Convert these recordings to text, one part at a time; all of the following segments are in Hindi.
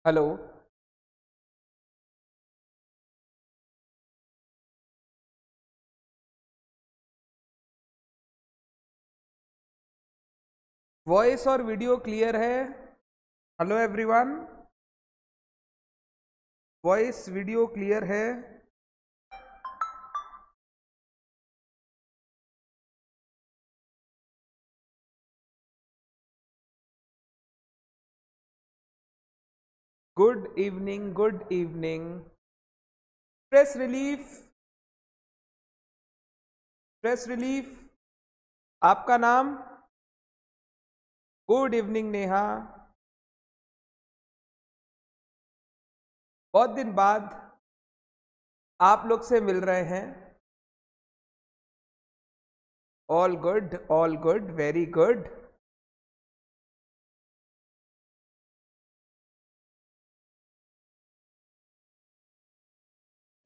हेलो। वॉइस और वीडियो क्लियर है? Hello everyone, voice video clear है? Good evening, good evening. Press relief, press relief, आपका नाम? गुड इवनिंग नेहा, बहुत दिन बाद आप लोग से मिल रहे हैं। All good, all good, very good.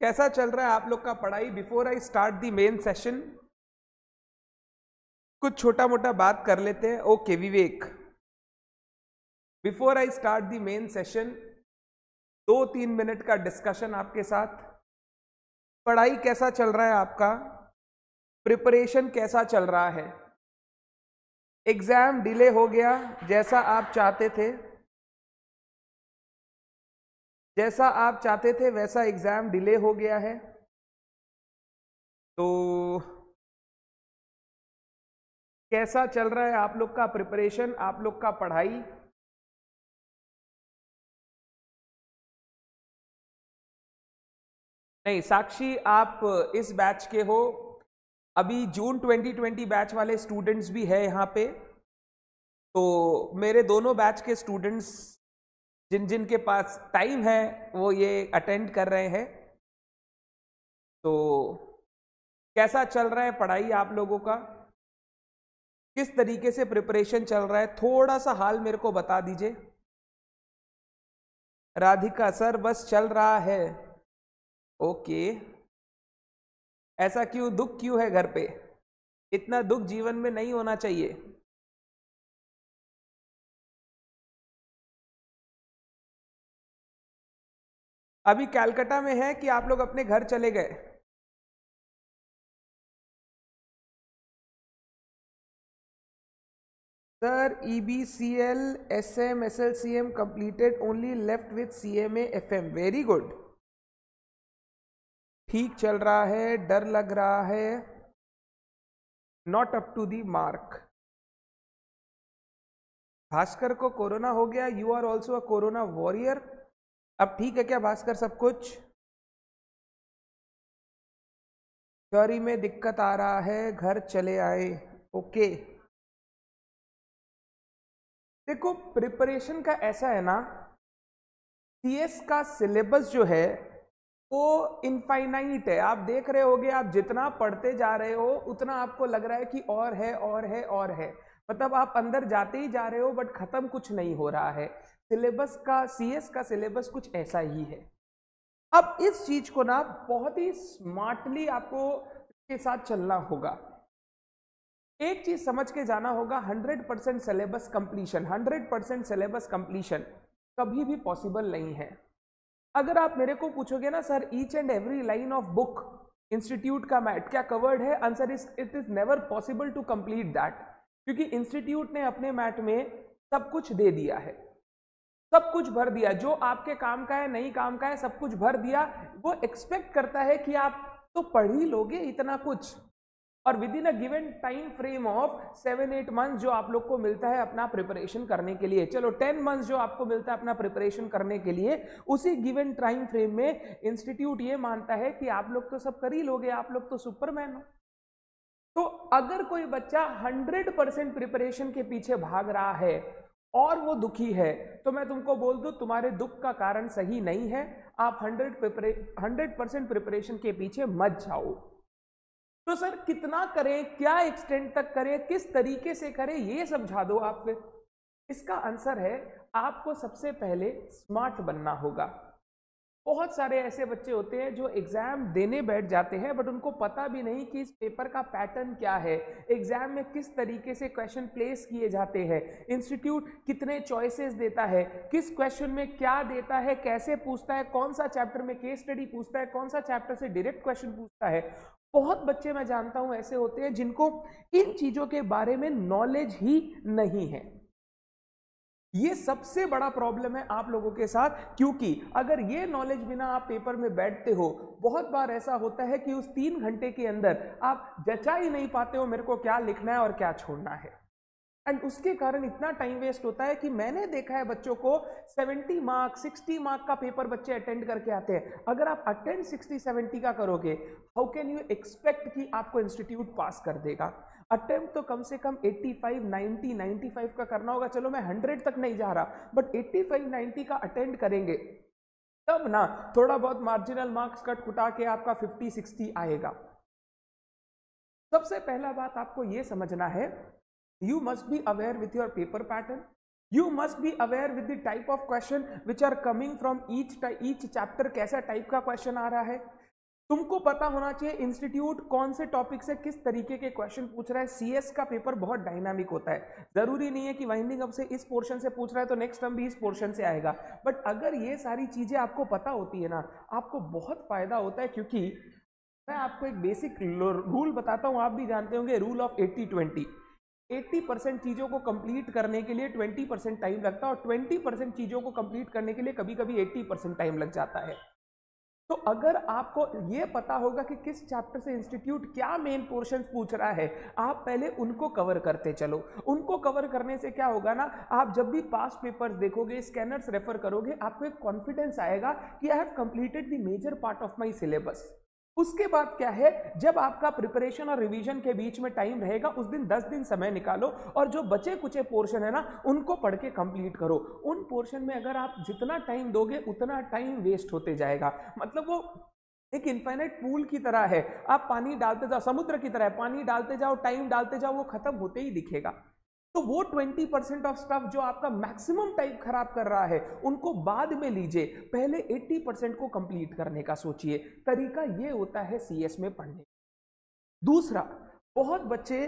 कैसा चल रहा है आप लोग का पढ़ाई? Before I start the main session कुछ छोटा मोटा बात कर लेते हैं। Okay Vivek, before I start the main session 2-3 minute का डिस्कशन आपके साथ। पढ़ाई कैसा चल रहा है आपका? प्रिपरेशन कैसा चल रहा है? एग्जाम डिले हो गया जैसा आप चाहते थे? जैसा आप चाहते थे वैसा एग्जाम डिले हो गया है? तो कैसा चल रहा है आप लोग का प्रिपरेशन, आप लोग का पढ़ाई? नहीं साक्षी, आप इस बैच के हो। अभी जून 2020 बैच वाले स्टूडेंट्स भी है यहाँ पे। तो मेरे दोनों बैच के स्टूडेंट्स जिन जिन के पास टाइम है वो ये अटेंड कर रहे हैं। तो कैसा चल रहा है पढ़ाई आप लोगों का? किस तरीके से प्रिपरेशन चल रहा है? थोड़ा सा हाल मेरे को बता दीजिए। राधिका सर बस चल रहा है। ओके, ऐसा क्यों? दुख क्यों है घर पे? इतना दुख जीवन में नहीं होना चाहिए। अभी कैलकाटा में है कि आप लोग अपने घर चले गए? Sir EBCL SM SLCM completed, only left with CMA FM। Very good, ठीक चल रहा है, डर लग रहा है, not up to the mark. Bhaskar को कोरोना हो गया, you are also a corona warrior. अब ठीक है क्या भास्कर सब कुछ? थ्योरी में दिक्कत आ रहा है, घर चले आए। ओके, देखो प्रिपरेशन का ऐसा है ना, CS का सिलेबस जो है वो इनफाइनाइट है। आप देख रहे होगे, आप जितना पढ़ते जा रहे हो उतना आपको लग रहा है कि और है और है और है, मतलब आप अंदर जाते ही जा रहे हो बट खत्म कुछ नहीं हो रहा है। सिलेबस का, CS का सिलेबस कुछ ऐसा ही है। अब इस चीज को ना बहुत ही स्मार्टली आपको इसके साथ चलना होगा। एक चीज समझ के जाना होगा, 100% सिलेबस कंप्लीशन, 100% सिलेबस कंप्लीशन कभी भी पॉसिबल नहीं है। अगर आप मेरे को पूछोगे ना sir each and every line of book institute का मैट क्या कवर्ड है, answer is it is never possible to complete that, क्योंकि इंस्टीट्यूट ने अपने मैट में सब कुछ दे दिया है, सब कुछ भर दिया, जो आपके काम का है नहीं काम का है सब कुछ भर दिया। वो एक्सपेक्ट करता है कि आप तो पढ़ ही लोगे इतना कुछ, और with in a given time frame of 7-8 months जो आप लोग को मिलता है अपना प्रिपरेशन करने के लिए, चलो 10 मंथ्स जो आपको मिलता है अपना प्रिपरेशन करने के लिए, उसी गिवन टाइम फ्रेम में इंस्टीट्यूट ये मानता है कि आप लोग तो सब कर ही लोगे, आप लोग तो सुपरमैन हो। तो अगर कोई बच्चा 100% प्रिपरेशन के पीछे भाग रहा है और वो दुखी है, तो मैं तुमको बोल दूं तुम्हारे दुख का कारण सही नहीं है, आप 100% प्रिपरेशन के पीछे मत जाओ। तो सर कितना करें, क्या एक्सटेंड तक करें, किस तरीके से करें, ये समझा दो आप फिर। इसका आंसर है आपको सबसे पहले स्मार्ट बनना होगा। बहुत सारे ऐसे बच्चे होते हैं जो एग्जाम देने बैठ जाते हैं बट उनको पता भी नहीं कि इस पेपर का पैटर्न क्या है, एग्जाम में किस तरीके से क्वेश्चन प्लेस किए जाते हैं, इंस्टीट्यूट कितने चॉइसेस देता है, किस क्वेश्चन में क्या देता है, कैसे पूछता है, कौन सा चैप्टर में केस स्टडी पूछता है, कौन सा चैप्टर से डायरेक्ट क्वेश्चन पूछता है। बहुत बच्चे मैं जानता हूं ऐसे होते हैं जिनको इन चीजों के बारे में नॉलेज ही नहीं है। ये सबसे बड़ा प्रॉब्लम है आप लोगों के साथ, क्योंकि अगर ये नॉलेज बिना आप पेपर में बैठते हो, बहुत बार ऐसा होता है कि उस 3 घंटे के अंदर आप जचा ही नहीं पाते हो मेरे को क्या लिखना है और क्या छोड़ना है, एंड उसके कारण इतना टाइम वेस्ट होता है कि मैंने देखा है बच्चों को 70 मार्क 60 मार्क का पेपर बच्चे अटेंड करके आते हैं। अगर आप अटेंड 60-70 का करोगे, हाउ कैन यू एक्सपेक्ट कि आपको इंस्टीट्यूट पास कर देगा। अटेम्प्ट तो कम से कम 85, 90, 95 का करना होगा। चलो मैं 100 तक नहीं जा रहा, बट 85, 90 का अटेंड करेंगे तब ना थोड़ा बहुत मार्जिनल मार्क्स कट कुटा के आपका 50, 60 आएगा। सबसे पहला बात आपको यह समझना है, you must be aware with your paper pattern, you must be aware with the type of question which are coming from each chapter, कैसा टाइप का क्वेश्चन आ रहा है। तुमको पता होना चाहिए इंस्टीट्यूट कौन से टॉपिक से किस तरीके के क्वेश्चन पूछ रहा है। सीएस का पेपर बहुत डायनामिक होता है, जरूरी नहीं है कि वाइंडिंग अप से इस पोर्शन से पूछ रहा है तो नेक्स्ट टर्म भी इस पोर्शन से आएगा, बट अगर ये सारी चीजें आपको पता होती है ना, आपको बहुत फायदा होता है। क्योंकि मैं आपको एक बेसिक रूल बताता हूं, आप भी जानते होंगे, रूल ऑफ 80-20। 80% चीजों को कंप्लीट करने के लिए 20% टाइम लगता है, और 20% चीजों को कंप्लीट करने के लिए कभी कभी 80% टाइम लग जाता है। तो अगर आपको ये पता होगा कि किस चैप्टर से इंस्टीट्यूट क्या मेन पोर्शन पूछ रहा है, आप पहले उनको कवर करते चलो। उनको कवर करने से क्या होगा ना, आप जब भी पास्ट पेपर्स देखोगे, स्कैनर्स रेफर करोगे, आपको एक कॉन्फिडेंस आएगा कि I have completed the major part of my syllabus. उसके बाद क्या है, जब आपका प्रिपरेशन और रिवीजन के बीच में टाइम रहेगा, उस दिन 10 दिन समय निकालो और जो बचे कुचे पोर्शन है ना, उनको पढ़ के कंप्लीट करो। उन पोर्शन में अगर आप जितना टाइम दोगे उतना टाइम वेस्ट होते जाएगा। मतलब वो एक इनफाइनाइट पूल की तरह है, आप पानी डालते जाओ, समुद्र की तरह है, पानी डालते जाओ, टाइम डालते जाओ, वो खत्म होते ही दिखेगा। तो वो 20% ऑफ स्टफ जो आपका मैक्सिमम टाइम खराब कर रहा है, उनको बाद में लीजिए, पहले 80% को कंप्लीट करने का सोचिए। तरीका ये होता है सीएस में पढ़ने। दूसरा, बहुत बच्चे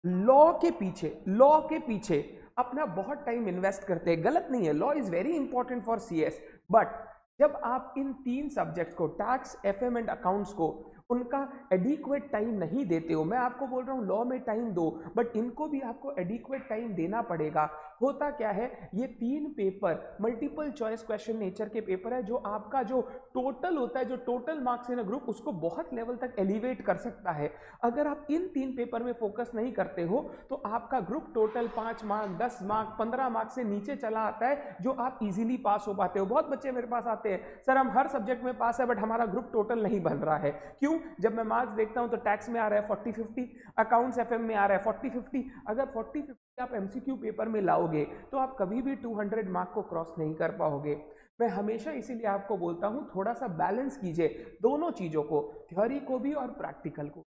लॉ के पीछे अपना बहुत टाइम इन्वेस्ट करते हैं। गलत नहीं है, law is very important for CS, but जब आप इन 3 सब्जेक्ट्स को, टैक्स, एफएम एंड अकाउंट्स को, उनका एडिक्वेट टाइम नहीं देते हो, मैं आपको बोल रहा हूं लॉ में टाइम दो, बट इनको भी आपको एडिक्वेट टाइम देना पड़ेगा। होता क्या है, ये 3 paper multiple choice question nature के पेपर है, जो आपका जो टोटल होता है, जो total marks in a group, उसको बहुत लेवल तक एलिवेट कर सकता है। अगर आप इन 3 पेपर में फोकस नहीं करते हो तो आपका group total 5 mark, 10 mark, 15 mark से नीचे चला आता है, जो आप इजीली पास हो पाते हो। बहुत बच्चे मेरे पास आते हैं, सर हम हर सब्जेक्ट में पास है बट हमारा ग्रुप टोटल नहीं बन रहा है। क्यों? जब मैं मार्क्स देखता हूं तो टैक्स में आ रहा है 40-50, अकाउंट्स एफएम में आ रहा है 40-50। अगर 40-50 आप एमसीक्यू पेपर में लाओगे तो आप कभी भी 200 मार्क को क्रॉस नहीं कर पाओगे। मैं हमेशा इसीलिए आपको बोलता हूं, थोड़ा सा बैलेंस कीजिए दोनों चीजों को, थ्योरी को भी और प्रैक्टिकल को।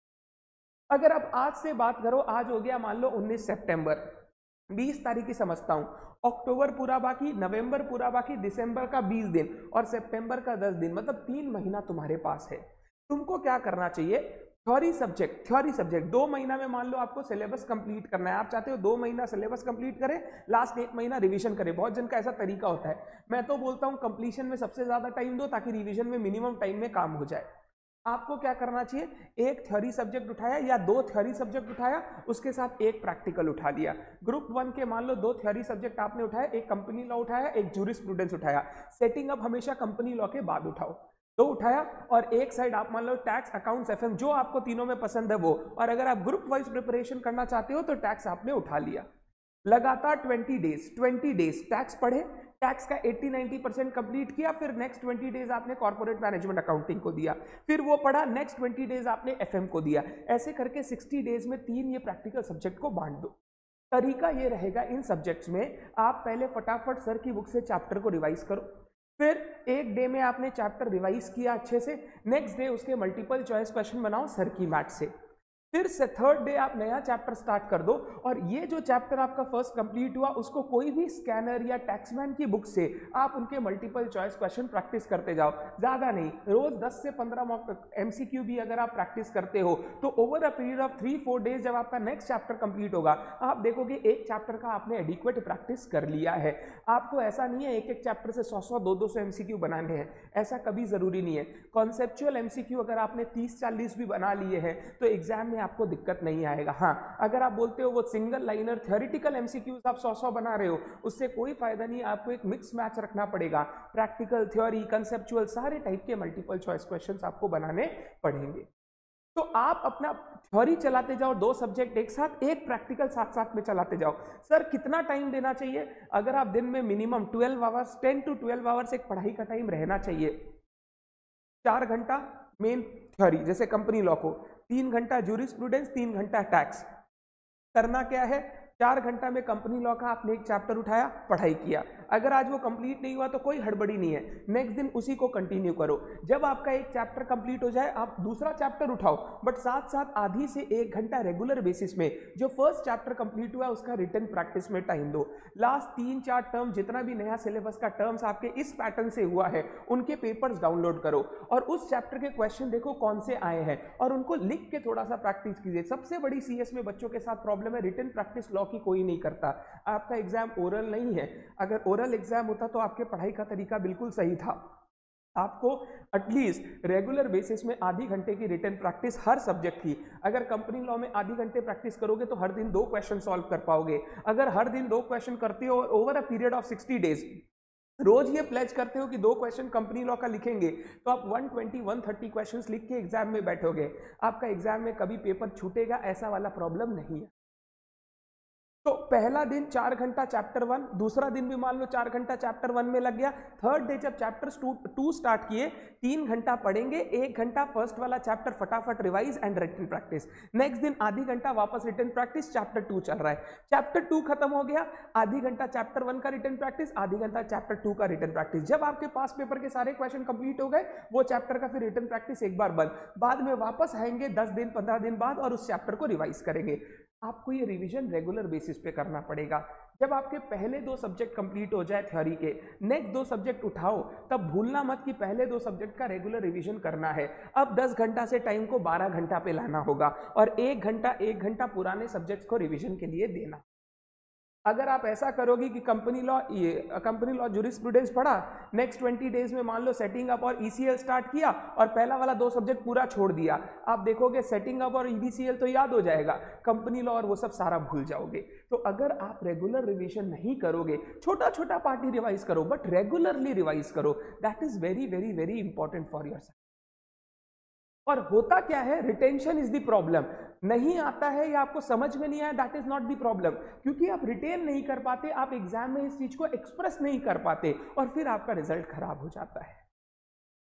अगर आप आज से बात करो, आज हो गया मान लो 19 सितंबर, 20 तारीख की समझता हूं, अक्टूबर पूरा बाकी, नवंबर पूरा बाकी, दिसंबर का 20 दिन और सितंबर का 10 दिन, मतलब 3 महीना तुम्हारे पास है। तुमको क्या करना चाहिए, थ्योरी सब्जेक्ट 2 महीना में मान लो आपको सिलेबस कंप्लीट करना है। आप चाहते हो 2 महीना सिलेबस कंप्लीट करें, लास्ट 1 महीना रिवीजन करें। बहुत जन का ऐसा तरीका होता है। मैं तो बोलता हूं कंप्लीशन में सबसे ज्यादा टाइम दो, ताकि रिवीजन में मिनिमम टाइम में काम हो जाए। आपको क्या करना चाहिए, एक थ्योरी सब्जेक्ट उठाया या 2 थ्योरी सब्जेक्ट उठाया, उसके साथ एक प्रैक्टिकल उठा लिया। ग्रुप 1 के मान लो 2 थ्योरी सब्जेक्ट आपने उठाया, एक कंपनी लॉ उठाया, एक जूरिस्प्रूडेंस उठाया। सेटिंग अप हमेशा कंपनी लॉ के बाद उठाओ। 2 उठाया, और एक साइड आप मान लो टैक्स, अकाउंट्स, एफएम, जो आपको तीनों में पसंद है वो। और अगर आप ग्रुप वाइज प्रिपरेशन करना चाहते हो तो टैक्स आपने उठा लिया। लगातार 20 डेज टैक्स पढ़े, टैक्स का 80-90% कंप्लीट किया, फिर नेक्स्ट 20 डेज आपने कॉर्पोरेट मैनेजमेंट अकाउंटिंग को दिया, फिर वो पढ़ा, नेक्स्ट 20 डेज आपने एफएम को दिया। ऐसे करके 60 डेज में 3 ये प्रैक्टिकल सब्जेक्ट को बांट दो। तरीका ये रहेगा इन सब्जेक्ट्स में, आप पहले फटाफट सर की बुक से चैप्टर को रिवाइज करो, फिर एक डे में आपने चैप्टर रिवाइज किया अच्छे से, नेक्स्ट डे उसके मल्टीपल चॉइस क्वेश्चन बनाओ सर की मैथ से, फिर से थर्ड डे आप नया चैप्टर स्टार्ट कर दो, और ये जो चैप्टर आपका फर्स्ट कंप्लीट हुआ उसको कोई भी स्कैनर या टैक्समैन की बुक से आप उनके मल्टीपल चॉइस क्वेश्चन प्रैक्टिस करते जाओ, ज्यादा नहीं, रोज 10 से 15 मॉक एमसीक्यू भी अगर आप प्रैक्टिस करते हो तो over a period of 3-4 days जब आपका नेक्स्ट चैप्टर कंप्लीट होगा आप देखोगे एक चैप्टर का आपने एडिक्वेट प्रैक्टिस कर लिया है। आपको ऐसा नहीं है एक एक चैप्टर से 100-100 200 एमसीक्यू बनाने हैं, ऐसा कभी जरूरी नहीं है। कॉन्सेप्चुअल एमसीक्यू अगर आपने 30-40 भी बना लिए हैं तो एग्जाम में आपको दिक्कत नहीं आएगा। हाँ, अगर आप बोलते हो वो सिंगल लाइनर थ्योरेटिकल एमसीक्यूज आप 100-100 बना रहे हो, उससे कोई फायदा नहीं, आपको एक मिक्स मैच रखना पड़ेगा, प्रैक्टिकल, थ्योरी, कंसेप्चुअल सारे टाइप के मल्टीपल चॉइस क्वेश्चंस आपको बनाने पड़ेंगे। तो आप अपना थ्योरी चलाते जाओ, 2 सब्जेक्ट एक साथ, एक प्रैक्टिकल साथ साथ में चलाते जाओ। सर कितना टाइम देना चाहिए? अगर आप दिन में मिनिमम 12 आवर्स, 10 to 12 आवर्स एक पढ़ाई का टाइम रहना चाहिए। 4 घंटा मेन थ्योरी जैसे कंपनी लॉ को, 3 घंटा जूरिस्प्रूडेंस, 3 घंटा टैक्स। करना क्या है, 4 घंटा में कंपनी लॉ का आपने एक चैप्टर उठाया, पढ़ाई किया, अगर आज वो कंप्लीट नहीं हुआ तो कोई हड़बड़ी नहीं है, नेक्स्ट दिन उसी को कंटिन्यू करो। जब आपका एक चैप्टर कंप्लीट हो जाए आप दूसरा चैप्टर उठाओ, बट साथ साथ आधी से 1 घंटा रेगुलर बेसिस में जो फर्स्ट चैप्टर कंप्लीट हुआ उसका रिटन प्रैक्टिस में टाइम दो। लास्ट 3-4 टर्म जितना भी नया सिलेबस का टर्म्स आपके इस पैटर्न से हुआ है उनके पेपर्स डाउनलोड करो और उस चैप्टर के क्वेश्चन देखो कौन से आए हैं और उनको लिख के थोड़ा सा प्रैक्टिस कीजिए। सबसे बड़ी सीएस में बच्चों के साथ प्रॉब्लम है, रिटन प्रैक्टिस लॉ की कोई नहीं करता। आपका एग्जाम ओरल नहीं है, अगर ओरल एग्जाम होता तो आपके पढ़ाई का तरीका बिल्कुल सही था। आपको एटलीस्ट रेगुलर बेसिस में आधी घंटे की रिटन प्रैक्टिस हर सब्जेक्ट की, अगर कंपनी लॉ में आधी घंटे प्रैक्टिस करोगे तो हर दिन 2 क्वेश्चन सॉल्व कर पाओगे। अगर हर दिन 2 क्वेश्चन करते हो over a period of 60 days, रोज ये प्लेज करते हो कि 2 क्वेश्चन कंपनी लॉ का लिखेंगे तो आप 120-130 क्वेश्चंस लिख के एग्जाम में बैठोगे। आपका एग्जाम में कभी पेपर छूटेगा ऐसा वाला प्रॉब्लम नहीं है। तो पहला दिन 4 घंटा चैप्टर 1, दूसरा दिन भी मान लो 4 घंटा चैप्टर 1 में लग गया, थर्ड डे जब चैप्टर 2 स्टार्ट किए 3 घंटा पढ़ेंगे, 1 घंटा फर्स्ट वाला चैप्टर फटाफट revise and written practice, next दिन आधी घंटा वापस रिटन प्रैक्टिस, चैप्टर 2 चल रहा है, चैप्टर 2 खत्म हो गया, आधी घंटा चैप्टर 1 का रिटन प्रैक्टिस, आधी घंटा चैप्टर 2 का रिटन प्रैक्टिस। जब आपके पास पेपर के सारे क्वेश्चन कंप्लीट हो गए वो चैप्टर का फिर रिटन प्रैक्टिस एक बार बंद, बाद में वापस आएंगे 10 दिन 15 दिन बाद और उस चैप्टर को रिवाइज करेंगे। आपको ये रिवीजन रेगुलर बेसिस पे करना पड़ेगा। जब आपके पहले 2 सब्जेक्ट कंप्लीट हो जाए थ्योरी के, नेक्स्ट 2 सब्जेक्ट उठाओ, तब भूलना मत कि पहले 2 सब्जेक्ट का रेगुलर रिवीजन करना है। अब 10 घंटा से टाइम को 12 घंटा पे लाना होगा और 1 घंटा पुराने सब्जेक्ट्स को रिवीजन के लिए देना। अगर आप ऐसा करोगे कि कंपनी लॉ जूरिस्प्रूडेंस पढ़ा, नेक्स्ट 20 डेज में मान लो सेटिंग अप और ईसीएल स्टार्ट किया और पहला वाला 2 सब्जेक्ट पूरा छोड़ दिया, आप देखोगे सेटिंग अप और ईबीसीएल तो याद हो जाएगा, कंपनी लॉ और वो सब सारा भूल जाओगे। तो अगर आप रेगुलर रिवीजन नहीं करोगे, छोटा छोटा पार्ट ही रिवाइज करो बट रेगुलरली रिवाइज करो, that is very very very important for your. और होता क्या है, रिटेंशन इज द प्रॉब्लम। नहीं आता है या आपको समझ में नहीं आया, that is not the problem, क्योंकि आप रिटेन नहीं कर पाते, आप एग्जाम में इस चीज को एक्सप्रेस नहीं कर पाते और फिर आपका रिजल्ट खराब हो जाता है।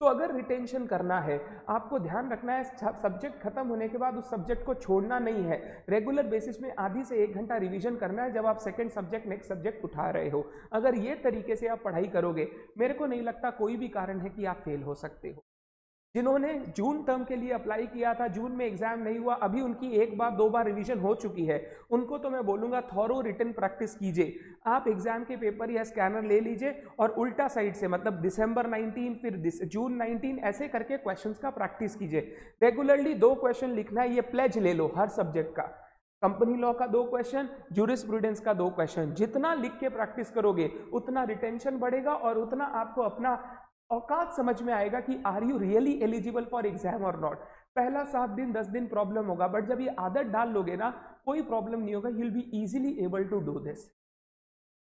तो अगर रिटेंशन करना है, आपको ध्यान रखना है सब्जेक्ट खत्म होने के बाद उस सब्जेक्ट को छोड़ना नहीं है, रेगुलर बेसिस में आधी से 1 घंटा रिवीजन करना है जब आप सेकंड सब्जेक्ट नेक्स्ट सब्जेक्ट उठा रहे हो। अगर ये तरीके से आप पढ़ाई करोगे, मेरे को नहीं लगता कोई भी कारण है कि आप फेल हो सकते हो। जिन्होंने जून टर्म के लिए अप्लाई किया था, जून में एग्जाम नहीं हुआ, अभी उनकी 1 बार 2 बार रिवीजन हो चुकी है, उनको तो मैं बोलूंगा थॉरो रिटन प्रैक्टिस कीजिए। आप एग्जाम के पेपर या स्कैनर ले लीजिए और उल्टा साइड से, मतलब दिसंबर 19 फिर जून 19 ऐसे करके क्वेश्चंस का प्रैक्टिस कीजिए। रेगुलरली 2 क्वेश्चन लिखना है, ये प्लेज ले लो हर सब्जेक्ट का, कंपनी लॉ का 2 क्वेश्चन, जूरिस्प्रूडेंस का 2 क्वेश्चन। जितना लिख के प्रैक्टिस करोगे उतना रिटेंशन बढ़ेगा और उतना आपको अपना औकात समझ में आएगा कि are you really eligible for exam और नॉट। पहला 7 दिन 10 दिन प्रॉब्लम होगा, बट जब ये आदत डाल लोगे ना कोई प्रॉब्लम नहीं होगा, you will be easily able to do this.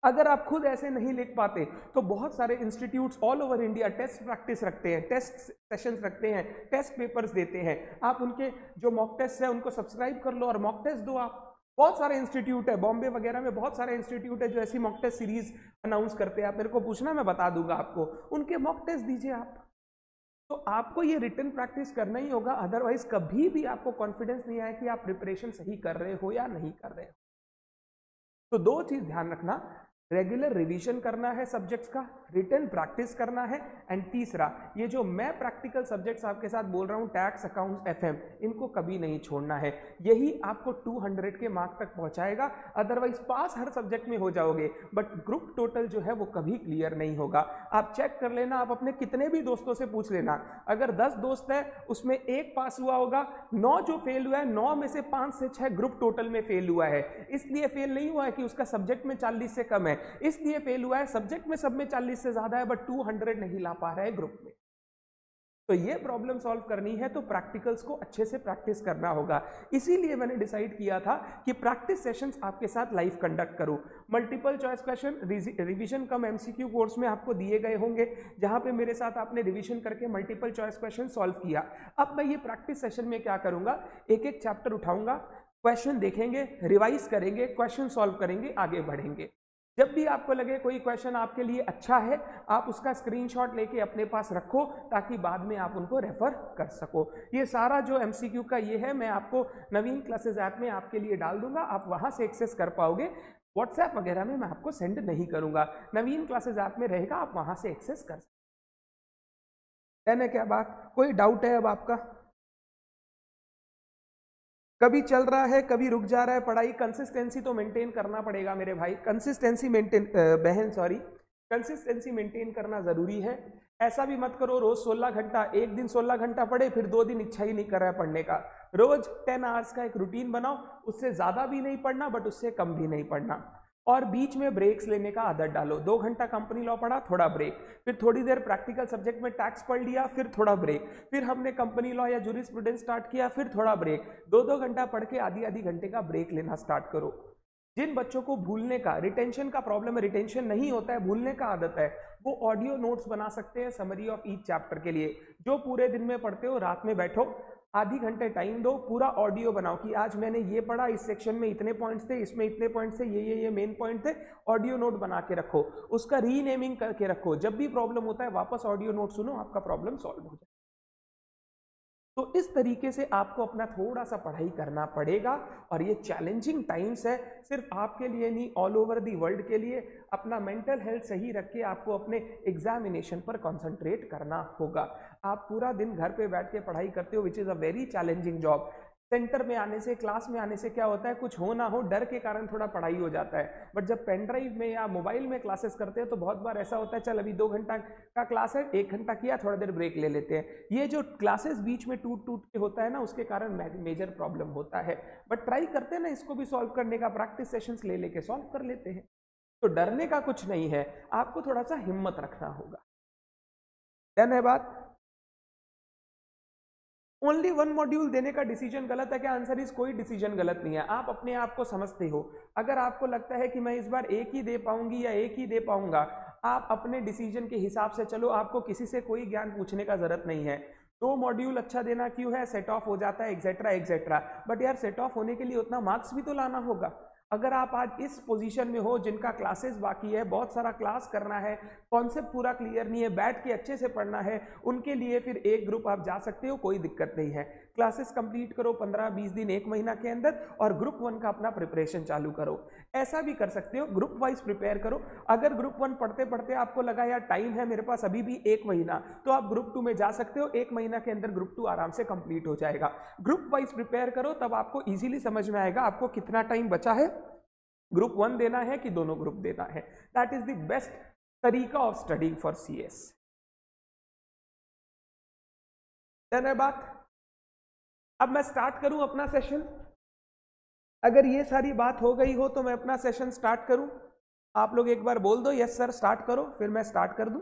अगर आप खुद ऐसे नहीं लिख पाते तो बहुत सारे institutes all over India test practice रखते हैं, टेस्ट सेशंस रखते हैं, टेस्ट पेपर्स देते हैं। आप उनके जो मॉक टेस्ट है उनको सब्सक्राइब कर लो और मॉक टेस्ट दो। आप बहुत सारे इंस्टीट्यूट है, बॉम्बे वगैरह में बहुत सारे इंस्टीट्यूट है जो ऐसी मॉक टेस्ट सीरीज अनाउंस करते हैं। आप मेरे को पूछना, मैं बता दूंगा आपको, उनके मॉक टेस्ट दीजिए आप। तो आपको ये रिटन प्रैक्टिस करना ही होगा, अदरवाइज कभी भी आपको कॉन्फिडेंस नहीं आए कि आप प्रिपरेशन सही कर रहे हो या नहीं कर रहे हो। तो दो चीज ध्यान रखना, रेगुलर रिवीजन करना है सब्जेक्ट्स का, रिटन प्रैक्टिस करना है, एंड तीसरा ये जो मैं प्रैक्टिकल सब्जेक्ट्स आपके साथ बोल रहा हूँ, टैक्स, अकाउंट्स, एफएम, इनको कभी नहीं छोड़ना है। यही आपको 200 के मार्क तक पहुंचाएगा। अदरवाइज पास हर सब्जेक्ट में हो जाओगे बट ग्रुप टोटल जो है वो कभी क्लियर नहीं होगा। आप चेक कर लेना, आप अपने कितने भी दोस्तों से पूछ लेना, अगर 10 दोस्त है उसमें एक पास हुआ होगा, 9 जो फेल हुआ है 9 में से 5 से 6 ग्रुप टोटल में फेल हुआ है। इसलिए फेल नहीं हुआ है कि उसका सब्जेक्ट में 40 से कम है, इसलिए फेल हुआ है सब्जेक्ट में सब में 40 से ज्यादा है बट 200 नहीं ला पा रहा है ग्रुप में। तो ये प्रॉब्लम सॉल्व करनी है तो प्रैक्टिकल्स को अच्छे से प्रैक्टिस करना होगा। इसीलिए मैंने डिसाइड किया था कि प्रैक्टिस सेशंस आपके साथ लाइव कंडक्ट करूं। मल्टीपल चॉइस क्वेश्चन रिवीजन कम एमसीक्यू कोर्स में आपको दिए गए होंगे, जहां पे मेरे साथ आपने रिवीजन करके मल्टीपल चॉइस क्वेश्चन सॉल्व किया। अब मैं ये प्रैक्टिस सेशन में क्या करूंगा, एक एक चैप्टर उठाऊंगा, क्वेश्चन देखेंगे, रिवाइज करेंगे, क्वेश्चन सॉल्व करेंगे, आगे बढ़ेंगे। जब भी आपको लगे कोई क्वेश्चन आपके लिए अच्छा है, आप उसका स्क्रीनशॉट लेके अपने पास रखो ताकि बाद में आप उनको रेफर कर सको। ये सारा जो एमसीक्यू का ये है, मैं आपको नवीन क्लासेस ऐप में आपके लिए डाल दूंगा, आप वहां से एक्सेस कर पाओगे। व्हाट्सएप वगैरह में मैं आपको सेंड नहीं करूंगा, नवीन क्लासेस ऐप में रहेगा, आप वहां से एक्सेस कर सकते हैं। क्या बात, कोई डाउट है अब आपका? कभी चल रहा है कभी रुक जा रहा है पढ़ाई, कंसिस्टेंसी तो मेंटेन करना पड़ेगा मेरे भाई, कंसिस्टेंसी मेंटेन, बहन सॉरी, कंसिस्टेंसी मेंटेन करना जरूरी है। ऐसा भी मत करो रोज 16 घंटा, एक दिन 16 घंटा पढ़े फिर 2 दिन इच्छा ही नहीं कर रहा है पढ़ने का। रोज 10 आवर्स का एक रूटीन बनाओ, उससे ज्यादा भी नहीं पढ़ना बट उससे कम भी नहीं पढ़ना, और बीच में ब्रेक्स लेने का आदत डालो। 2 घंटा कंपनी लॉ पढ़ा, थोड़ा ब्रेक, फिर थोड़ी देर प्रैक्टिकल सब्जेक्ट में टैक्स पढ़ लिया, फिर थोड़ा ब्रेक, फिर हमने कंपनी लॉ या जूरिस्प्रूडेंस स्टार्ट किया, फिर थोड़ा ब्रेक। 2-2 घंटा पढ़ के आधी आधी घंटे का ब्रेक लेना स्टार्ट करो। जिन बच्चों को भूलने का, रिटेंशन का प्रॉब्लम है, रिटेंशन नहीं होता है, भूलने का आदत है, वो ऑडियो नोट्स बना सकते हैं समरी ऑफ ईच चैप्टर के लिए। जो पूरे दिन में पढ़ते हो, रात में बैठो, आधी घंटे टाइम दो, पूरा ऑडियो बनाओ कि आज मैंने ये पढ़ा, इस सेक्शन में इतने पॉइंट्स थे, इसमें इतने पॉइंट्स थे, ये मेन पॉइंट थे। ऑडियो नोट बना के रखो, उसका रीनेमिंग करके रखो, जब भी प्रॉब्लम होता है वापस ऑडियो नोट सुनो, आपका प्रॉब्लम सॉल्व हो जाए। तो इस तरीके से आपको अपना थोड़ा सा पढ़ाई करना पड़ेगा, और ये चैलेंजिंग टाइम्स है, सिर्फ आपके लिए नहीं, ऑल ओवर दी वर्ल्ड के लिए। अपना मेंटल हेल्थ सही रख के आपको अपने एग्जामिनेशन पर कंसंट्रेट करना होगा। आप पूरा दिन घर पे बैठ के पढ़ाई करते हो, which is a very challenging job. Centre में आने से, क्लास में आने से क्या होता है, कुछ हो ना हो डर के कारण थोड़ा पढ़ाई हो जाता है, बट जब पेन ड्राइव में या मोबाइल में क्लासेस करते हैं तो बहुत बार ऐसा होता है, चल अभी 2 घंटा का क्लास है, 1 घंटा किया, थोड़ा देर ब्रेक ले लेते हैं। ये जो क्लासेस बीच में टूट टूट के होता है ना, उसके कारण मेजर प्रॉब्लम होता है। बट ट्राई करते हैं ना इसको भी सॉल्व करने का, प्रैक्टिस सेशंस ले लेके सॉल्व कर लेते हैं। तो डरने का कुछ नहीं है, आपको थोड़ा सा हिम्मत रखना होगा। डन है बात? ओनली 1 मॉड्यूल देने का डिसीजन गलत है क्या? आंसर इज कोई डिसीजन गलत नहीं है, आप अपने आप को समझते हो। अगर आपको लगता है कि मैं इस बार एक ही दे पाऊंगी या एक ही दे पाऊंगा, आप अपने डिसीजन के हिसाब से चलो, आपको किसी से कोई ज्ञान पूछने का जरूरत नहीं है। 2 मॉड्यूल अच्छा देना क्यों है, सेट ऑफ हो जाता है, एक्सेट्रा एक्सेट्रा, बट यार सेट ऑफ होने के लिए उतना मार्क्स भी तो लाना होगा। अगर आप आज इस पोजीशन में हो जिनका क्लासेस बाकी है, बहुत सारा क्लास करना है, कॉन्सेप्ट पूरा क्लियर नहीं है, बैठ के अच्छे से पढ़ना है, उनके लिए फिर एक ग्रुप आप जा सकते हो, कोई दिक्कत नहीं है। क्लासेस कंप्लीट करो 15-20 दिन, 1 महीना के अंदर, और ग्रुप 1 का अपना प्रिपरेशन चालू करो। ऐसा भी कर सकते हो, ग्रुप वाइज प्रिपेयर करो। अगर ग्रुप 1 पढ़ते पढ़ते आपको लगा यार टाइम है मेरे पास अभी भी 1 महीना, तो आप ग्रुप 2 में जा सकते हो, 1 महीना के अंदर ग्रुप 2 आराम से कंप्लीट हो जाएगा। ग्रुप वाइज प्रिपेयर करो, तब आपको इजीली समझ में आएगा आपको कितना टाइम बचा है, ग्रुप 1 देना है कि दोनों ग्रुप देना है। दैट इज द बेस्ट तरीका of studying for CS. Done है बात? अब मैं स्टार्ट करूं अपना सेशन। अगर ये सारी बात हो गई हो तो मैं अपना सेशन स्टार्ट करूं। आप लोग एक बार बोल दो यस सर स्टार्ट करो, फिर मैं स्टार्ट कर दूं।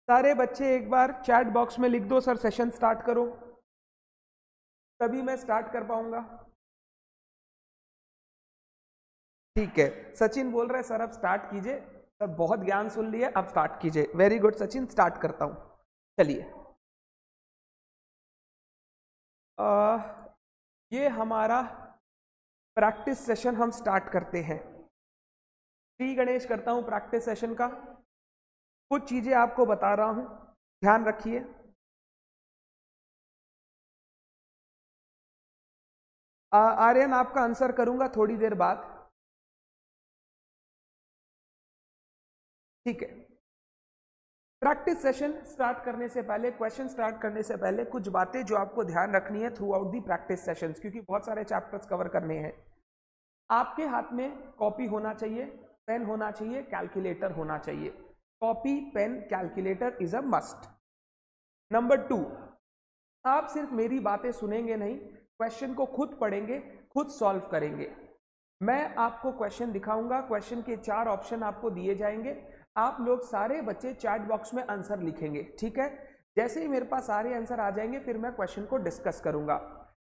सारे बच्चे एक बार चैट बॉक्स में लिख दो सर सेशन स्टार्ट करो, तभी मैं स्टार्ट कर पाऊंगा। ठीक है, सचिन बोल रहे सर अब स्टार्ट कीजिए, सर बहुत ज्ञान सुन लिए, अब स्टार्ट कीजिए। वेरी गुड सचिन, स्टार्ट करता हूं। चलिए, ये हमारा प्रैक्टिस सेशन हम स्टार्ट करते हैं। श्री गणेश करता हूं प्रैक्टिस सेशन का। कुछ चीजें आपको बता रहा हूं, ध्यान रखिए। आर्यन आपका आंसर करूंगा थोड़ी देर बाद, ठीक है। प्रैक्टिस सेशन स्टार्ट करने से पहले, क्वेश्चन स्टार्ट करने से पहले कुछ बातें जो आपको ध्यान रखनी है through out the practice sessions, क्योंकि बहुत सारे चैप्टर्स कवर करने हैं। आपके हाथ में कॉपी होना चाहिए, पेन होना चाहिए, कैलकुलेटर होना चाहिए। Copy, pen, calculator is a must. Number 2, आप सिर्फ मेरी बातें सुनेंगे नहीं, क्वेश्चन को खुद पढ़ेंगे, खुद सॉल्व करेंगे। मैं आपको क्वेश्चन दिखाऊंगा, क्वेश्चन के 4 ऑप्शन आपको दिए जाएंगे, आप लोग सारे बच्चे चैट बॉक्स में आंसर लिखेंगे, ठीक है। जैसे ही मेरे पास सारे आंसर आ जाएंगे फिर मैं क्वेश्चन को डिस्कस करूंगा।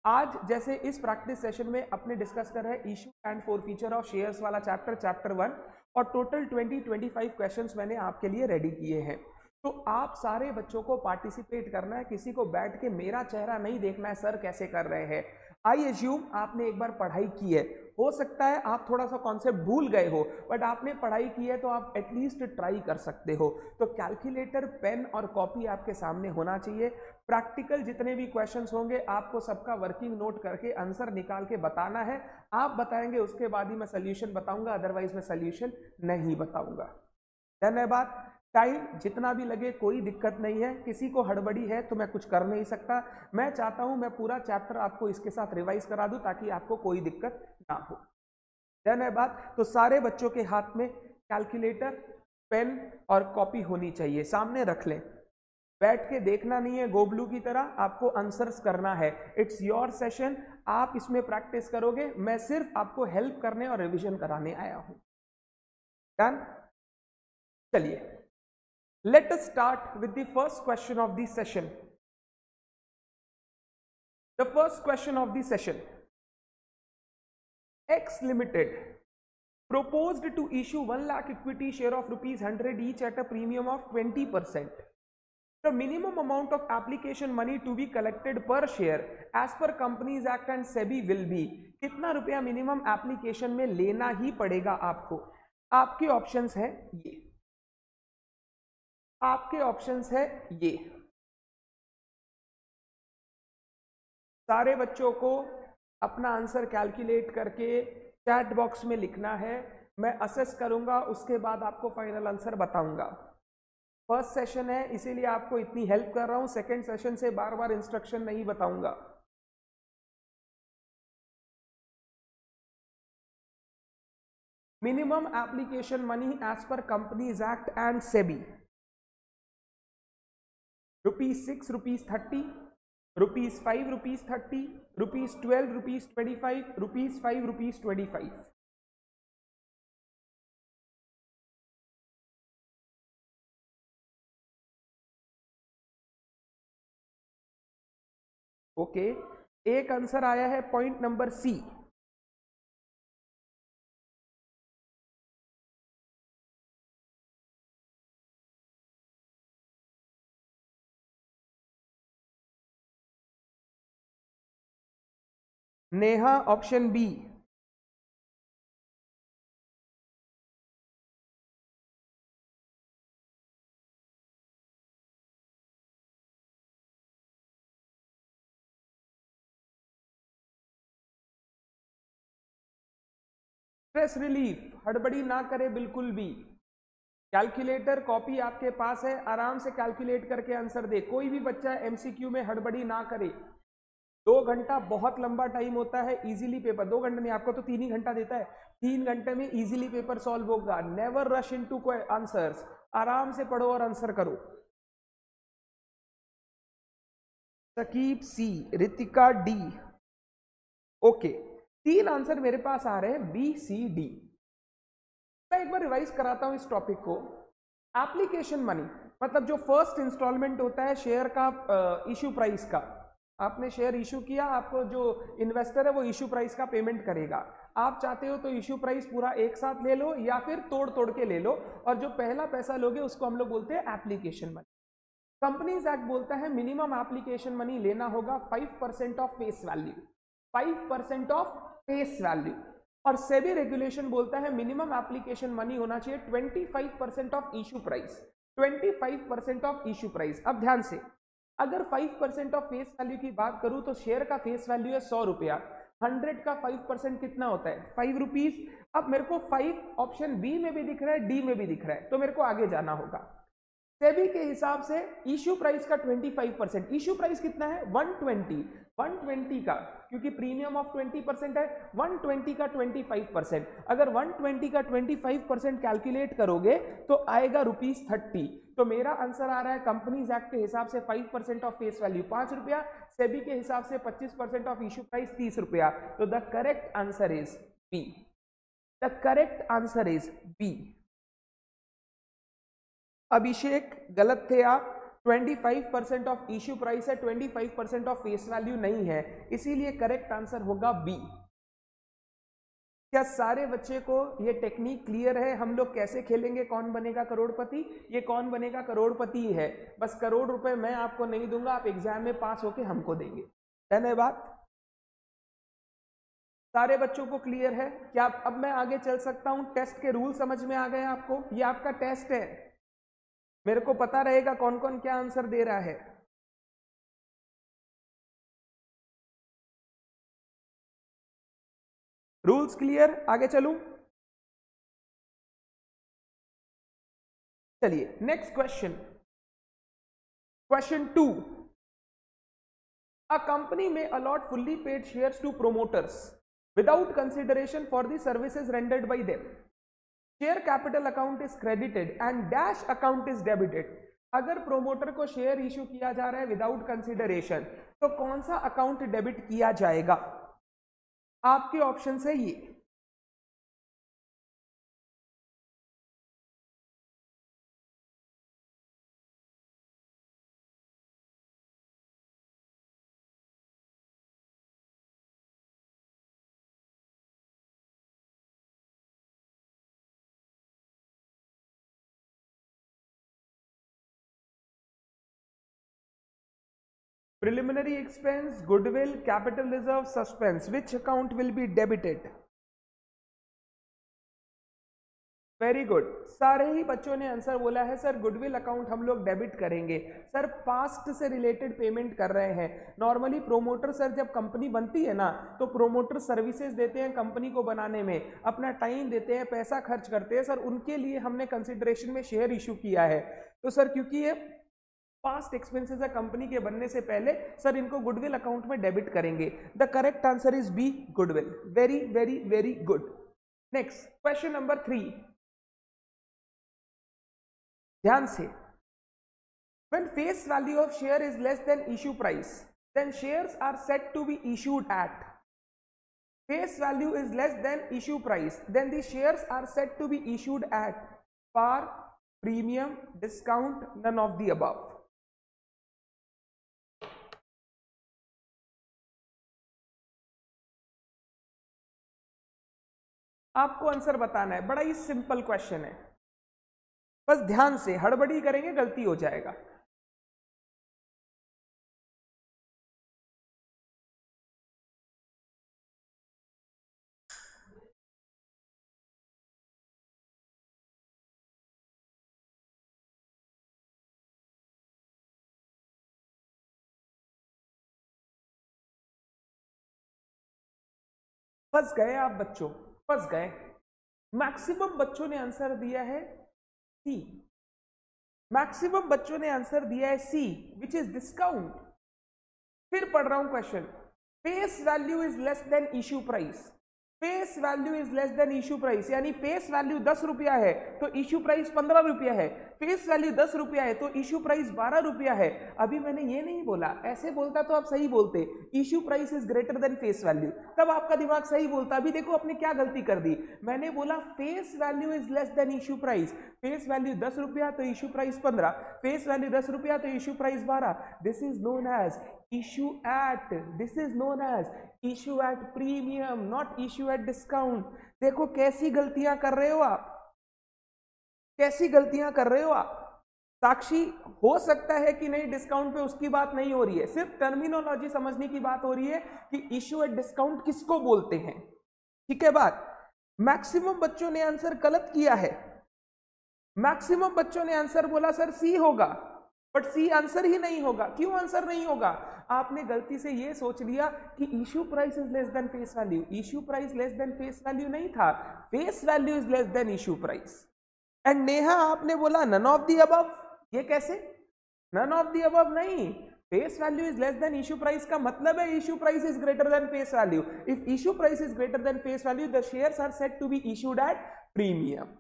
आज जैसे इस प्रैक्टिस सेशन में अपने डिस्कस कर रहे हैं issue and forfeiture of shares वाला चैप्टर 1, और टोटल 20-25 क्वेश्चंस मैंने आपके लिए रेडी किए हैं। तो आप सारे बच्चों को पार्टिसिपेट करना है, किसी को बैठ के मेरा चेहरा नहीं देखना है सर कैसे कर रहे हैं। आई एज्यूम आपने एक बार पढ़ाई की है, हो सकता है आप थोड़ा सा कॉन्सेप्ट भूल गए हो, बट आपने पढ़ाई की है तो आप एटलीस्ट ट्राई कर सकते हो। तो कैलकुलेटर, पेन और कॉपी आपके सामने होना चाहिए। प्रैक्टिकल जितने भी क्वेश्चंस होंगे आपको सबका वर्किंग नोट करके आंसर निकाल के बताना है। आप बताएंगे उसके बाद ही मैं सोल्यूशन बताऊंगा, अदरवाइज मैं सोल्यूशन नहीं बताऊंगा। धन्यवाद। टाइम जितना भी लगे कोई दिक्कत नहीं है, किसी को हड़बड़ी है तो मैं कुछ कर नहीं सकता। मैं चाहता हूं मैं पूरा चैप्टर आपको इसके साथ रिवाइज करा दूं ताकि आपको कोई दिक्कत ना हो। धन्यवाद। तो सारे बच्चों के हाथ में कैलकुलेटर, पेन और कॉपी होनी चाहिए, सामने रख लें। बैठ के देखना नहीं है गोबलू की तरह, आपको आंसर्स करना है। इट्स योर सेशन, आप इसमें प्रैक्टिस करोगे, मैं सिर्फ आपको हेल्प करने और रिविजन कराने आया हूं। डन? चलिए, let us start with the first question of the session. The first question of the session. X Limited proposed to issue 1 lakh equity share of ₹100 each at a premium of 20%. The minimum amount of application money to be collected per share as per Companies Act and SEBI will be, कितना रुपया मिनिमम एप्लीकेशन में लेना ही पड़ेगा आपको। आपके ऑप्शंस है ये, आपके ऑप्शंस है ये। सारे बच्चों को अपना आंसर कैलकुलेट करके चैट बॉक्स में लिखना है, मैं असेस करूंगा, उसके बाद आपको फाइनल आंसर बताऊंगा। फर्स्ट सेशन है इसीलिए आपको इतनी हेल्प कर रहा हूं, सेकंड सेशन से बार बार इंस्ट्रक्शन नहीं बताऊंगा। Minimum application money as per companies act and SEBI, ₹6, ₹30, ₹5, ₹30, ₹12, ₹25, ₹5, ₹25। Okay, एक आंसर आया है point number C. Neha option B. Stress relief, हड़बड़ी ना करे बिल्कुल भी। कैलकुलेटर, कॉपी आपके पास है, आराम से कैलकुलेट करके आंसर दे। कोई भी बच्चा एमसीक्यू में हड़बड़ी ना करे। 2 घंटा बहुत लंबा टाइम होता है, इजीली पेपर 2 घंटे नहीं, आपको तो 3 ही घंटा देता है, 3 घंटे में इजीली पेपर सॉल्व होगा। नेवर रश इनटू आंसर्स, आराम से पढ़ो और आंसर करो। सकीब सी, रितिका डी। ओके, 3 आंसर मेरे पास आ रहे हैं, बी, सी, डी। मैं एक बार रिवाइज कराता हूं इस टॉपिक को। एप्लीकेशन मनी मतलब जो फर्स्ट इंस्टॉलमेंट होता है शेयर का, इश्यू प्राइस का। आपने शेयर इशू किया, आपको जो इन्वेस्टर है वो इशू प्राइस का पेमेंट करेगा। आप चाहते हो तो इशू प्राइस पूरा एक साथ ले लो या फिर तोड़ तोड़ के ले लो, और जो पहला पैसा लोगे उसको हम लोग बोलते हैं एप्लीकेशन मनी। कंपनीज एक्ट बोलता है मिनिमम एप्लीकेशन मनी लेना होगा 5% of face value, 5% of face value. और सेबी रेगुलेशन बोलता है मिनिमम एप्लीकेशन मनी होना चाहिए 25% of issue price, 25% of issue price. अब ध्यान से, अगर 5% ऑफ फेस वैल्यू की बात करूं तो शेयर का फेस वैल्यू है 100 रुपया, 100 का 5% कितना होता है 5 रुपीज। अब मेरे को 5 ऑप्शन बी में भी दिख रहा है, डी में भी दिख रहा है, तो मेरे को आगे जाना होगा। सेबी के हिसाब से इशू प्राइस का 25%, इशू प्राइस कितना है 120 का, क्योंकि प्रीमियम ऑफ 20% है, 120 का 25%। अगर 120 का 25% कैलकुलेट करोगे तो आएगा ₹30। तो मेरा आंसर आ रहा है कंपनीज एक्ट के हिसाब से 5% ऑफ फेस वैल्यू 5 रुपया, सेबी के हिसाब से 25% ऑफ इशू प्राइस 30 रुपया। तो the correct answer is B, the correct answer is B. Abhishek गलत थे आप, 25% ऑफ इश्यू प्राइस है, 25% ऑफ फेस वैल्यू नहीं है, इसीलिए करेक्ट आंसर होगा बी। क्या सारे बच्चे को ये टेक्निक क्लियर है? हम लोग कैसे खेलेंगे कौन बनेगा करोड़पति? ये कौन बनेगा करोड़पति है, बस करोड़ रुपए मैं आपको नहीं दूंगा, आप एग्जाम में पास होके हमको देंगे। धन्यवाद। सारे बच्चों को क्लियर है क्या? अब मैं आगे चल सकता हूं? टेस्ट के रूल समझ में आ गए आपको? ये आपका टेस्ट है, मेरे को पता रहेगा कौन कौन क्या आंसर दे रहा है। Rules clear? आगे चलूं? चलिए next question, question 2। A company में allot fully paid shares to promoters without consideration for the services rendered by them. Share capital account is credited and dash account is debited. अगर प्रोमोटर को शेयर इशू किया जा रहा है विदाउट कंसिडरेशन, तो कौन सा अकाउंट डेबिट किया जाएगा? आपके ऑप्शन है ये, preliminary expense, goodwill, capital reserve, suspense, which account will be debited? Very good, सारे ही बच्चों ने आंसर बोला है सर गुडविल अकाउंट हम लोग डेबिट करेंगे। सर पास्ट से रिलेटेड पेमेंट कर रहे हैं। नॉर्मली प्रोमोटर सर जब कंपनी बनती है ना, तो प्रोमोटर सर्विसेज देते हैं कंपनी को बनाने में, अपना टाइम देते हैं, पैसा खर्च करते हैं, सर उनके लिए हमने कंसिडरेशन में शेयर इशू किया है। तो सर क्योंकि ये पास्ट एक्सपेंसेस है कंपनी के बनने से पहले, सर इनको गुडविल अकाउंट में डेबिट करेंगे। The correct answer is B, goodwill. Very very very good. Next question number 3, ध्यान से। When face value of share is less than issue price, then shares are said to be issued at. Face value is less than issue price, then the shares are said to be issued at par, premium, discount, none of the above. आपको आंसर बताना है, बड़ा ही सिंपल क्वेश्चन है, बस ध्यान से, हड़बड़ी करेंगे गलती हो जाएगा। फंस गए आप बच्चों, फंस गए। मैक्सिमम बच्चों ने आंसर दिया है सी, मैक्सिमम बच्चों ने आंसर दिया है सी, विच इज डिस्काउंट। फिर पढ़ रहा हूं question, face value is less than issue price. Face value is less than issue price, यानी फेस वैल्यू 10 रुपया है तो इश्यू प्राइस 15 रुपया है। फेस वैल्यू 10 रुपया है तो इश्यू प्राइस 12 रुपया है। अभी मैंने ये नहीं बोला, ऐसे बोलता तो आप सही बोलते, issue price is greater than face value, तब आपका दिमाग सही बोलता। अभी देखो आपने क्या गलती कर दी, मैंने बोला face value is less than issue price. Face value 10 रुपया तो इश्यू प्राइस 15, फेस वैल्यू 10 रुपया तो issue price 12। This is known as issue at, this is known as issue at premium, not issue at discount। देखो कैसी गलतियां कर रहे हो आप, कैसी गलतियां कर रहे हो आप। साक्षी, हो सकता है कि नहीं डिस्काउंट पे उसकी बात नहीं हो रही है, सिर्फ टर्मिनोलॉजी समझने की बात हो रही है कि इश्यू एट डिस्काउंट किसको बोलते हैं, ठीक है बात। मैक्सिमम बच्चों ने आंसर गलत किया है। मैक्सिमम बच्चों ने आंसर बोला सर सी होगा, बट सी आंसर ही नहीं होगा। क्यों आंसर नहीं होगा? आपने गलती से ये सोच लिया कि issue price is less than face value. Issue price less than face value नहीं था, face value is less than issue price. And Neha आपने बोला नन ऑफ दी अबव। ये कैसे? नन ऑफ दी अबव नहीं, face value is less than issue price का मतलब है issue price is greater than face value. If issue price is greater than face value the shares are said to be issued at premium.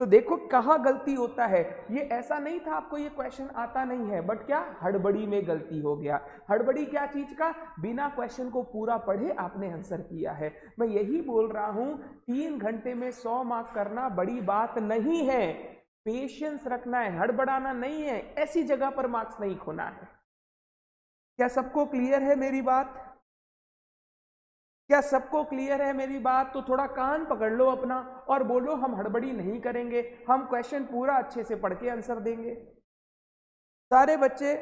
तो देखो कहां गलती होता है। ये ऐसा नहीं था आपको ये क्वेश्चन आता नहीं है, बट क्या हड़बड़ी में गलती हो गया। हड़बड़ी क्या चीज का? बिना क्वेश्चन को पूरा पढ़े आपने आंसर किया है। मैं यही बोल रहा हूं 3 घंटे में 100 मार्क करना बड़ी बात नहीं है। पेशेंस रखना है, हड़बड़ाना नहीं है, ऐसी जगह पर मार्क्स नहीं खोना है। क्या सबको क्लियर है मेरी बात? क्या सबको क्लियर है मेरी बात? तो थोड़ा कान पकड़ लो अपना और बोलो हम हड़बड़ी नहीं करेंगे, हम क्वेश्चन पूरा अच्छे से पढ़ के आंसर देंगे। सारे बच्चे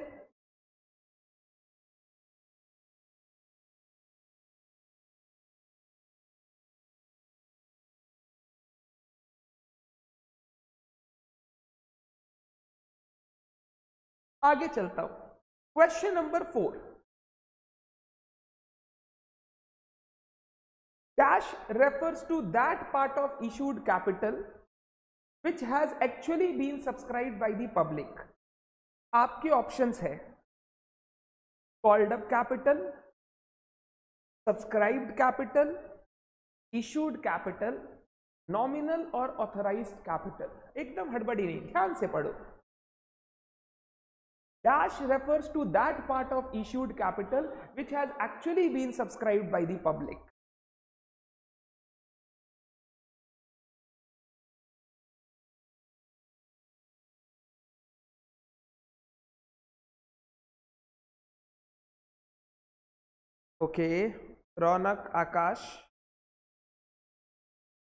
आगे चलता हूं। Question number 4, cash refers to that part of issued capital which has actually been subscribed by the public। आपके ऑप्शंस है called up capital, subscribed capital, issued capital, nominal और ऑथराइज्ड कैपिटल। एकदम हड़बड़ी नहीं, ध्यान से पढ़ो। Cash refers to that part of issued capital which has actually been subscribed by the public। Okay, Raunak Akash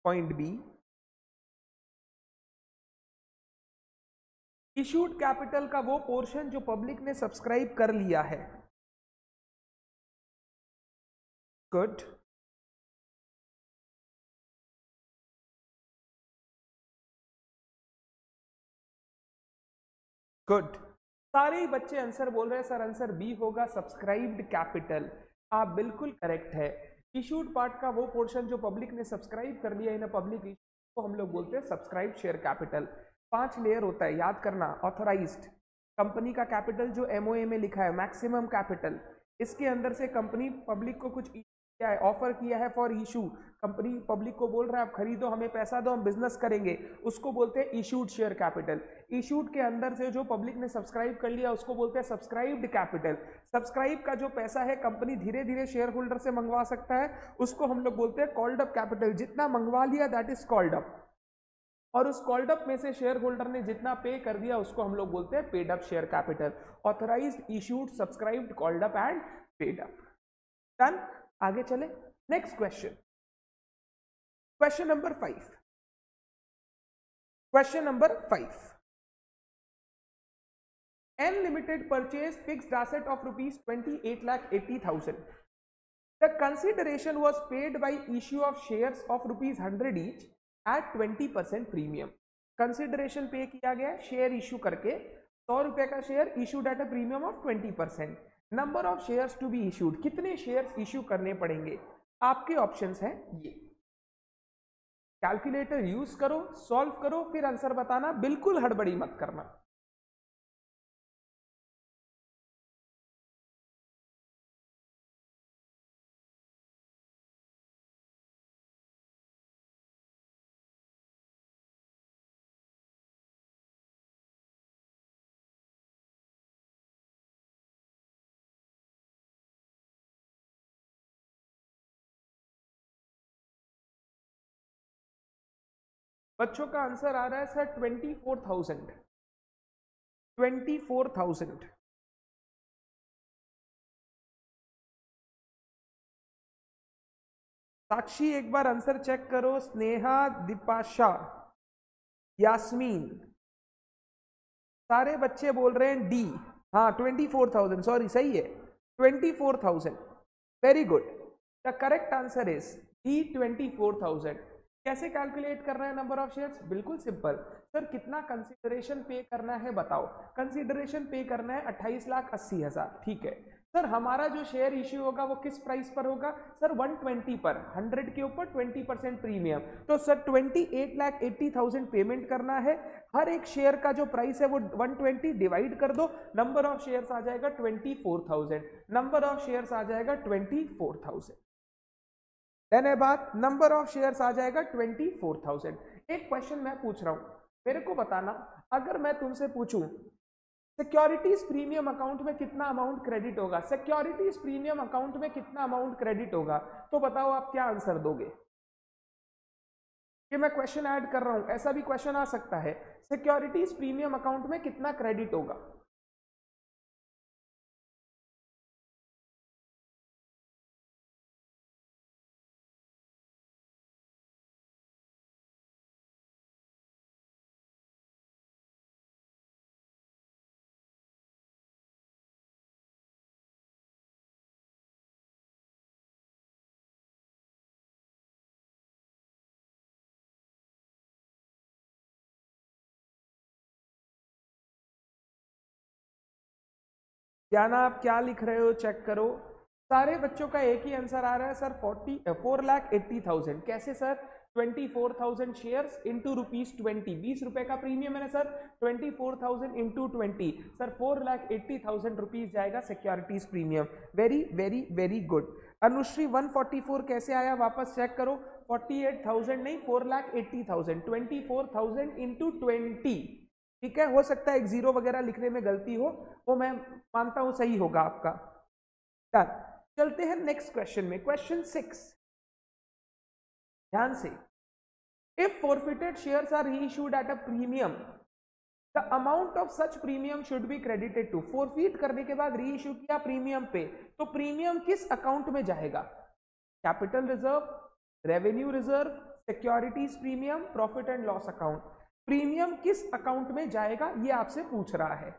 point B, issued capital का वो पोर्शन जो पब्लिक ने सब्सक्राइब कर लिया है। Good, good. सारे ही बच्चे आंसर बोल रहे हैं सर आंसर बी होगा, सब्सक्राइब्ड कैपिटल। आप बिल्कुल करेक्ट है। इशूड पार्ट का वो पोर्शन जो पब्लिक ने सब्सक्राइब कर लिया इन पब्लिक को हम लोग बोलते हैं सब्सक्राइब शेयर कैपिटल। 5 लेयर होता है, याद करना। ऑथराइज्ड, कंपनी का कैपिटल जो एमओए में लिखा है, मैक्सिमम कैपिटल, इसके अंदर से कंपनी पब्लिक को कुछ क्या है, ऑफर किया है फॉर इशू। कंपनी पब्लिक को बोल रहा है आप खरीदो, हमें पैसा दो, हम बिजनेस करेंगे, उसको बोलते हैं इशूड शेयर कैपिटल। इशूड के अंदर से जो पब्लिक ने सब्सक्राइब कर लिया उसको बोलते हैं सब्सक्राइब्ड कैपिटल। सब्सक्राइब का जो पैसा है कंपनी धीरे धीरे शेयर होल्डर से मंगवा सकता है, उसको हम लोग बोलते हैं कॉल्ड अप कैपिटल। जितना मंगवा लिया दैट इज कॉल्ड अप, और उस कॉल्ड अप में से शेयर होल्डर ने जितना पे कर दिया उसको हम लोग बोलते हैं paid up share capital. Authorised, issued, subscribed, called up and paid up. Done, आगे चले। Next question, question number 5। Question number 5, N Limited purchased fixed asset of rupees 28,80,000. The consideration was paid by issue of shares of rupees 100 each at 20% premium। Consideration पे किया गया शेयर इशू करके 100 रुपए का share issued at a premium of 20%। Number of shares to be issued, कितने शेयर्स इशू करने पड़ेंगे? आपके ऑप्शंस हैं ये। कैलकुलेटर यूज करो, सॉल्व करो, फिर आंसर बताना, बिल्कुल हड़बड़ी मत करना। बच्चों का आंसर आ रहा है सर 24,000। 24,000। साक्षी एक बार आंसर चेक करो। स्नेहा, दीपाशा, यास्मीन, सारे बच्चे बोल रहे हैं डी। हाँ 24,000, सॉरी सही है 24,000। Very good, the correct answer is D 24,000। कैसे कैलकुलेट करना है नंबर ऑफ शेयर्स? बिल्कुल सिंपल सर, कितना कंसिडरेशन पे करना है बताओ। कंसिडरेशन पे करना है 28,80,000, ठीक है सर। हमारा जो शेयर इश्यू होगा वो किस प्राइस पर होगा सर? 120 पर, 100 के ऊपर 20% प्रीमियम। तो सर 28,80,000 पेमेंट करना है। हर एक शेयर का जो प्राइस है वो 120 डिवाइड कर दो, नंबर ऑफ शेयर्स आ जाएगा 24,000, नंबर ऑफ शेयर्स आ जाएगा 24,000। देन है बात, नंबर ऑफ शेयर्स आ जाएगा 24,000। एक क्वेश्चन मैं पूछ रहा हूं, मेरे को बताना, अगर मैं तुमसे पूछूं सिक्योरिटीज प्रीमियम अकाउंट में कितना अमाउंट क्रेडिट होगा, सिक्योरिटीज प्रीमियम अकाउंट में कितना अमाउंट क्रेडिट होगा, तो बताओ आप क्या आंसर दोगे? ये मैं क्वेश्चन ऐड कर रहा हूं, ऐसा भी क्वेश्चन आ सकता है, सिक्योरिटीज प्रीमियम अकाउंट में कितना क्रेडिट होगा? क्या ना, आप क्या लिख रहे हो चेक करो। सारे बच्चों का एक ही आंसर आ रहा है सर, 4,80,000। कैसे सर? 24,000 शेयर्स इंटू ₹20, 20 रुपए का प्रीमियम है ना सर, 24,000 इंटू 20, सर 4,80,000 रुपीज जाएगा securities premium. Very very very good. Anushree 144 कैसे आया वापस चेक करो। 48,000 नहीं, 4,80,000, 24,000 इंटू 20, ठीक है। हो सकता है एक जीरो वगैरह लिखने में गलती हो, वो मैं मानता हूं सही होगा आपका। डन। चलते हैं नेक्स्ट क्वेश्चन में, क्वेश्चन 6, ध्यान से। If forfeited shares are reissued at a premium, the amount of such premium should be credited to. Forfeit करने के बाद रीइश्यू किया प्रीमियम पे, तो प्रीमियम किस अकाउंट में जाएगा? Capital reserve, revenue reserve, securities premium, profit and loss account. Premium किस अकाउंट में जाएगा ये आपसे पूछ रहा है।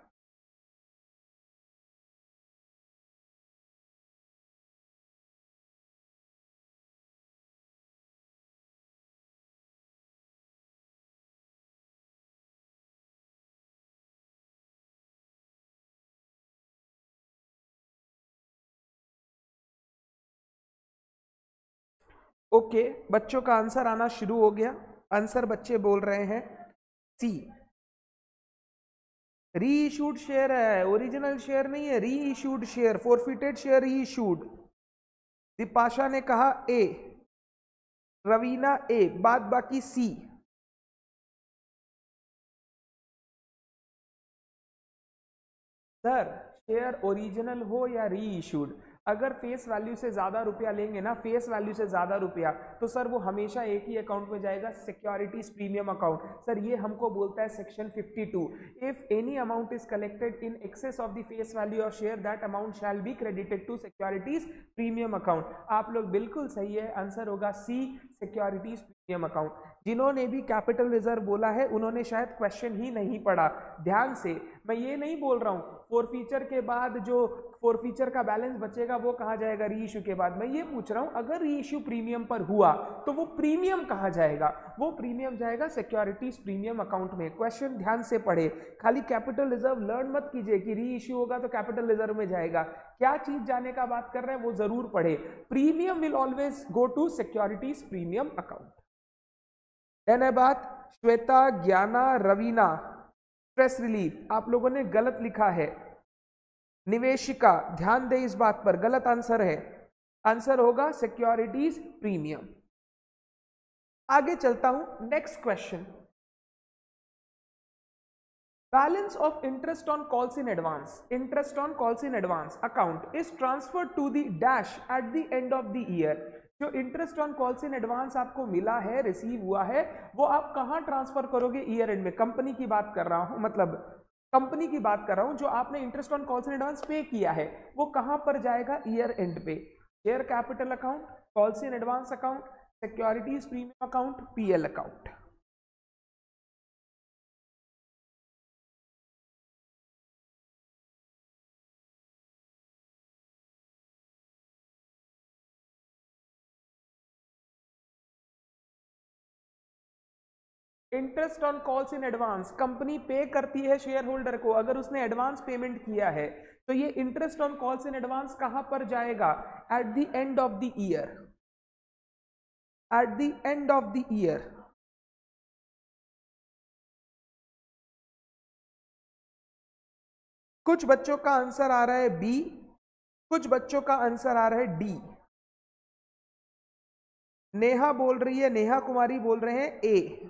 ओके, बच्चों का आंसर आना शुरू हो गया। आंसर बच्चे बोल रहे हैं सी, री इशूड शेयर है, ओरिजिनल शेयर नहीं है, री इशूड शेयर, फॉरफिटेड शेयर री इशूड। दीपाशा ने कहा ए, रवीना ए, बाद बाकी सी। सर शेयर ओरिजिनल हो या री इशूड, अगर फेस वैल्यू से ज्यादा रुपया लेंगे ना, फेस वैल्यू से ज्यादा रुपया, तो सर वो हमेशा एक ही अकाउंट में जाएगा, सिक्योरिटीज प्रीमियम अकाउंट। सर ये हमको बोलता है section 52, if any amount is collected in excess of the face value of share, that amount shall be credited to securities premium account. आप लोग बिल्कुल सही है, आंसर होगा सी, सिक्योरिटीज प्रीमियम अकाउंट। जिन्होंने भी कैपिटल रिजर्व बोला है उन्होंने शायद क्वेश्चन ही नहीं पढ़ा ध्यान से। मैं ये नहीं बोल रहा हूं फोरफीचर के बाद जो फोरफीचर का बैलेंस बचेगा वो कहां जाएगा री इश्यू के बाद। मैं ये पूछ रहा हूं अगर री इश्यू प्रीमियम पर हुआ तो वो प्रीमियम कहां जाएगा? वो प्रीमियम जाएगा सिक्योरिटीज प्रीमियम अकाउंट में। क्वेश्चन ध्यान से पढ़े, खाली कैपिटल रिजर्व लर्न मत कीजिए कि री इश्यू होगा तो कैपिटल रिजर्व में जाएगा। क्या चीज जाने का बात कर रहे हैं वो जरूर पढ़े। Premium will always go to securities premium account. Then है बात श्वेता, ज्ञाना, रवीना, स्ट्रेस रिलीफ आप लोगों ने गलत लिखा है। निवेशिका ध्यान दे इस बात पर, गलत आंसर है, आंसर होगा सिक्योरिटीज प्रीमियम। आगे चलता हूं, next question. Balance of interest on calls in advance, interest on calls in advance account is transferred to the dash at the end of the year। जो interest on calls in advance आपको मिला है, रिसीव हुआ है, वो आप कहां ट्रांसफर करोगे ईयर एंड में? कंपनी की बात कर रहा हूं, मतलब कंपनी की बात कर रहा हूं। जो आपने interest on calls in advance पे किया है वो कहां पर जाएगा ईयर एंड पे? Share capital account, calls in advance account, securities premium account, PL account. Interest on calls in advance, company पे करती है शेयर होल्डर को, अगर उसने एडवांस पेमेंट किया है तो ये interest on calls in advance कहां पर जाएगा? At the end of the year, at the end of the year. कुछ बच्चों का आंसर आ रहा है बी, कुछ बच्चों का आंसर आ रहा है डी। नेहा बोल रही है, नेहा कुमारी बोल रहे हैं ए।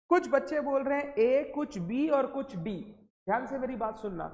कुछ बच्चे बोल रहे हैं ए, कुछ बी और कुछ डी। ध्यान से मेरी बात सुनना,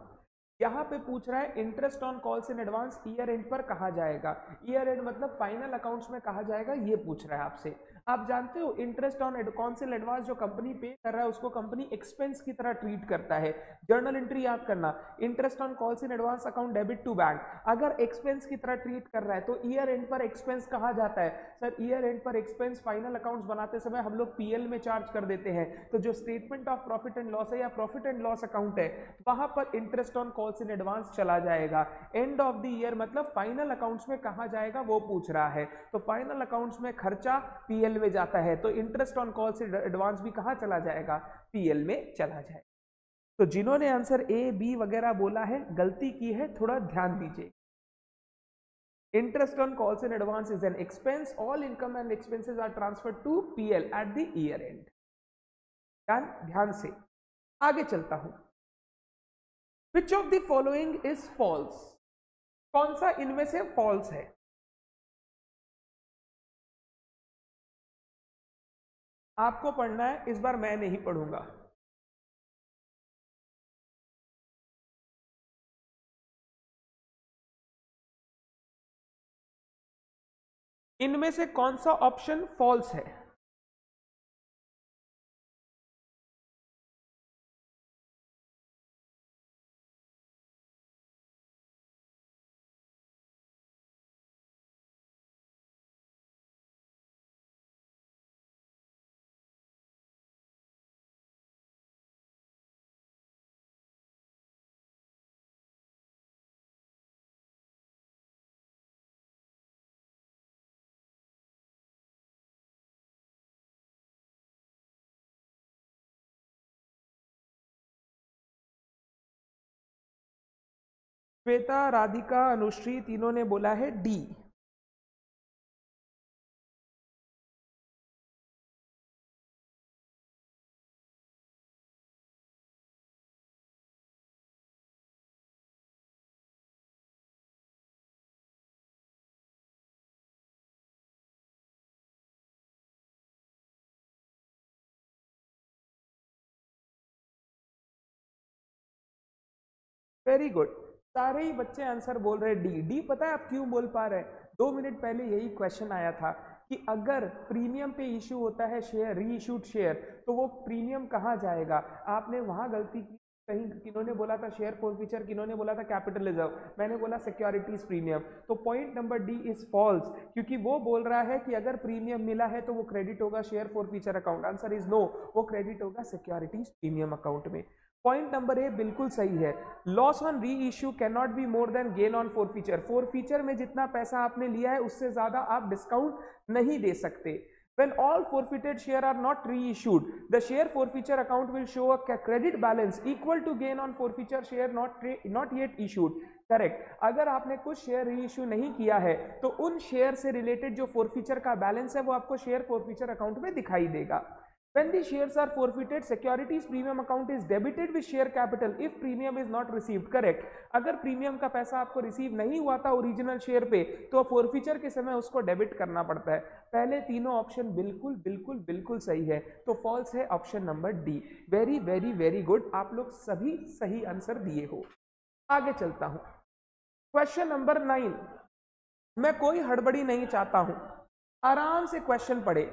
यहां पे पूछ रहा है interest on calls in advance year and पर कहा जाएगा। ईयर एंड मतलब फाइनल अकाउंट्स में कहा जाएगा, ये पूछ रहा है आपसे। आप जानते हो इंटरेस्ट ऑन कॉन्सिल एडवांस जो कंपनी पे कर रहा है उसको कंपनी एक्सपेंस की तरह ट्रीट करता है। जर्नल एंट्री याद करना, interest on calls in advance account debit to bank, अगर एक्सपेंस की तरह ट्रीट कर रहा है तो ईयर एंड पर एक्सपेंस कहा जाता है। सर ईयर एंड पर एक्सपेंस फाइनल अकाउंट्स बनाते समय हम लोग पीएल में चार्ज कर देते हैं, तो जो statement of profit and loss है या प्रॉफिट एंड लॉस अकाउंट है वहां पर interest on calls in advance चला जाएगा। एंड ऑफ द ईयर मतलब फाइनल अकाउंट्स में कहा जाएगा वो पूछ रहा है, तो फाइनल अकाउंट्स में खर्चा पीएल में जाता है, तो interest on calls in advance भी कहां चला जाएगा? पीएल में चला जाएगा। तो जिन्होंने आंसर ए बी वगैरह बोला है गलती की है, थोड़ा ध्यान दीजिए। Interest on calls in advance is an expense, all income and expenses are transferred to PL at the year end. ध्यान से आगे चलता हूं। Which of the following is false? कौन सा इनमें से false है? आपको पढ़ना है, इस बार मैं नहीं पढ़ूंगा। इनमें से कौन सा ऑप्शन false है? श्वेता, राधिका, अनुश्री तीनों ने बोला है डी। वेरी गुड, सारे ही बच्चे आंसर बोल रहे डी। डी पता है आप क्यों बोल पा रहे हैं? 2 मिनट पहले यही क्वेश्चन आया था कि अगर प्रीमियम पे इशू होता है शेयर, री इशूड शेयर, तो वो प्रीमियम कहाँ जाएगा? आपने वहां गलती की, कहीं किन्होंने बोला था शेयर फॉरफीचर, किन्होंने बोला था कैपिटल रिजर्व, मैंने बोला सिक्योरिटीज प्रीमियम। तो point number D is false, क्योंकि वो बोल रहा है कि अगर प्रीमियम मिला है तो वो क्रेडिट होगा share forfeiture account. Answer is no, वो क्रेडिट होगा सिक्योरिटीज प्रीमियम अकाउंट में। पॉइंट नंबर ए बिल्कुल सही है। Loss on reissue cannot be more than gain on forfeiture. Forfeiture में जितना पैसा आपने लिया है उससे ज्यादा आप डिस्काउंट नहीं दे सकते। When all forfeited share are not reissued, the share forfeiture account will show a credit balance equal to gain on forfeiture share not yet issued. Correct. अगर आपने कुछ शेयर री इश्यू नहीं किया है तो उन शेयर से रिलेटेड जो फॉरफीचर का बैलेंस है वो आपको शेयर फॉरफीचर अकाउंट में दिखाई देगा। When the shares are forfeited, securities premium account is debited with share capital if premium is not received. Correct. अगर प्रीमियम का पैसा आपको रिसीव नहीं हुआ था ओरिजिनल शेयर पे तो फॉरफीचर के समय उसको डेबिट करना पड़ता है। पहले तीनों ऑप्शन बिल्कुल बिल्कुल बिल्कुल सही है, तो फॉल्स है option number D. Very very very good, आप लोग सभी सही आंसर दिए हो। आगे चलता हूं, क्वेश्चन नंबर 9। मैं कोई हड़बड़ी नहीं चाहता हूं, आराम से क्वेश्चन पढ़े।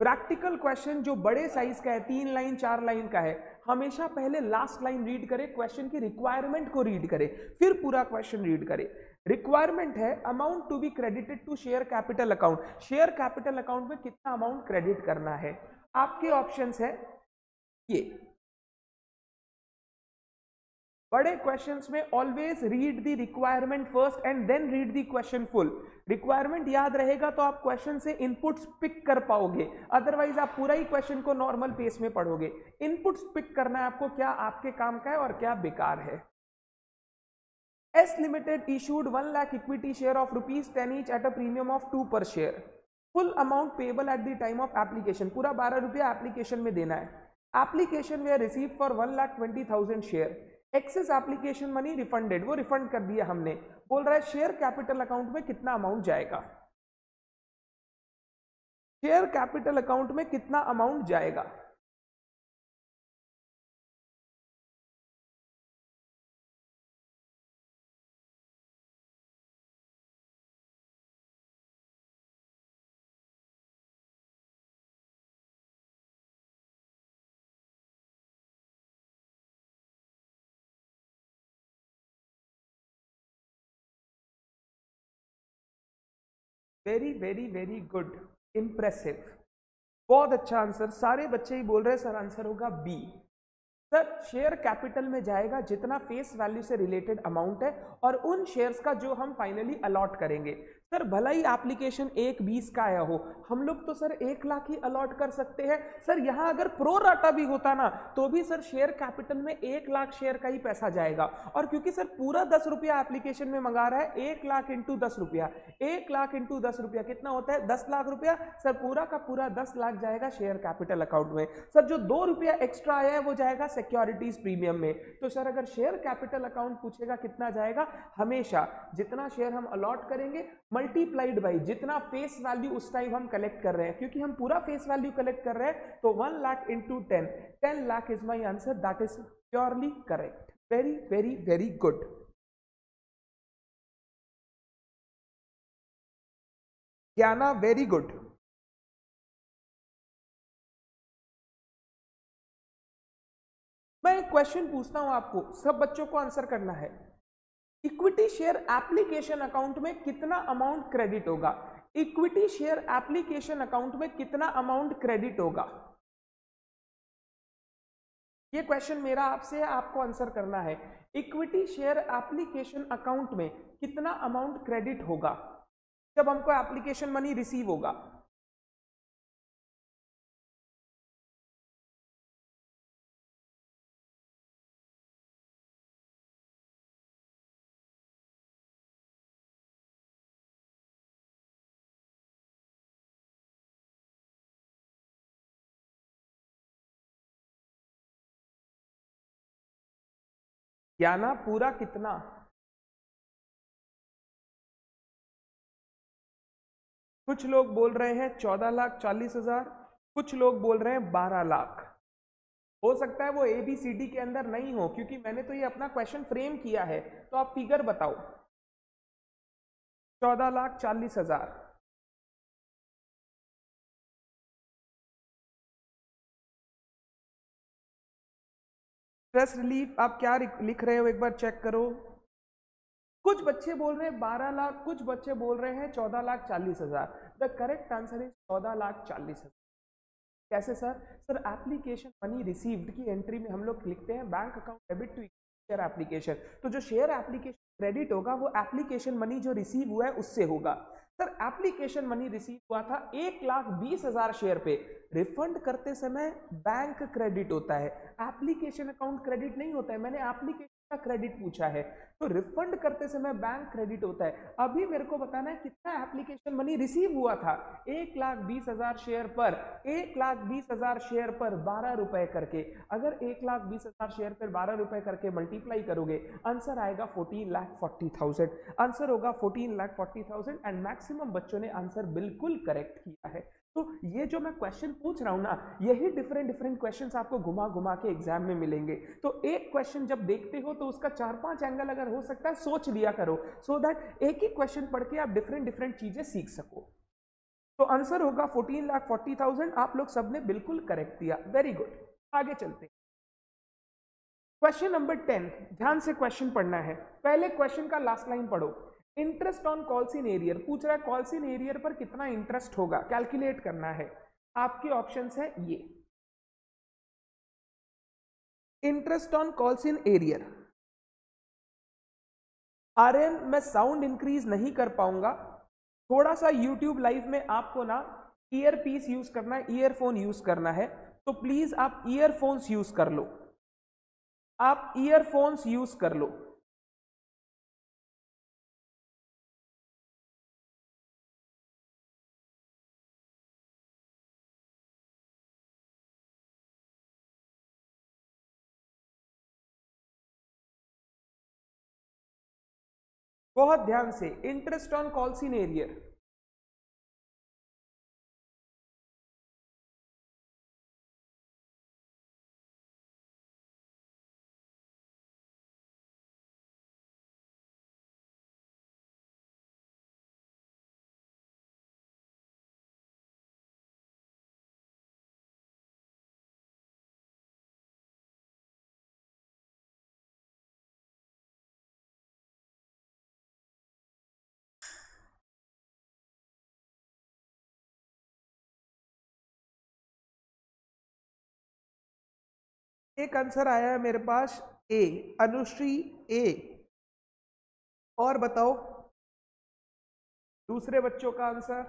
प्रैक्टिकल क्वेश्चन जो बड़े साइज का है, 3 लाइन 4 लाइन का है, हमेशा पहले लास्ट लाइन रीड करें, क्वेश्चन की रिक्वायरमेंट को रीड करें, फिर पूरा क्वेश्चन रीड करें। रिक्वायरमेंट है amount to be credited to share capital account. Share capital account में कितना अमाउंट क्रेडिट करना है? आपके ऑप्शंस है ये बड़े क्वेश्चंस में always read the requirement first and then read the question full. Requirement याद रहेगा तो आप क्वेश्चन से इनपुट्स पिक कर पाओगे, अदरवाइज आप पूरा ही क्वेश्चन को नॉर्मल पेस में पढ़ोगे। इनपुट्स पिक करना है आपको, क्या आपके काम का है और क्या बेकार है। S limited issued 1 lakh equity share of ₹10 each at a premium of 2 per share। Full amount payable at the time of application, पूरा 12 रुपया एप्लीकेशन में देना है। Application we receive for 1,20,000 share. Excess application money refunded, वो रिफंड कर दिया हमने। बोल रहा है शेयर कैपिटल अकाउंट में कितना अमाउंट जाएगा, शेयर कैपिटल अकाउंट में कितना अमाउंट जाएगा। Very very very good, impressive, बहुत अच्छा आंसर। सारे बच्चे ही बोल रहे हैं सर आंसर होगा बी। सर शेयर कैपिटल में जाएगा जितना फेस वैल्यू से रिलेटेड अमाउंट है और उन शेयर्स का जो हम फाइनली अलॉट करेंगे। सर भला ही एप्लीकेशन 1/20 का आया हो, हम लोग तो सर 1 लाख ही अलॉट कर सकते हैं। सर यहां अगर प्रो राटा भी होता ना तो भी सर शेयर कैपिटल में 1 लाख शेयर का ही पैसा जाएगा। और क्योंकि सर पूरा 10 रुपया एप्लीकेशन में मंगा रहा है, 1 लाख इंटू 10 रुपया, 1 लाख इंटू 10 रुपया कितना होता है, 10 लाख रुपया। सर पूरा का पूरा 10 लाख जाएगा शेयर कैपिटल अकाउंट में। सर जो 2 रुपया एक्स्ट्रा आया है वो जाएगा सिक्योरिटीज प्रीमियम में। तो सर अगर शेयर कैपिटल अकाउंट पूछेगा कितना जाएगा, हमेशा जितना शेयर हम अलॉट करेंगे मल्टीप्लाइड बाई जितना फेस वैल्यू उस टाइम हम कलेक्ट कर रहे हैं। क्योंकि हम पूरा फेस वैल्यू कलेक्ट कर रहे हैं तो 1 lakh into 10, 10 lakh is my answer, that is purely correct. Very very very good. ज्ञाना वेरी गुड। मैं एक क्वेश्चन पूछता हूं आपको, सब बच्चों को आंसर करना है। इक्विटी शेयर एप्लीकेशन अकाउंट में कितना अमाउंट क्रेडिट होगा, इक्विटी शेयर एप्लीकेशन अकाउंट में कितना अमाउंट क्रेडिट होगा। ये क्वेश्चन मेरा आपसे है, आपको आंसर करना है। इक्विटी शेयर एप्लीकेशन अकाउंट में कितना अमाउंट क्रेडिट होगा जब हमको एप्लीकेशन मनी रिसीव होगा। ज्ञाना पूरा कितना, कुछ लोग बोल रहे हैं 14,40,000, कुछ लोग बोल रहे हैं 12 लाख। हो सकता है वो ABCD के अंदर नहीं हो, क्योंकि मैंने तो ये अपना क्वेश्चन फ्रेम किया है। तो आप फिगर बताओ। 14,40,000। स्ट्रेस रिलीफ आप क्या लिख रहे हो, एक बार चेक करो। कुछ बच्चे बोल रहे हैं 12 लाख, कुछ बच्चे बोल रहे हैं 14,40,000। The correct answer is 14,40,000। कैसे sir? Sir application money received की एंट्री में हम लोग लिखते हैं bank account debit to share application. तो जो शेयर एप्लीकेशन क्रेडिट होगा वो एप्लीकेशन मनी जो रिसीव हुआ है उससे होगा। सर एप्लीकेशन मनी रिसीव हुआ था 1,20,000 शेयर पे, रिफंड करते समय बैंक क्रेडिट होता है, एप्लीकेशन अकाउंट क्रेडिट नहीं होता है। मैंने एप्लीकेशन का क्रेडिट पूछा है, तो रिफंड करते समय बैंक क्रेडिट होता है। अभी मेरे को बताना है कितना एप्लीकेशन मनी रिसीव हुआ था। 1,20,000 शेयर पर, 1,20,000 शेयर पर 12 रुपए करके, अगर 1,20,000 शेयर पर 12 रुपए करके मल्टीप्लाई करोगे, आंसर आएगा 14,40,000। आंसर होगा 14,40,000 एंड मैक्सिमम बच्चों ने आंसर बिल्कुल करेक्ट किया है। तो ये जो मैं क्वेश्चन पूछ रहा हूं ना, यही डिफरेंट डिफरेंट क्वेश्चंस आपको घुमा घुमा के एग्जाम में मिलेंगे। तो एक क्वेश्चन जब देखते हो तो उसका 4-5 एंगल अगर हो सकता है सोच लिया करो, सो दैट एक ही क्वेश्चन पढ़ के आप डिफरेंट डिफरेंट चीजें सीख सको। तो आंसर होगा 14,40,000। आप लोग सबने बिल्कुल करेक्ट दिया, वेरी गुड। आगे चलते, क्वेश्चन नंबर 10। ध्यान से क्वेश्चन पढ़ना है। पहले क्वेश्चन का लास्ट लाइन पढ़ो। Interest on calls in arrear पूछ रहा है, कॉल्स इन एरियर पर कितना इंटरेस्ट होगा, कैलकुलेट करना है। आपके ऑप्शंस है ये, interest on calls in arrear Aryan मैं साउंड इंक्रीज नहीं कर पाऊंगा, थोड़ा सा यूट्यूब लाइव में आपको ना ईयर पीस यूज करना है, ईयरफोन यूज करना है, तो प्लीज आप ईयरफोन्स यूज कर लो, आप ईयरफोन्स यूज कर लो। बहुत ध्यान से, interest on calls in arrear. एक आंसर आया है मेरे पास ए, अनुश्री ए। और बताओ दूसरे बच्चों का answer.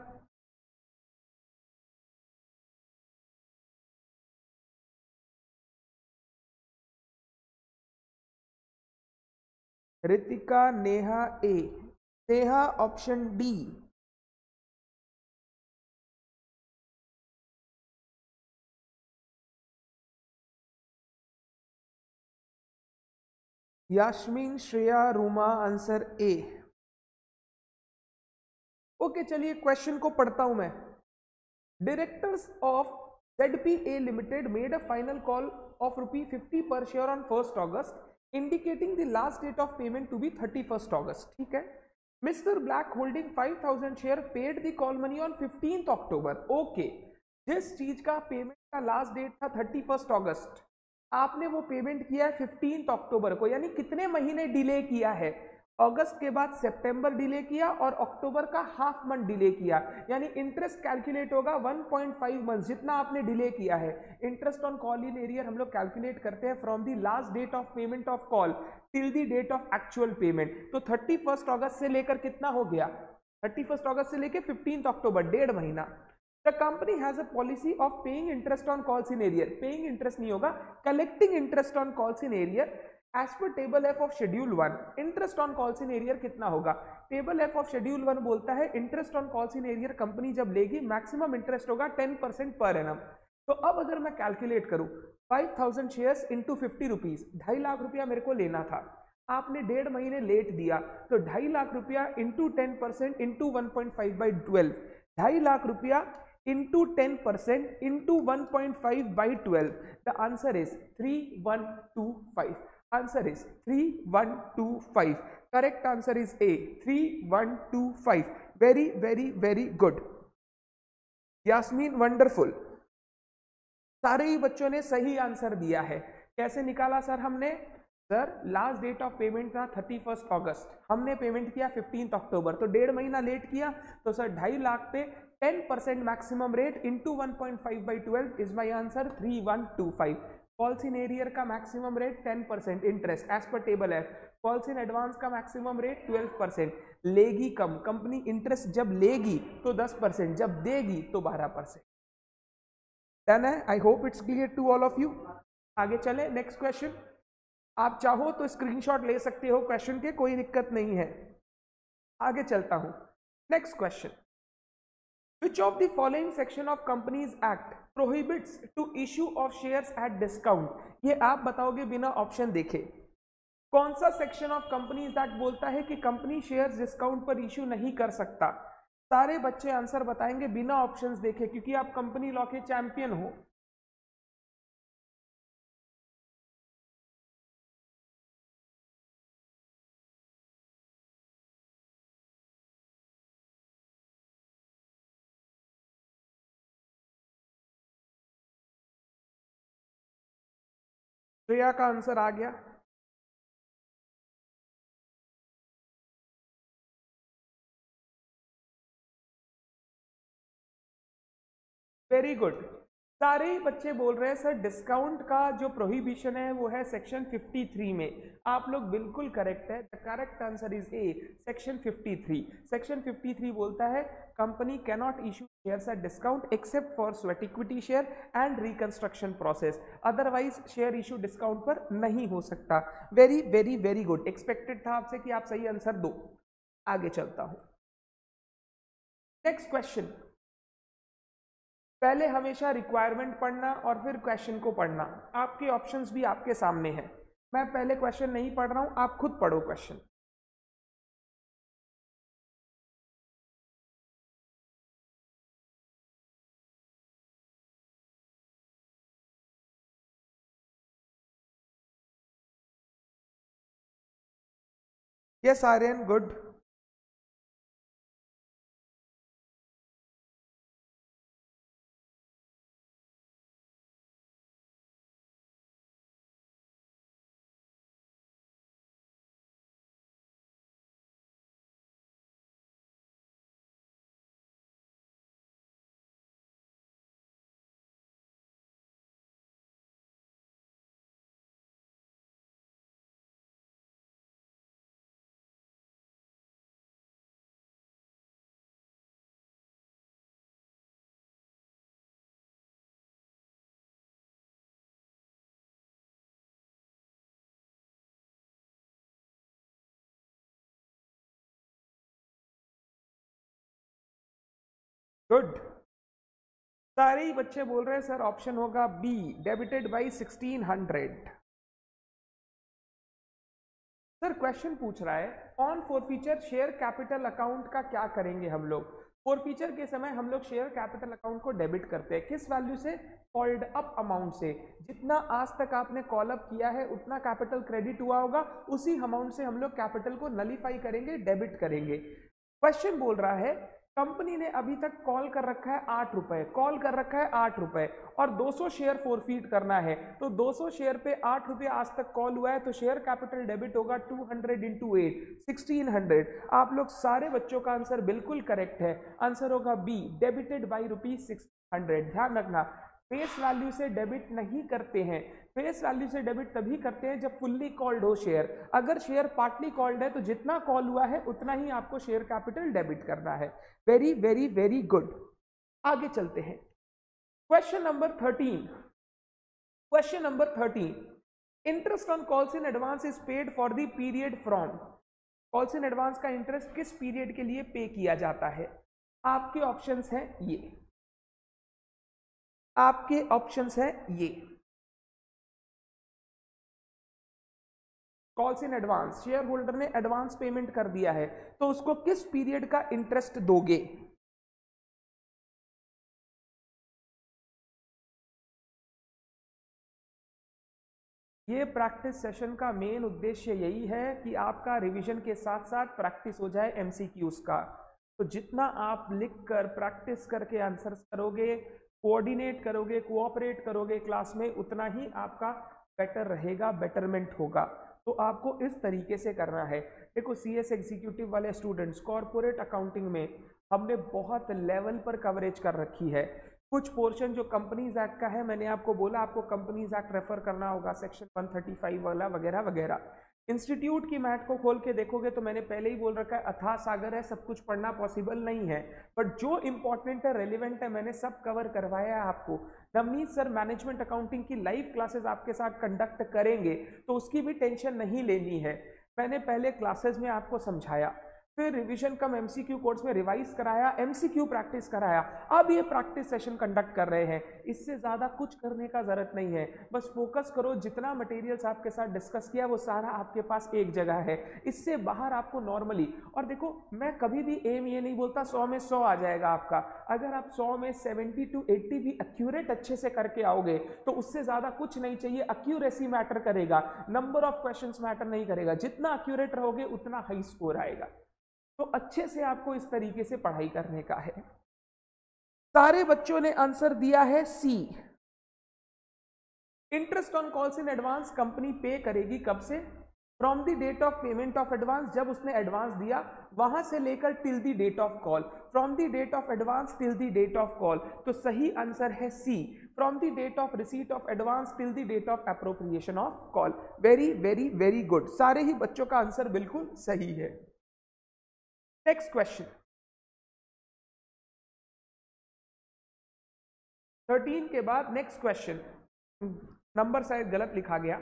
Ritika, Neha A, Neha option D. Yasmin, Shreya, Ruma answer A. Okay चलिए क्वेश्चन को पढ़ता हूं मैं। Directors of ZPA limited made a final call of ₹50 per share on 1st August indicating the last date of payment to be 31st August। ठीक है। Mister black holding 5000 share paid the call money on 15th October। Okay, जिस चीज का पेमेंट का लास्ट डेट था 31st August, आपने वो पेमेंट किया है 15th October को, यानी कितने महीने डिले किया है? अगस्त के बाद सितंबर डिले किया और अक्टूबर का हाफ मंथ डिले किया, यानी इंटरेस्ट कैलकुलेट होगा 1.5 मंथ जितना आपने डिले किया है। Interest on call in arrear हम लोग कैलकुलेट करते हैं from the last date of payment of call till the date of actual payment. तो 31st अगस्त से लेकर कितना हो गया? 31st अगस्त से लेकर 15th अक्टूबर, 1.5 महीना। The company has a policy of paying interest on calls in arrear। Paying interest नहीं होगा, collecting interest on calls in arrear as per table F of schedule 1। interest on calls in arrear कितना होगा? table F of schedule 1 बोलता है interest on calls in arrear company जब लेगी मैक्सिमम इंटरेस्ट होगा 10% पर एनम। तो अब अगर मैं कैलकुलेट करूं 5000 शेयर्स इंटू 50 रुपीज, 2.5 लाख रुपया मेरे को लेना था, आपने 1.5 महीने लेट दिया, तो 2.5 लाख रुपया इंटू 10% इंटू 1.5/12, 2.5 लाख रुपया into 10% into 1.5/12, the answer is 3125। answer is 3125। correct answer is A, 3125। very very very good Yasmin, wonderful. सारे ही बच्चों ने सही आंसर दिया है। कैसे निकाला सर हमने? Sir last date of payment था 31st अगस्त, हमने पेमेंट किया 15th अक्टूबर, तो 1.5 महीना लेट किया, तो सर 2.5 लाख पे 10% maximum rate into 1.5/12 is my answer 3125। Calls in arrear का maximum rate 10% interest as per table है। कॉल्स इन एडवांस का मैक्सिमम रेट 12%। लेगी कम कंपनी, इंटरेस्ट जब लेगी तो 10%, जब देगी तो 12%। डन है? I hope it's clear to all of you. आगे चले, नेक्स्ट क्वेश्चन। आप चाहो तो स्क्रीनशॉट ले सकते हो क्वेश्चन के, कोई दिक्कत नहीं है। आगे चलता हूं, next question. Which of the following section of Companies Act prohibits to issue of shares at discount? ये आप बताओगे बिना ऑप्शन देखे। कौन सा सेक्शन ऑफ कंपनीज एक्ट बोलता है कि कंपनी शेयर्स डिस्काउंट पर इश्यू नहीं कर सकता? सारे बच्चे आंसर बताएंगे बिना ऑप्शंस देखे, क्योंकि आप कंपनी लॉ के चैंपियन हो। श्रेया का आंसर आ गया। Very good. सारे ही बच्चे बोल रहे हैं सर डिस्काउंट का जो प्रोहिबिशन है वो है सेक्शन 53 में। आप लोग बिल्कुल करेक्ट है। The correct answer is a, section 53। Section 53 बोलता है company can not issue shares at discount except for sweat equity share and reconstruction process, otherwise share issue discount पर नहीं हो सकता। Very very very good, expected था आपसे कि आप सही आंसर दो। आगे चलता हूं, नेक्स्ट क्वेश्चन। पहले हमेशा रिक्वायरमेंट पढ़ना और फिर क्वेश्चन को पढ़ना। आपके ऑप्शंस भी आपके सामने हैं। मैं पहले क्वेश्चन नहीं पढ़ रहा हूं, आप खुद पढ़ो क्वेश्चन। Yes Aryan, good. गुड, सारे ही बच्चे बोल रहे हैं सर ऑप्शन होगा B, debited by 1600। Sir question पूछ रहा है on forfeiture share capital account का क्या करेंगे हम लोग। फॉरफीचर के समय हम लोग शेयर कैपिटल अकाउंट को डेबिट करते हैं, किस वैल्यू से, कॉल्ड अप अमाउंट से। जितना आज तक आपने कॉल अप किया है उतना कैपिटल क्रेडिट हुआ होगा, उसी अमाउंट से हम लोग कैपिटल को नलीफाई करेंगे, डेबिट करेंगे। क्वेश्चन बोल रहा है कंपनी ने अभी तक कॉल कर रखा है 8 रुपए, कॉल कर रखा है 8 रुपए और 200 शेयर फोरफीट करना है, तो 200 शेयर पे 8 रुपए आज तक कॉल हुआ है, तो शेयर कैपिटल डेबिट होगा 200 इंटू 8, 1600। आप लोग सारे बच्चों का आंसर बिल्कुल करेक्ट है, आंसर होगा बी, डेबिटेड बाई ₹600। ध्यान रखना, फेस वैल्यू से डेबिट नहीं करते हैं, फेस वैल्यू से डेबिट तभी करते हैं जब फुल्ली कॉल्ड हो शेयर। अगर शेयर पार्टली कॉल्ड है तो जितना कॉल हुआ है उतना ही आपको शेयर कैपिटल डेबिट करना है। वेरी वेरी वेरी गुड, आगे चलते हैं। Question number 13। Question number 13, interest on calls in advance is paid for the period from. Calls in advance का इंटरेस्ट किस पीरियड के लिए पे किया जाता है। आपके ऑप्शंस हैं ये, आपके ऑप्शंस हैं ये। Calls in advance, share holder ने एडवांस पेमेंट कर दिया है तो उसको किस पीरियड का इंटरेस्ट दोगे। ये प्रैक्टिस सेशन का मेन उद्देश्य यही है कि आपका रिवीजन के साथ साथ प्रैक्टिस हो जाए एमसीक्यूज का। तो जितना आप लिखकर प्रैक्टिस करके आंसर्स करोगे, कोऑर्डिनेट करोगे, कोऑपरेट करोगे क्लास में, उतना ही आपका बेटर रहेगा, बेटरमेंट होगा। तो आपको इस तरीके से करना है। देखो सीएस एग्जीक्यूटिव वाले स्टूडेंट्स, कॉर्पोरेट अकाउंटिंग में हमने बहुत लेवल पर कवरेज कर रखी है। कुछ पोर्शन जो कंपनीज एक्ट का है, मैंने आपको बोला आपको कंपनीज एक्ट रेफर करना होगा, सेक्शन 135 वाला वगैरह वगैरह। इंस्टीट्यूट की मैट को खोल के देखोगे तो मैंने पहले ही बोल रखा है अथाह सागर है, सब कुछ पढ़ना पॉसिबल नहीं है, बट जो इंपॉर्टेंट है, रेलिवेंट है, मैंने सब कवर करवाया है आपको। नवनीत सर मैनेजमेंट अकाउंटिंग की लाइव क्लासेस आपके साथ कंडक्ट करेंगे, तो उसकी भी टेंशन नहीं लेनी है। मैंने पहले क्लासेस में आपको समझाया, फिर रिवीजन कम एमसीक्यू कोर्स में रिवाइज कराया, एमसीक्यू प्रैक्टिस कराया, अब ये प्रैक्टिस सेशन कंडक्ट कर रहे हैं। इससे ज्यादा कुछ करने का जरूरत नहीं है, बस फोकस करो, जितना मटेरियल्स आपके साथ डिस्कस किया वो सारा आपके पास एक जगह है। इससे बाहर आपको नॉर्मली, और देखो मैं कभी भी एम ये नहीं बोलता 100 में 100 आ जाएगा आपका। अगर आप 100 में 70 to 80 भी एक्यूरेट अच्छे से करके आओगे तो उससे ज्यादा कुछ नहीं चाहिए। एक्यूरेसी मैटर करेगा, नंबर ऑफ क्वेश्चंस मैटर नहीं करेगा। जितना एक्यूरेट रहोगे उतना हाई स्कोर आएगा। तो अच्छे से आपको इस तरीके से पढ़ाई करने का है। सारे बच्चों ने आंसर दिया है C. Interest on calls in advance company pay करेगी कब से, from the date of payment of advance, जब उसने एडवांस दिया वहां से लेकर till the date of call, from the date of advance till the date of call. तो सही आंसर है C, from the date of receipt of advance till the date of appropriation of call. Very very very good, सारे ही बच्चों का आंसर बिल्कुल सही है। नेक्स्ट क्वेश्चन 13 के बाद नेक्स्ट क्वेश्चन, नंबर शायद गलत लिखा गया।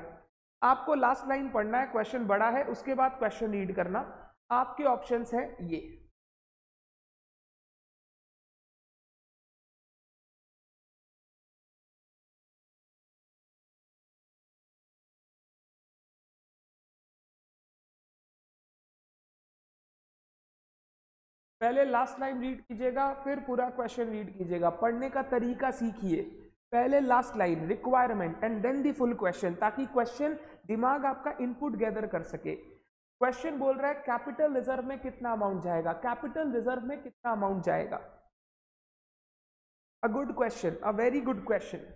आपको लास्ट लाइन पढ़ना है, क्वेश्चन बड़ा है, उसके बाद क्वेश्चन रीड करना। आपके ऑप्शंस है ये। पहले लास्ट लाइन रीड कीजिएगा, फिर पूरा क्वेश्चन रीड कीजिएगा। पढ़ने का तरीका सीखिए, पहले last line requirement and then the full question, ताकि क्वेश्चन दिमाग आपका इनपुट गैदर कर सके। क्वेश्चन बोल रहा है कैपिटल रिजर्व में कितना अमाउंट जाएगा, कैपिटल रिजर्व में कितना अमाउंट जाएगा। A good question, a very good question.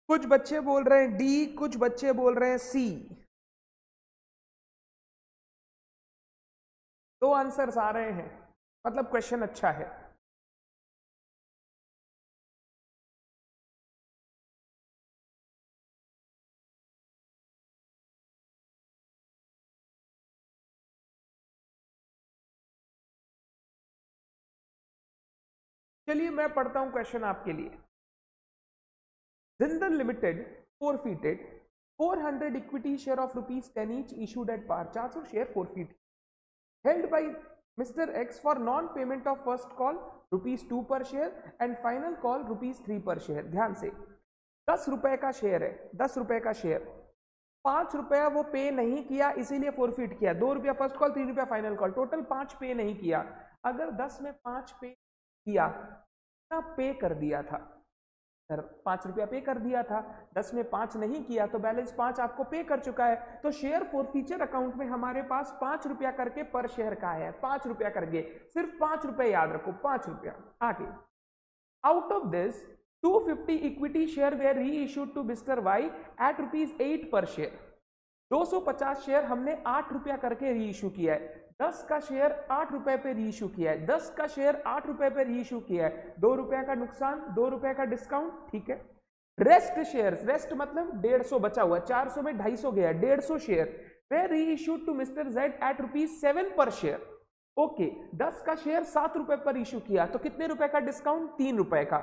कुछ बच्चे बोल रहे हैं डी, कुछ बच्चे बोल रहे हैं सी। दो आंसर्स आ रहे हैं, मतलब क्वेश्चन अच्छा है। चलिए मैं पढ़ता हूं क्वेश्चन आपके लिए। Jindal limited forfeited 400 equity share of ₹10 each issued at par। 400 share forfeit held by Mr. X for non-payment of first call ₹2 per share and final call ₹3 per share। ध्यान से 10 रुपए का शेयर है, 10 रुपए का शेयर, 5 रुपया वो पे नहीं किया इसीलिए फोरफिट किया। 2 रुपया फर्स्ट कॉल, 3 रुपया फाइनल कॉल, टोटल 5 पे नहीं किया। अगर 10 में 5 पे किया, कितना पे कर दिया था सर? 5 रुपया पे कर दिया था, 10 में 5 नहीं किया तो बैलेंस 5 आपको पे कर चुका है। तो शेयर फॉरफीचर अकाउंट में हमारे पास 5 रुपया करके पर शेयर का है, 5 रुपया करके, सिर्फ 5 रुपये याद रखो, 5 रुपया। आगे, out of this 250 equity share were reissued to mister Y at ₹8 per share. 250 share हमने 8 रुपया करके री इश्यू किया है। 10 का शेयर 8 रुपए पे री इश्यू किया है, 10 का शेयर 8 रुपए पे री इश्यू किया है। 2 रुपए का नुकसान, 2 रुपए का डिस्काउंट, ठीक है। रेस्ट शेयर्स, रेस्ट मतलब 150 बचा हुआ, 400 में 250 गया, 150 share we reissued to mister Z at ₹7 per share. Okay, 10 का शेयर 7 रुपए पर इश्यू किया तो कितने रुपए का डिस्काउंट? 3 रुपए का।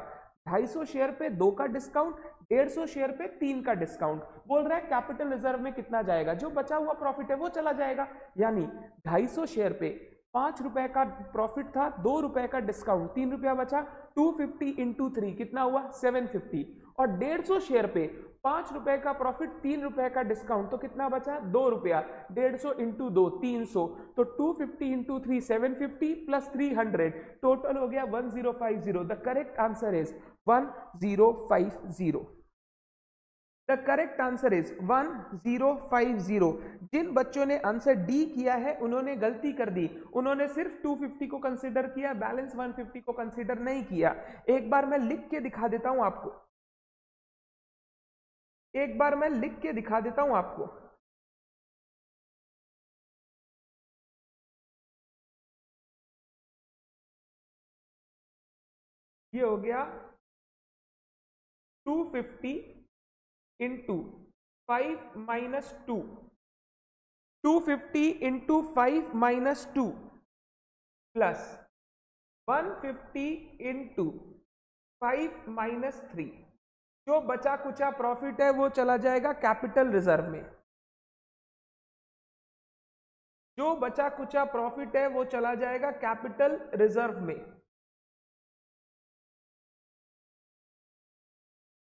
250 शेयर पे 2 का डिस्काउंट, 150 शेयर पे 3 का डिस्काउंट। बोल रहा है कैपिटल रिजर्व में कितना जाएगा, जो बचा हुआ प्रॉफिट है वो चला जाएगा। यानी 250 शेयर पे 5 रुपए का प्रॉफिट था, 2 रुपए का डिस्काउंट, 3 रुपया बचा। 250 इंटू 3 कितना हुआ? 750। और 150 शेयर पे 5 रुपए का प्रॉफिट, 3 रुपए का डिस्काउंट, तो कितना बचा? 2 रुपया। 150 इंटू 2 300, तो 250 इंटू 3 750 प्लस 300, टोटल हो गया 1050। The correct answer is 1050। The correct answer is 1050। जिन बच्चों ने आंसर डी किया है उन्होंने गलती कर दी, उन्होंने सिर्फ 250 को कंसीडर किया, बैलेंस 150 को कंसीडर नहीं किया। एक बार मैं लिख के दिखा देता हूं आपको, एक बार मैं लिख के दिखा देता हूं आपको। ये हो गया 250 into 5 minus 2, 250 into 5 minus 2 plus 150 into 5 minus 3। जो बचा कुचा प्रॉफिट है वो चला जाएगा कैपिटल रिजर्व में। जो बचा कुचा प्रॉफिट है वो चला जाएगा कैपिटल रिजर्व में।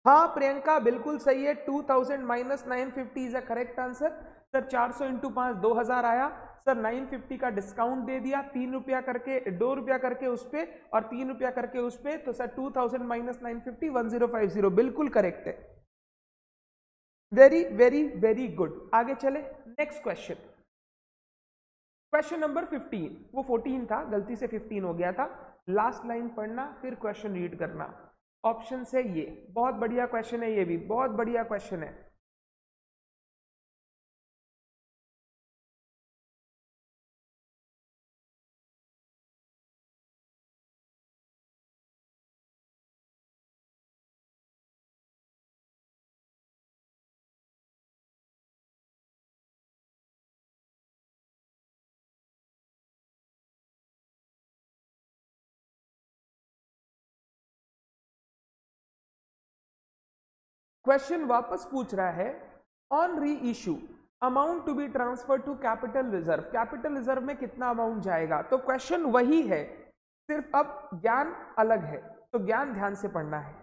हाँ प्रियंका बिल्कुल सही है, 2000 minus 950 is a correct answer. Sir 400 into 5 2000 आया सर, 950 का डिस्काउंट दे दिया, 3 रुपया करके 2 रुपया करके उस पे और 3 रुपया करके उस पे, तो सर 2000 माइनस 950 1050 बिल्कुल करेक्ट है। Very very very good. आगे चले नेक्स्ट क्वेश्चन, क्वेश्चन नंबर 15, वो 14 था गलती से 15 हो गया था। लास्ट लाइन पढ़ना फिर क्वेश्चन रीड करना। ऑप्शन है ये, बहुत बढ़िया क्वेश्चन है, ये भी बहुत बढ़िया क्वेश्चन है। क्वेश्चन वापस पूछ रहा है, on reissue amount to be transfer to capital reserve, capital reserve में कितना अमाउंट जाएगा। तो क्वेश्चन वही है, सिर्फ अब ज्ञान अलग है, तो ज्ञान ध्यान से पढ़ना है।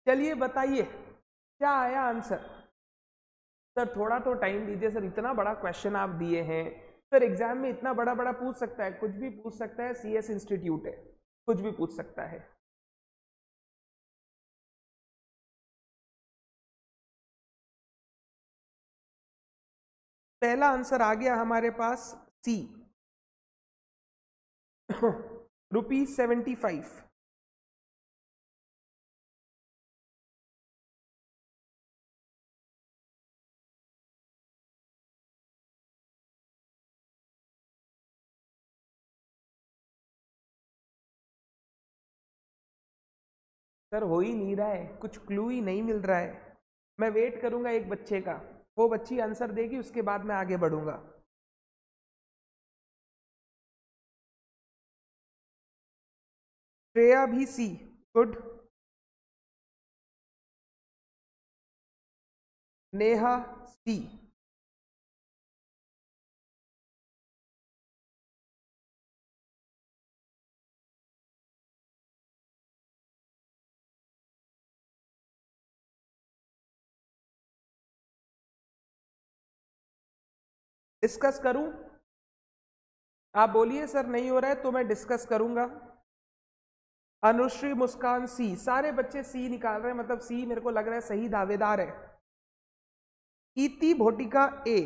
चलिए बताइए क्या आया आंसर। सर थोड़ा तो टाइम दीजिए सर, इतना बड़ा क्वेश्चन आप दिए हैं सर, एग्जाम में इतना बड़ा बड़ा पूछ सकता है, कुछ भी पूछ सकता है, सीएस इंस्टीट्यूट है, कुछ भी पूछ सकता है। पहला आंसर आ गया हमारे पास सी ₹75। सर हो ही नहीं रहा है, कुछ क्लू ही नहीं मिल रहा है। मैं वेट करूंगा एक बच्चे का, वो बच्ची आंसर देगी उसके बाद मैं आगे बढ़ूंगा। श्रेया भी सी, गुड। नेहा सी, डिस्कस करूं? आप बोलिए सर नहीं हो रहा है तो मैं डिस्कस करूंगा। अनुश्री मुस्कान सी, सारे बच्चे सी निकाल रहे हैं, मतलब सी मेरे को लग रहा है सही दावेदार है। इति भोटिका ए,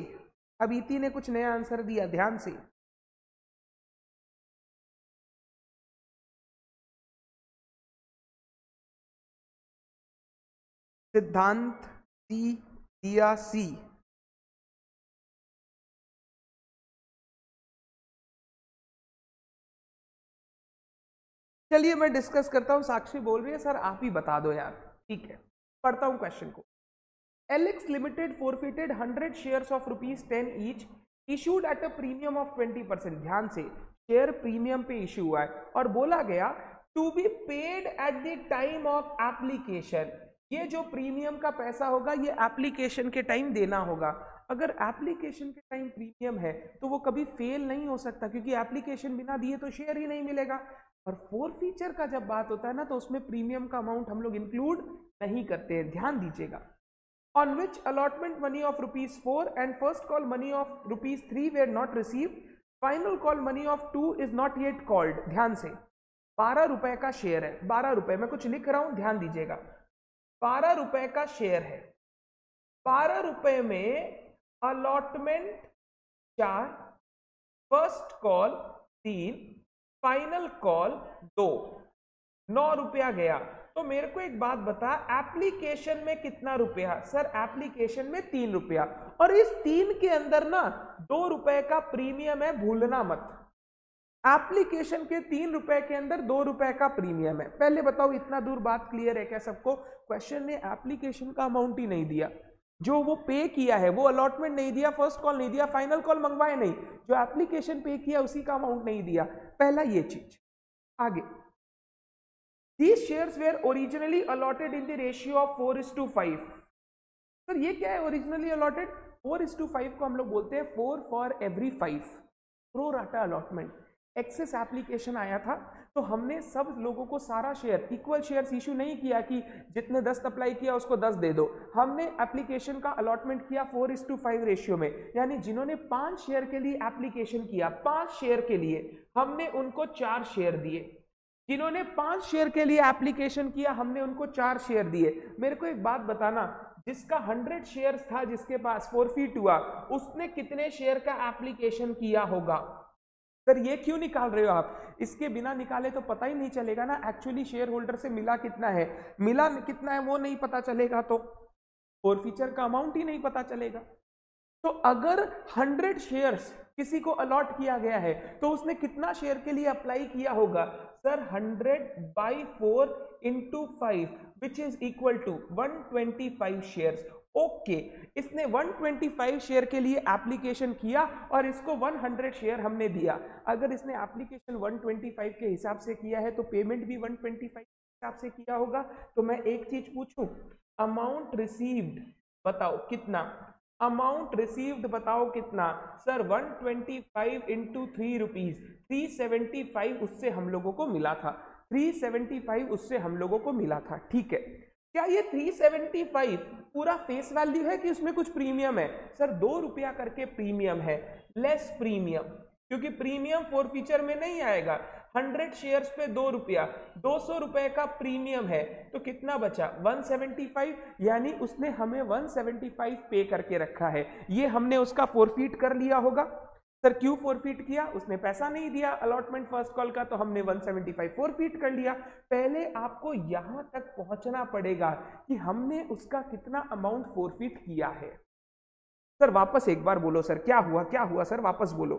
अब इति ने कुछ नया आंसर दिया, ध्यान से। सिद्धांत सी दिया सी, चलिए मैं डिस्कस करता हूं। साक्षी बोल रही है सर आप ही बता दो यार, ठीक है पढ़ता हूं क्वेश्चन को। Alex limited forfeited 100 shares of ₹10 each issued at a premium of 20%। ध्यान से, शेयर प्रीमियम पे इशू हुआ है और बोला गया to be paid at the time of application. ये जो प्रीमियम का पैसा होगा ये एप्लीकेशन के टाइम देना होगा। अगर एप्लीकेशन के टाइम प्रीमियम है तो वो कभी फेल नहीं हो सकता, क्योंकि एप्लीकेशन बिना दिए तो शेयर ही नहीं मिलेगा। और फोर फीचर का जब बात होता है ना तो उसमें प्रीमियम का अमाउंट हम लोग इंक्लूड नहीं करते हैं, ध्यान दीजिएगा। On which allotment money of ₹4 and first call money of ₹3 were not received, final call money of 2 is not yet called। ध्यान से, 12 रुपए का शेयर है, 12 रुपए, मैं कुछ लिख रहा हूं ध्यान दीजिएगा, 12 रुपए का शेयर है, 12 रुपए में allotment 4, first call 3, final call 2, 9 रुपया गया। तो मेरे को एक बात बता, एप्लीकेशन में कितना रुपया? सर एप्लीकेशन में 3 रुपया, और इस 3 के अंदर ना 2 रुपए का प्रीमियम है, भूलना मत। एप्लीकेशन के 3 रुपए के अंदर 2 रुपए का प्रीमियम है। पहले बताओ इतना दूर बात क्लियर है क्या सबको? क्वेश्चन ने एप्लीकेशन का अमाउंट ही नहीं दिया, जो वो पे किया है वो अलॉटमेंट नहीं दिया, फर्स्ट कॉल नहीं दिया, फाइनल कॉल मंगवाए नहीं, जो एप्लीकेशन पे किया उसी का अमाउंट नहीं दिया। पहला ये चीज। आगे, These shares were originally allotted in the ratio of 4:5। Sir ये क्या है ओरिजिनली अलॉटेड? 4:5 को हम लोग बोलते हैं 4 for every 5, pro rata allotment. Excess application आया था तो हमने सब लोगों को सारा शेयर इक्वल शेयर्स इशू नहीं किया कि जितने 10 अप्लाई किया उसको 10 दे दो। हमने एप्लीकेशन का अलॉटमेंट किया 4:5 रेशियो में, यानी जिन्होंने 5 शेयर के लिए एप्लीकेशन किया, 5 शेयर के लिए हमने उनको 4 शेयर दिए। जिन्होंने 5 शेयर के लिए एप्लीकेशन किया हमने उनको 4 शेयर दिए। मेरे को एक बात बताना, जिसका 100 शेयर्स था, जिसके पास फॉरफीट हुआ, उसने कितने शेयर का एप्लीकेशन किया होगा? सर ये क्यों निकाल रहे हो आप? इसके बिना निकाले तो पता ही नहीं चलेगा ना एक्चुअली शेयर होल्डर से मिला कितना है, मिला कितना है वो नहीं पता चलेगा तो फॉरफीचर का अमाउंट ही नहीं पता चलेगा। तो अगर 100 शेयर्स किसी को अलॉट किया गया है तो उसने कितना शेयर के लिए अप्लाई किया होगा? Sir 100/4 × 5 which is equal to 125 shares. Okay, इसने 125 शेयर के लिए एप्लीकेशन किया और इसको 100 शेयर हमने दिया। अगर इसने एप्लीकेशन 125 के हिसाब से किया है तो पेमेंट भी 125 के हिसाब से किया होगा। तो मैं एक चीज पूछूं, अमाउंट रिसीव्ड बताओ कितना? अमाउंट रिसीव्ड बताओ कितना? सर 125 × 3 रुपीज, 375 उससे हम लोगों को मिला था, 375 उससे हम लोगों को मिला था। ठीक है, क्या ये 375 पूरा फेस वैल्यू है कि उसमें कुछ प्रीमियम है? सर 2 रुपया करके प्रीमियम है, लेस प्रीमियम, क्योंकि प्रीमियम फॉरफीचर में नहीं आएगा। 100 शेयर्स पे 2 रुपया, 200 रुपए का प्रीमियम है, तो कितना बचा? 175, यानी उसने हमें 175 पे करके रखा है, ये हमने उसका फॉरफीट कर लिया होगा। सर क्यों फॉरफीट किया? उसने पैसा नहीं दिया अलॉटमेंट फर्स्ट कॉल का, तो हमने 175 फॉरफीट कर लिया। पहले आपको यहां तक पहुंचना पड़ेगा कि हमने उसका कितना अमाउंट फॉरफीट किया है। सर वापस एक बार बोलो, सर क्या हुआ, क्या हुआ सर, वापस बोलो।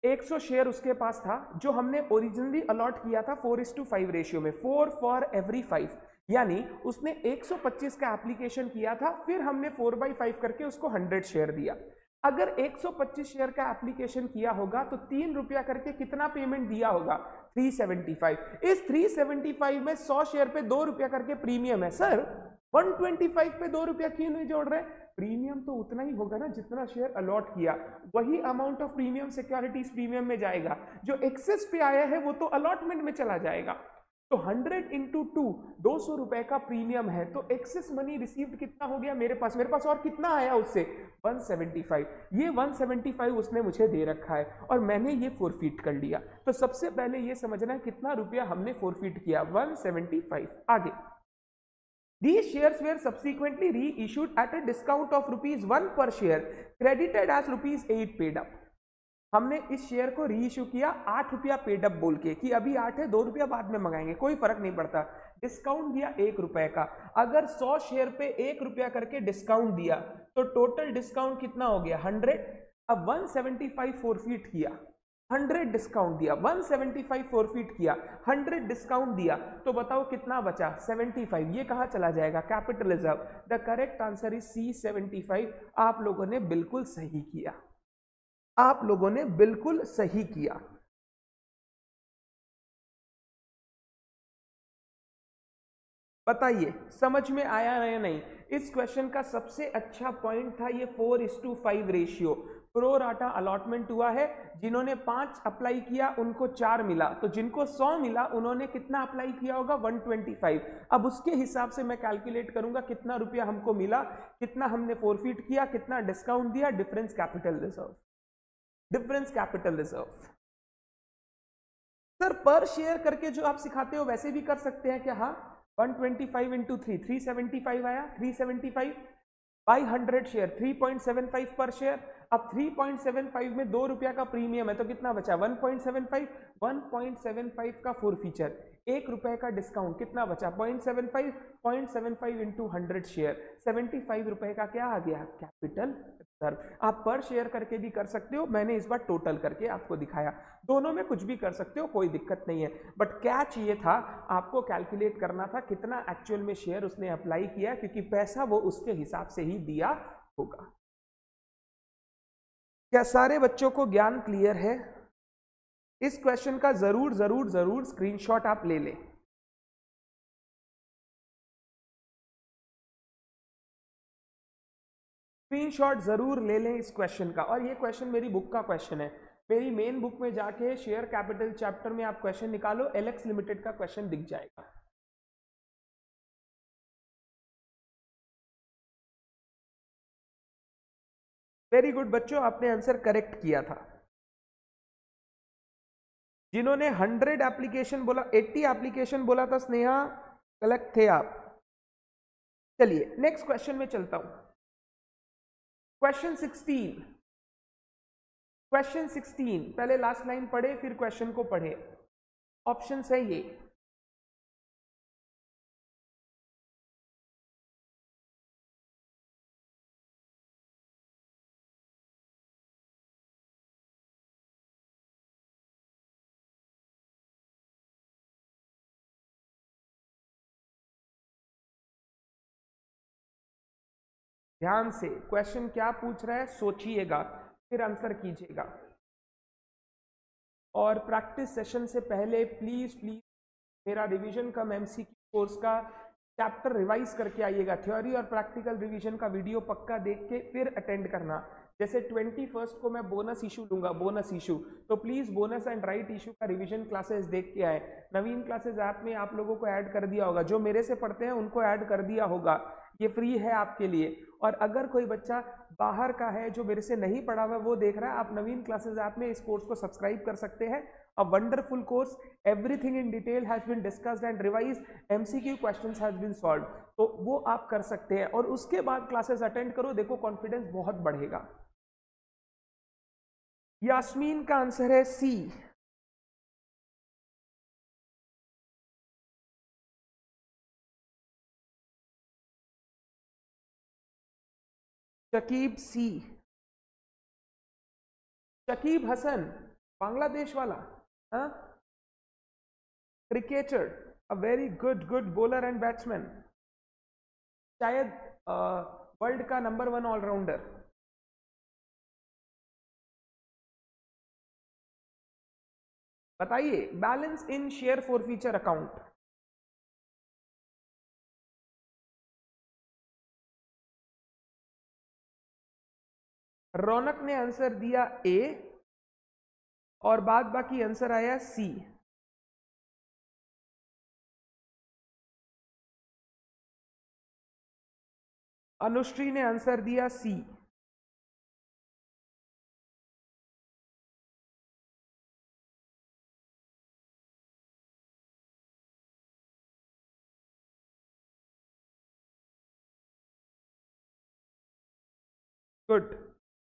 100 शेयर उसके पास था जो हमने ओरिजिनली अलॉट किया था 4:5 रेशियो में, 4 for every 5, यानी उसने 125 का एप्लीकेशन किया था, फिर हमने 4/5 करके उसको 100 शेयर दिया। अगर 125 शेयर का एप्लीकेशन किया होगा तो 3 रुपया करके कितना पेमेंट दिया होगा? 375। इस 375 में 100 शेयर पे 2 रुपया करके प्रीमियम है। सर 125 पे 2 रुपया क्यों नहीं जोड़ रहे? प्रीमियम तो उतना ही होगा ना जितना शेयर अलॉट किया, वही amount of premium securities premium में जाएगा, जो एक्सेस पे आया है वो तो अलॉटमेंट में चला जाएगा। तो 100 × 2 200 रुपए का प्रीमियम है, तो एक्सेस मनी रिसीव्ड कितना हो गया मेरे पास? मेरे पास और कितना आया उससे? 175। ये 175 उसने मुझे दे रखा है और मैंने ये फॉरफीट कर लिया। तो सबसे पहले ये समझना है कितना रुपया हमने फॉरफीट किया, 175। आगे, These shares were subsequently reissued at a discount of ₹1 per share, credited as ₹8 paid up। हमने इस शेयर को रीइश्यू किया 8 रुपया पेड अप बोल के कि अभी 8 है, 2 रुपया बाद में मंगाएंगे, कोई फर्क नहीं पड़ता। डिस्काउंट दिया 1 रुपए का। अगर 100 शेयर पे 1 रुपया करके डिस्काउंट दिया तो टोटल डिस्काउंट कितना हो गया? 100। अब 175 फॉरफीट किया, 100 डिस्काउंट दिया, 175 फॉरफीट किया, 100 डिस्काउंट दिया, तो बताओ कितना बचा? 75। ये कहां चला जाएगा? Capital reserve. The correct answer is C 75। आप लोगों ने बिल्कुल सही किया, आप लोगों ने बिल्कुल सही किया। बताइए समझ में आया या नहीं? इस क्वेश्चन का सबसे अच्छा पॉइंट था ये 4:5 रेशियो। प्रो राटा अलॉटमेंट हुआ है, जिन्होंने 5 अप्लाई किया उनको 4 मिला, तो जिनको 100 मिला उन्होंने कितना अप्लाई किया होगा? 125। अब उसके हिसाब से मैं कैलकुलेट करूंगा कितना रुपया हमको मिला, कितना हमने फॉरफीट किया, कितना डिस्काउंट दिया, difference capital reserve, difference capital reserve. Sir पर शेयर करके जो आप सिखाते हो वैसे भी कर सकते हैं क्या? हाँ, 125 × 3 375 आया, 375। बाई 100 शेयर 3.75 पर शेयर। अब 3.75 में 2 रुपया का प्रीमियम है तो कितना बचा 1.75, 1.75 का फोरफीचर, 1 रुपए का डिस्काउंट, कितना बचा 0.75 इंटू 100 शेयर, 75 रुपए का क्या आ गया कैपिटल रिजर्व। आप पर शेयर करके भी कर सकते हो, मैंने इस बार टोटल करके आपको दिखाया, दोनों में कुछ भी कर सकते हो, कोई दिक्कत नहीं है। बट कैच ये था आपको कैलकुलेट करना था कितना एक्चुअल में शेयर उसने अप्लाई किया, क्योंकि पैसा वो उसके हिसाब से ही दिया होगा। क्या सारे बच्चों को ज्ञान क्लियर है? इस क्वेश्चन का जरूर जरूर जरूर स्क्रीनशॉट आप ले लें। स्क्रीनशॉट जरूर ले लें इस क्वेश्चन का। और ये क्वेश्चन मेरी बुक का क्वेश्चन है, मेरी मेन बुक में जाके शेयर कैपिटल चैप्टर में आप क्वेश्चन निकालो, एलेक्स लिमिटेड का क्वेश्चन दिख जाएगा। वेरी गुड बच्चों, आपने आंसर करेक्ट किया था। जिन्होंने 100 एप्लीकेशन बोला, 80 एप्लीकेशन बोला था स्नेहा, कलेक्ट थे आप। चलिए नेक्स्ट क्वेश्चन में चलता हूं। क्वेश्चन 16, क्वेश्चन 16 पहले लास्ट लाइन पढ़े फिर क्वेश्चन को पढ़े। ऑप्शन है ये, ध्यान से क्वेश्चन क्या पूछ रहा है सोचिएगा, फिर आंसर कीजिएगा। और प्रैक्टिस सेशन से पहले प्लीज प्लीज मेरा रिवीजन कम एमसीक्यू कोर्स का चैप्टर रिवाइज करके आइएगा। थ्योरी और प्रैक्टिकल रिवीजन का वीडियो पक्का देख के फिर अटेंड करना। जैसे 21 को मैं बोनस इशू लूंगा, बोनस इशू, तो please bonus and right issue का रिवीजन क्लासेस देख के आए। नवीन क्लासेस ऐप में आप लोगों को ऐड कर दिया होगा, जो मेरे से पढ़ते हैं उनको ऐड कर दिया होगा, ये फ्री है आपके लिए। और अगर कोई बच्चा बाहर का है जो मेरे से नहीं पढ़ा हुआ वो देख रहा है, आप नवीन क्लासेस ऐप में इस कोर्स को सब्सक्राइब कर सकते हैं। A wonderful course, everything in detail has been discussed and revised, MCQ questions has been solved, तो वो आप कर सकते हैं। और उसके बाद क्लासेस अटेंड करो, देखो कॉन्फिडेंस बहुत बढ़ेगा। यास्मीन का आंसर है सी। शकीब सी, शकीब हसन बांग्लादेश वाला, हाँ, cricketer, a very good good bowler and batsman, शायद वर्ल्ड का नंबर 1 ऑलराउंडर। बताइए balance in share forfeiture account. Raunak ने आंसर दिया ए और बाद बाकी आंसर आया सी। अनुश्री ने आंसर दिया सी। गुड,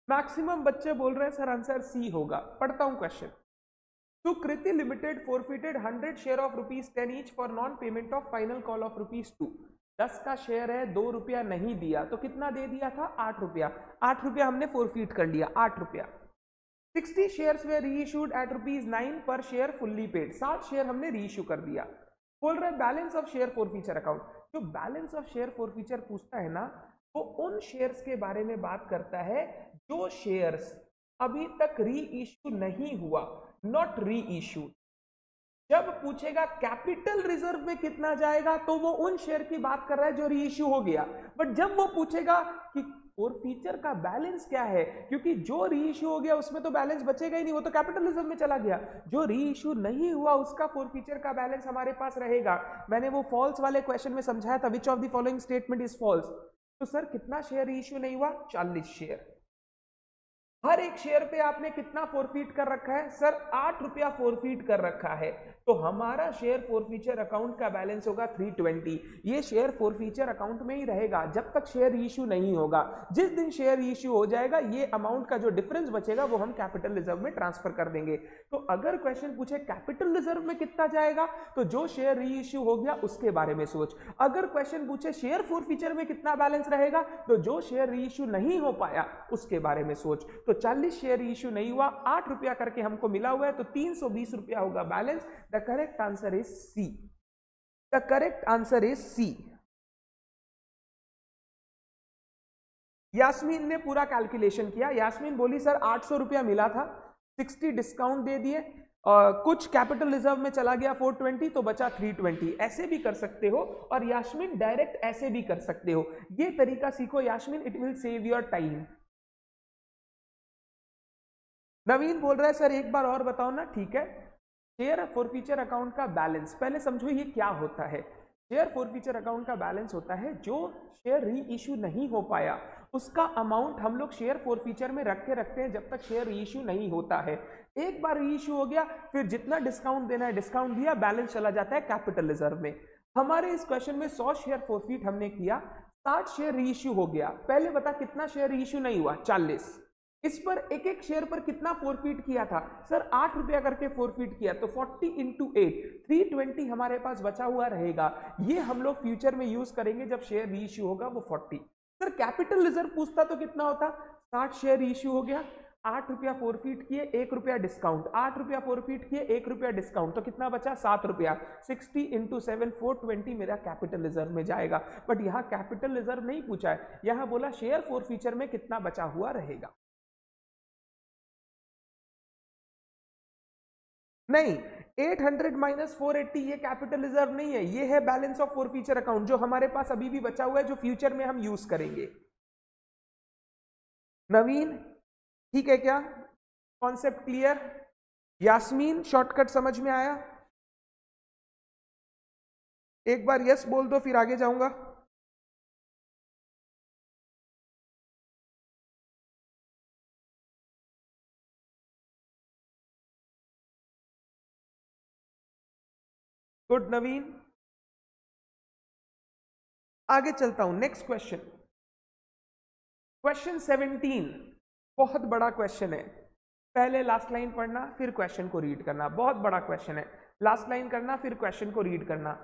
मैक्सिमम बच्चे बोल रहे हैं सर आंसर सी होगा। पढ़ता हूं question. Sukriti limited forfeited 100 share of ₹10 each for non payment of final call of ₹2। 10 का शेयर है, 2 रुपया नहीं दिया, तो कितना दे दिया था 8 रुपया। 8 रुपया हमने फोरफीट कर लिया, 8 रुपया। 60 शेयर्स वे रीइश्यूड एट ₹9 पर शेयर फुल्ली पेड। 60 शेयर हमने रीइश्यू कर दिया। बोल रहे balance of share forfeiture account. जो बैलेंस ऑफ शेयर फॉरफीचर पूछता है ना, वो उन शेयर्स के बारे में बात करता है जो शेयर्स अभी तक री इश्यू नहीं हुआ, नॉट री इश्यू। जब पूछेगा कैपिटल रिजर्व में कितना जाएगा, तो वो उन शेयर की बात कर रहा है जो री इश्यू हो गया। बट जब वो पूछेगा कि फॉरफीचर का बैलेंस क्या है, क्योंकि जो री इश्यू हो गया उसमें तो बैलेंस बचेगा ही नहीं, वो तो कैपिटल रिजर्व में चला गया। जो री इश्यू नहीं हुआ उसका फॉरफीचर का बैलेंस हमारे पास रहेगा। मैंने वो फॉल्स वाले क्वेश्चन में समझाया था, which of the following statement is false. तो सर कितना शेयर री इश्यू नहीं हुआ, 40 शेयर। हर एक शेयर पे आपने कितना फोरफीट कर रखा है सर? 8 रुपया फोरफीट कर रखा है। तो हमारा शेयर फोरफीचर अकाउंट का बैलेंस होगा 320। ये शेयर फोरफीचर अकाउंट में ही रहेगा जब तक शेयर इश्यू नहीं होगा। जिस दिन शेयर इश्यू हो जाएगा, ये अमाउंट का जो डिफरेंस बचेगा वो हम कैपिटल रिजर्व में ट्रांसफर कर देंगे। तो अगर क्वेश्चन पूछे कैपिटल रिजर्व में कितना जाएगा, तो जो शेयर री इश्यू हो गया उसके बारे में सोच। अगर क्वेश्चन पूछे शेयर फोरफीचर में कितना बैलेंस रहेगा, तो जो शेयर री इश्यू नहीं हो पाया उसके बारे में सोच। तो 40 शेयर इश्यू नहीं हुआ, 8 रुपया करके हमको मिला हुआ है, तो 320 रुपया होगा balance. The correct answer is C. The correct answer is C. Yasmin ने पूरा कैलकुलेशन किया। यास्मीन बोली सर 800 रुपया मिला था, 60 डिस्काउंट दे दिए, कुछ कैपिटल रिजर्व में चला गया 420, तो बचा 320। ऐसे भी कर सकते हो, और यास्मीन डायरेक्ट ऐसे भी कर सकते हो। ये तरीका सीखो Yasmeen, it will save your time. Naveen बोल रहा है सर एक बार और बताओ ना। ठीक है, शेयर फॉरफीचर अकाउंट का बैलेंस पहले समझो ये क्या होता है। शेयर फॉरफीचर अकाउंट का बैलेंस होता है जो शेयर री इश्यू नहीं हो पाया उसका अमाउंट हम लोग शेयर फॉरफीचर में रख के रखते हैं जब तक शेयर री इश्यू नहीं होता है। एक बार री इश्यू हो गया, फिर जितना डिस्काउंट देना है डिस्काउंट दिया, बैलेंस चला जाता है कैपिटल रिजर्व में। हमारे इस क्वेश्चन में 100 शेयर फॉरफीट हमने किया, 60 शेयर री इश्यू हो गया। पहले बता कितना शेयर री इश्यू नहीं हुआ? 40। इस पर एक एक शेयर पर कितना फोरफीट किया था सर? 8 रुपया करके फोरफीट किया, तो 40 इंटू 8, 320 हमारे पास बचा हुआ रहेगा। ये हम लोग फ्यूचर में यूज करेंगे जब शेयर री इश्यू होगा वो 40। सर कैपिटल रिजर्व पूछता तो कितना होता? 60 शेयर इश्यू हो गया, 8 रुपया फोरफीट किए, 1 रुपया डिस्काउंट, 8 रुपया फोरफीट किए, 1 रुपया डिस्काउंट, तो कितना बचा? 7 रुपया। 60 इंटू 7, 420 मेरा कैपिटल रिजर्व में जाएगा। बट यहाँ कैपिटल रिजर्व नहीं पूछा है, यहाँ बोला शेयर फोरफीचर में कितना बचा हुआ रहेगा। नहीं, 800 माइनस 480 ये कैपिटल रिजर्व नहीं है, ये है बैलेंस ऑफ फॉरफीचर अकाउंट जो हमारे पास अभी भी बचा हुआ है, जो फ्यूचर में हम यूज करेंगे। नवीन ठीक है क्या? Concept clear? यास्मीन शॉर्टकट समझ में आया? एक बार यस बोल दो फिर आगे जाऊंगा। गुड नवीन। आगे चलता हूं, नेक्स्ट क्वेश्चन। क्वेश्चन 17 बहुत बड़ा क्वेश्चन है। पहले लास्ट लाइन पढ़ना फिर क्वेश्चन को रीड करना। बहुत बड़ा क्वेश्चन है, लास्ट लाइन करना फिर क्वेश्चन को रीड करना।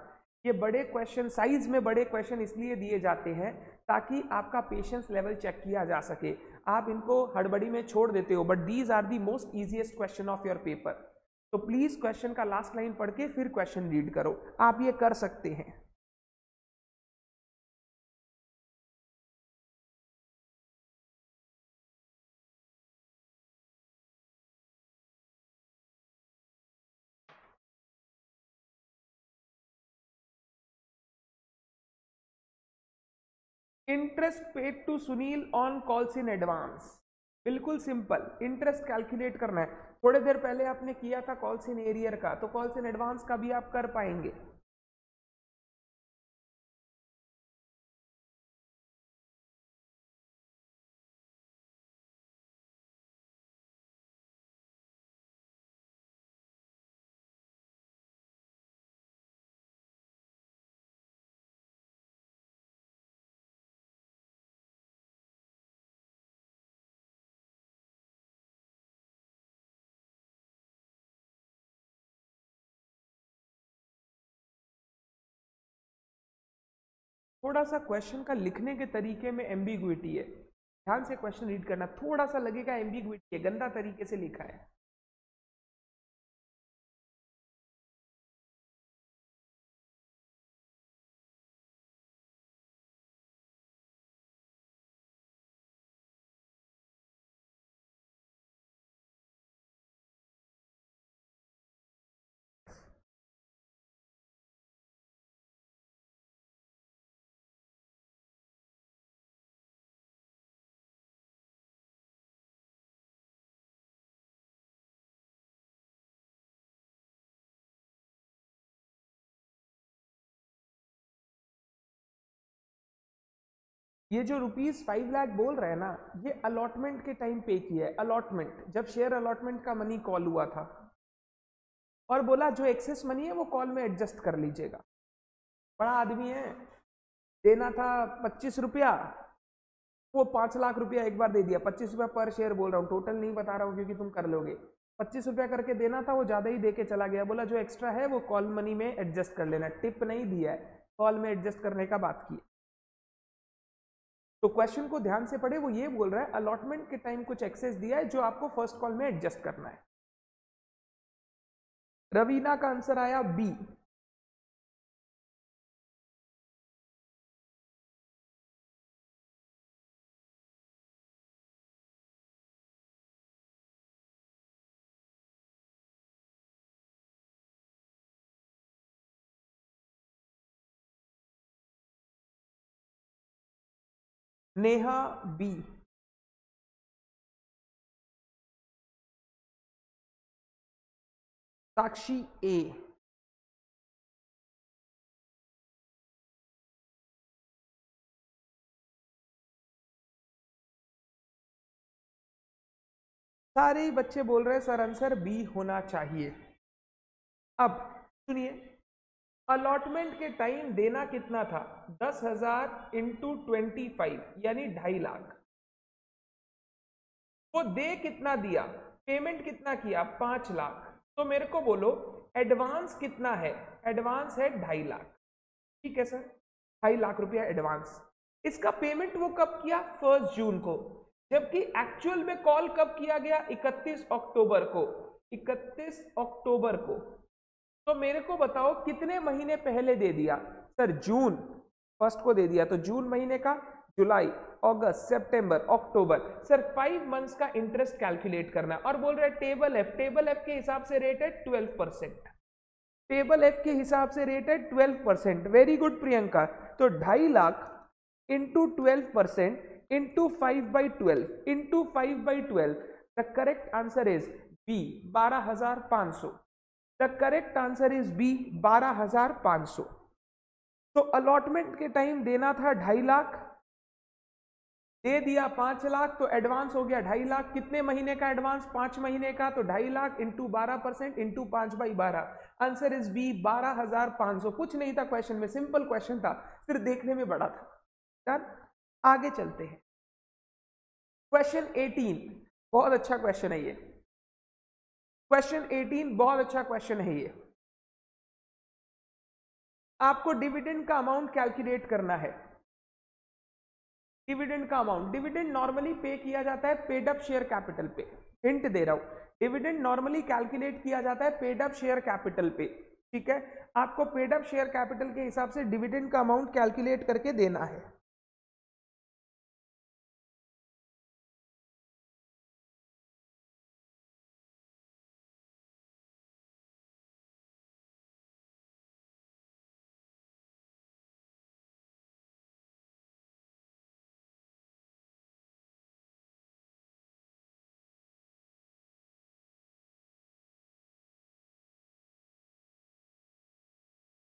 ये बड़े क्वेश्चन, साइज में बड़े क्वेश्चन इसलिए दिए जाते हैं ताकि आपका पेशेंस लेवल चेक किया जा सके। आप इनको हड़बड़ी में छोड़ देते हो, but these are the most easiest question of your paper. तो प्लीज क्वेश्चन का लास्ट लाइन पढ़ के फिर क्वेश्चन रीड करो, आप ये कर सकते हैं। Interest paid to Sunil on calls in advance. बिल्कुल सिंपल, इंटरेस्ट कैलकुलेट करना है। थोड़ी देर पहले आपने किया था कॉल्स इन एरियर का, तो कॉल्स इन एडवांस का भी आप कर पाएंगे। थोड़ा सा क्वेश्चन का लिखने के तरीके में एम्बिग्विटी है, ध्यान से क्वेश्चन रीड करना। थोड़ा सा लगेगा एम्बिग्विटी है, गंदा तरीके से लिखा है। ये जो ₹5 लाख बोल रहे हैं ना, ये अलॉटमेंट के टाइम पे किया है। अलॉटमेंट, जब शेयर अलॉटमेंट का मनी कॉल हुआ था और बोला जो एक्सेस मनी है वो कॉल में एडजस्ट कर लीजिएगा। बड़ा आदमी है, देना था 25 रुपया, वो 5 लाख रुपया एक बार दे दिया। 25 रुपया पर शेयर बोल रहा हूँ, टोटल नहीं बता रहा हूँ क्योंकि तुम कर लोगे। 25 रुपया करके देना था, वो ज्यादा ही दे के चला गया। बोला जो एक्स्ट्रा है वो कॉल मनी में एडजस्ट कर लेना। टिप नहीं दिया है, कॉल में एडजस्ट करने का बात की। तो क्वेश्चन को ध्यान से पढ़े, वो ये बोल रहा है अलॉटमेंट के टाइम कुछ एक्सेस दिया है जो आपको फर्स्ट कॉल में एडजस्ट करना है। रवीना का आंसर आया बी। नेहा बी। साक्षी ए। सारे ही बच्चे बोल रहे हैं सर आंसर बी होना चाहिए। अब सुनिए, अलॉटमेंट के टाइम देना कितना था? 10,000 इंटू 25 यानी 2.5 लाख। वो दे कितना दिया, पेमेंट कितना किया? 5 लाख। तो मेरे को बोलो एडवांस कितना है? एडवांस है 2.5 लाख। ठीक है सर, 2.5 लाख रुपया एडवांस। इसका पेमेंट वो कब किया? 1 जून को। जबकि एक्चुअल में कॉल कब किया गया? 31 अक्टूबर को। 31 अक्टूबर को। तो मेरे को बताओ कितने महीने पहले दे दिया? सर जून 1 को दे दिया, तो जून महीने का, जुलाई, अगस्त, सितंबर, अक्टूबर। सर 5 मंथ्स का इंटरेस्ट कैलकुलेट करना है। और बोल रहे टेबल एफ, टेबल एफ के हिसाब से रेट है 12%। टेबल एफ के हिसाब से रेट है 12%। Very good Priyanka. तो 2.5 lakh into 12% into 5/12 into 5/12। The correct answer is B, 12,500। The correct answer is B, 12,500। तो अलॉटमेंट के टाइम देना था 2.5 लाख, दे दिया 5 लाख, तो एडवांस हो गया 2.5 लाख। कितने महीने का एडवांस? 5 महीने का। तो 2.5 lakh into 12% into 5/12। Answer is B, 12,500। कुछ नहीं था क्वेश्चन में, सिंपल क्वेश्चन था, सिर्फ देखने में बड़ा था। डन, आगे चलते हैं। क्वेश्चन 18 बहुत अच्छा क्वेश्चन है ये। क्वेश्चन 18 बहुत अच्छा क्वेश्चन है ये। आपको डिविडेंड का अमाउंट कैलकुलेट करना है। डिविडेंड का अमाउंट, डिविडेंड नॉर्मली पे किया जाता है पेड अप शेयर कैपिटल पे। हिंट दे रहा हूं, डिविडेंड नॉर्मली कैलकुलेट किया जाता है पेड अप शेयर कैपिटल पे। ठीक है, आपको पेड अप शेयर कैपिटल के हिसाब से डिविडेंड का अमाउंट कैलकुलेट करके देना है।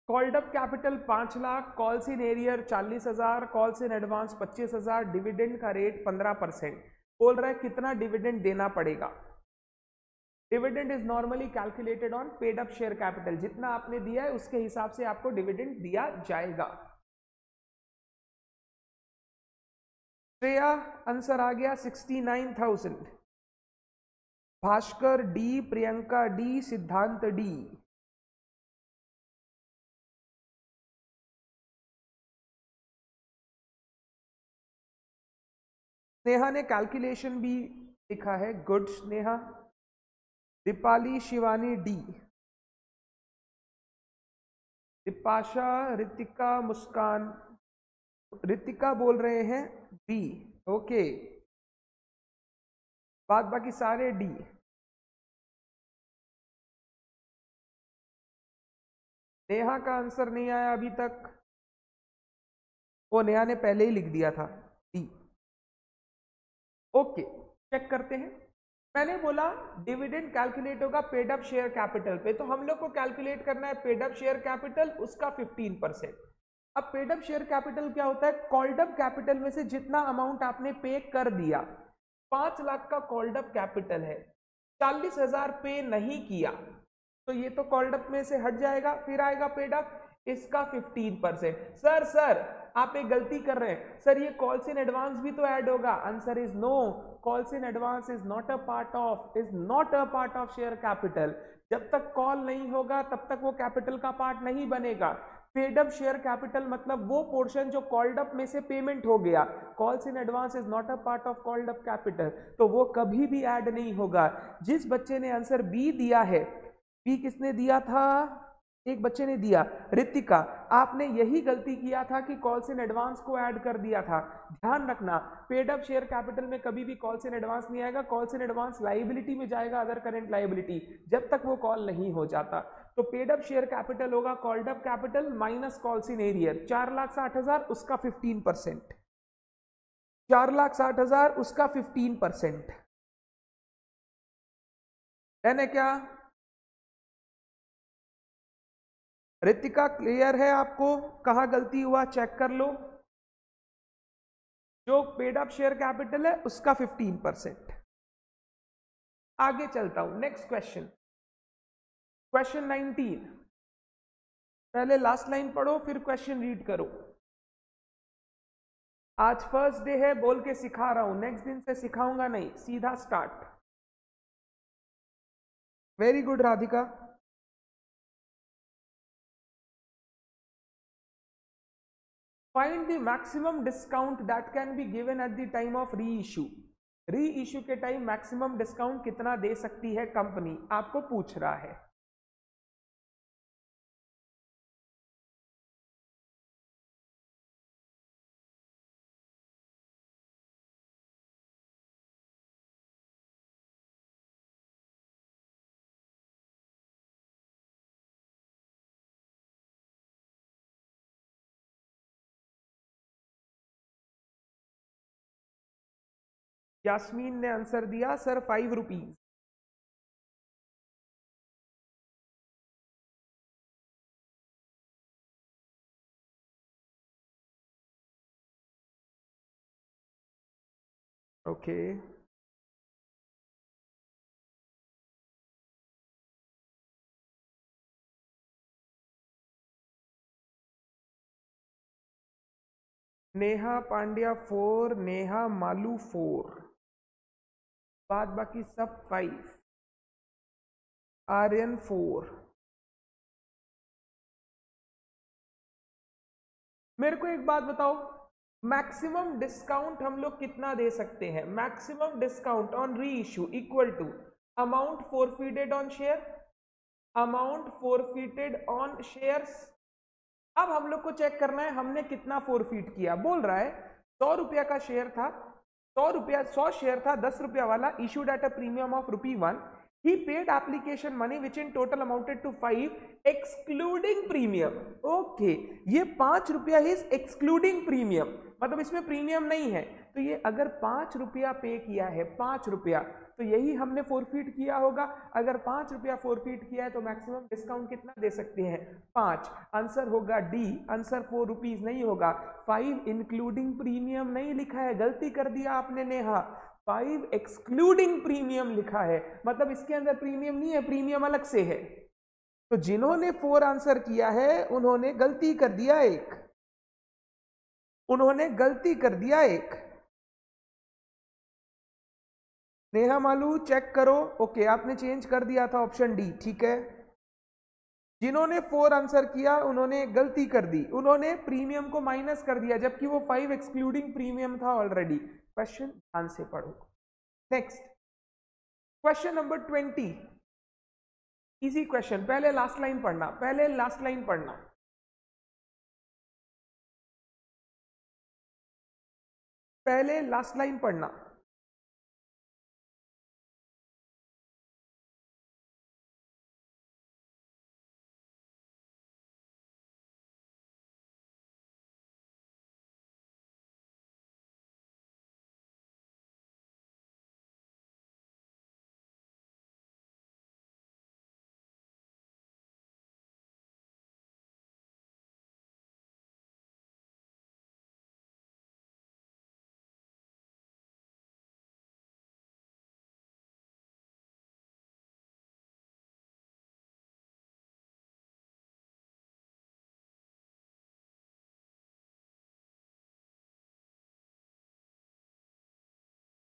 Called up capital 5 lakh, calls in arrear 40,000, calls in advance 25,000, dividend का रेट 15%। बोल रहा है कितना डिविडेंड देना पड़ेगा। Dividend is normally calculated on paid up share capital. जितना आपने दिया है उसके हिसाब से आपको डिविडेंड दिया जाएगा। श्रेया आंसर आ गया 69,000। भास्कर डी, प्रियंका डी, सिद्धांत डी। स्नेहा ने कैलकुलेशन भी लिखा है, गुड स्नेहा। दीपाली शिवानी डी। दीपाशा, रितिका, मुस्कान, रितिका बोल रहे हैं बी। ओके, बाद बाकी सारे डी। नेहा का आंसर नहीं आया अभी तक, वो नेहा ने पहले ही लिख दिया था डी। ओके, चेक करते हैं। मैंने बोला डिविडेंड कैलकुलेट होगा पेड अप शेयर कैपिटल पे, तो हम लोग को कैलकुलेट करना है पेड अप शेयर कैपिटल, उसका 15%। अब पेड अप शेयर कैपिटल क्या होता है? कॉल्ड अप कैपिटल में से जितना अमाउंट आपने पे कर दिया, 5 लाख का कॉल्ड अप कैपिटल है, 40,000 पे नहीं किया तो ये तो कॉल्ड अप में से हट जाएगा, फिर आएगा पेड अप, इसका 15%। सर आप एक गलती कर रहे हैं सर, ये कॉल्स इन एडवांस भी तो ऐड होगा। Answer is no, calls in advance is not a part of share capital. जब तक कॉल नहीं होगा तब तक वो कैपिटल का पार्ट नहीं बनेगा। पेड अप शेयर कैपिटल मतलब वो पोर्शन जो कॉल्ड अप में से पेमेंट हो गया। Calls in advance is not a part of called up capital, तो वो कभी भी ऐड नहीं होगा। जिस बच्चे ने आंसर बी दिया है, बी किसने दिया था? एक बच्चे ने दिया, रितिका, आपने यही गलती किया था कि कॉल्स इन एडवांस को ऐड कर दिया था। ध्यान रखना, पेड अप शेयर कैपिटल में कभी भी कॉल्स इन एडवांस नहीं आएगा, कॉल्स इन एडवांस लाइबिलिटी में जाएगा, अदर करेंट लाइबिलिटी, जब तक वो कॉल नहीं हो जाता। तो पेड अप शेयर कैपिटल होगा called up capital minus calls in arrear, 4,60,000 उसका 15%, 4,60,000 उसका 15%। है क्या रितिका? क्लियर है आपको? कहां गलती हुआ चेक कर लो। जो पेड अप शेयर कैपिटल है उसका 15%। आगे चलता हूं, नेक्स्ट क्वेश्चन, क्वेश्चन 19। पहले लास्ट लाइन पढ़ो फिर क्वेश्चन रीड करो। आज फर्स्ट डे है बोल के सिखा रहा हूं, नेक्स्ट दिन से सिखाऊंगा नहीं, सीधा start. Very good Radhika. Find the maximum discount that can be given at the time of री इशू। री इशू के टाइम मैक्सिमम डिस्काउंट कितना दे सकती है कंपनी, आपको पूछ रहा है। यास्मीन ने आंसर दिया sir 5 rupees. Okay Neha Pandya 4, Neha Malu 4, बाद बाकी सब 5, आर्यन 4। मेरे को एक बात बताओ, मैक्सिमम डिस्काउंट हम लोग कितना दे सकते हैं? Maximum discount on reissue equal to amount forfeited on share, amount forfeited on shares. अब हम लोग को चेक करना है हमने कितना फोरफीट किया। बोल रहा है 100 रुपया का शेयर था, 100 शेयर था 10 रुपया वाला, issued at a premium of ₹1। he paid application money which in total amounted to 5 excluding premium। Okay, ये 5 रुपया इज एक्सक्लूडिंग प्रीमियम, मतलब इसमें प्रीमियम नहीं है। तो ये अगर 5 रुपया पे किया है, 5 रुपया, तो यही हमने फोरफीट किया होगा। अगर 5 रुपया फोरफीट किया है तो मैक्सिमम डिस्काउंट कितना दे सकते हैं? 5। आंसर होगा डी, आंसर 4 रुपीज नहीं होगा, 5 इंक्लूडिंग प्रीमियम नहीं लिखा है, गलती कर दिया आपने नेहा, 5 एक्सक्लूडिंग प्रीमियम लिखा है, मतलब इसके अंदर प्रीमियम नहीं है, प्रीमियम अलग से है। तो जिन्होंने 4 आंसर किया है उन्होंने गलती कर दिया एक, उन्होंने गलती कर दिया एक। नेहा मालू चेक करो। ओके, आपने चेंज कर दिया था ऑप्शन डी, ठीक है। जिन्होंने 4 आंसर किया उन्होंने गलती कर दी, उन्होंने प्रीमियम को माइनस कर दिया, जबकि वो 5 एक्सक्लूडिंग प्रीमियम था ऑलरेडी। क्वेश्चन ध्यान से पढ़ो। Next question number 20, easy question. पहले लास्ट लाइन पढ़ना, पहले लास्ट लाइन पढ़ना, पहले लास्ट लाइन पढ़ना।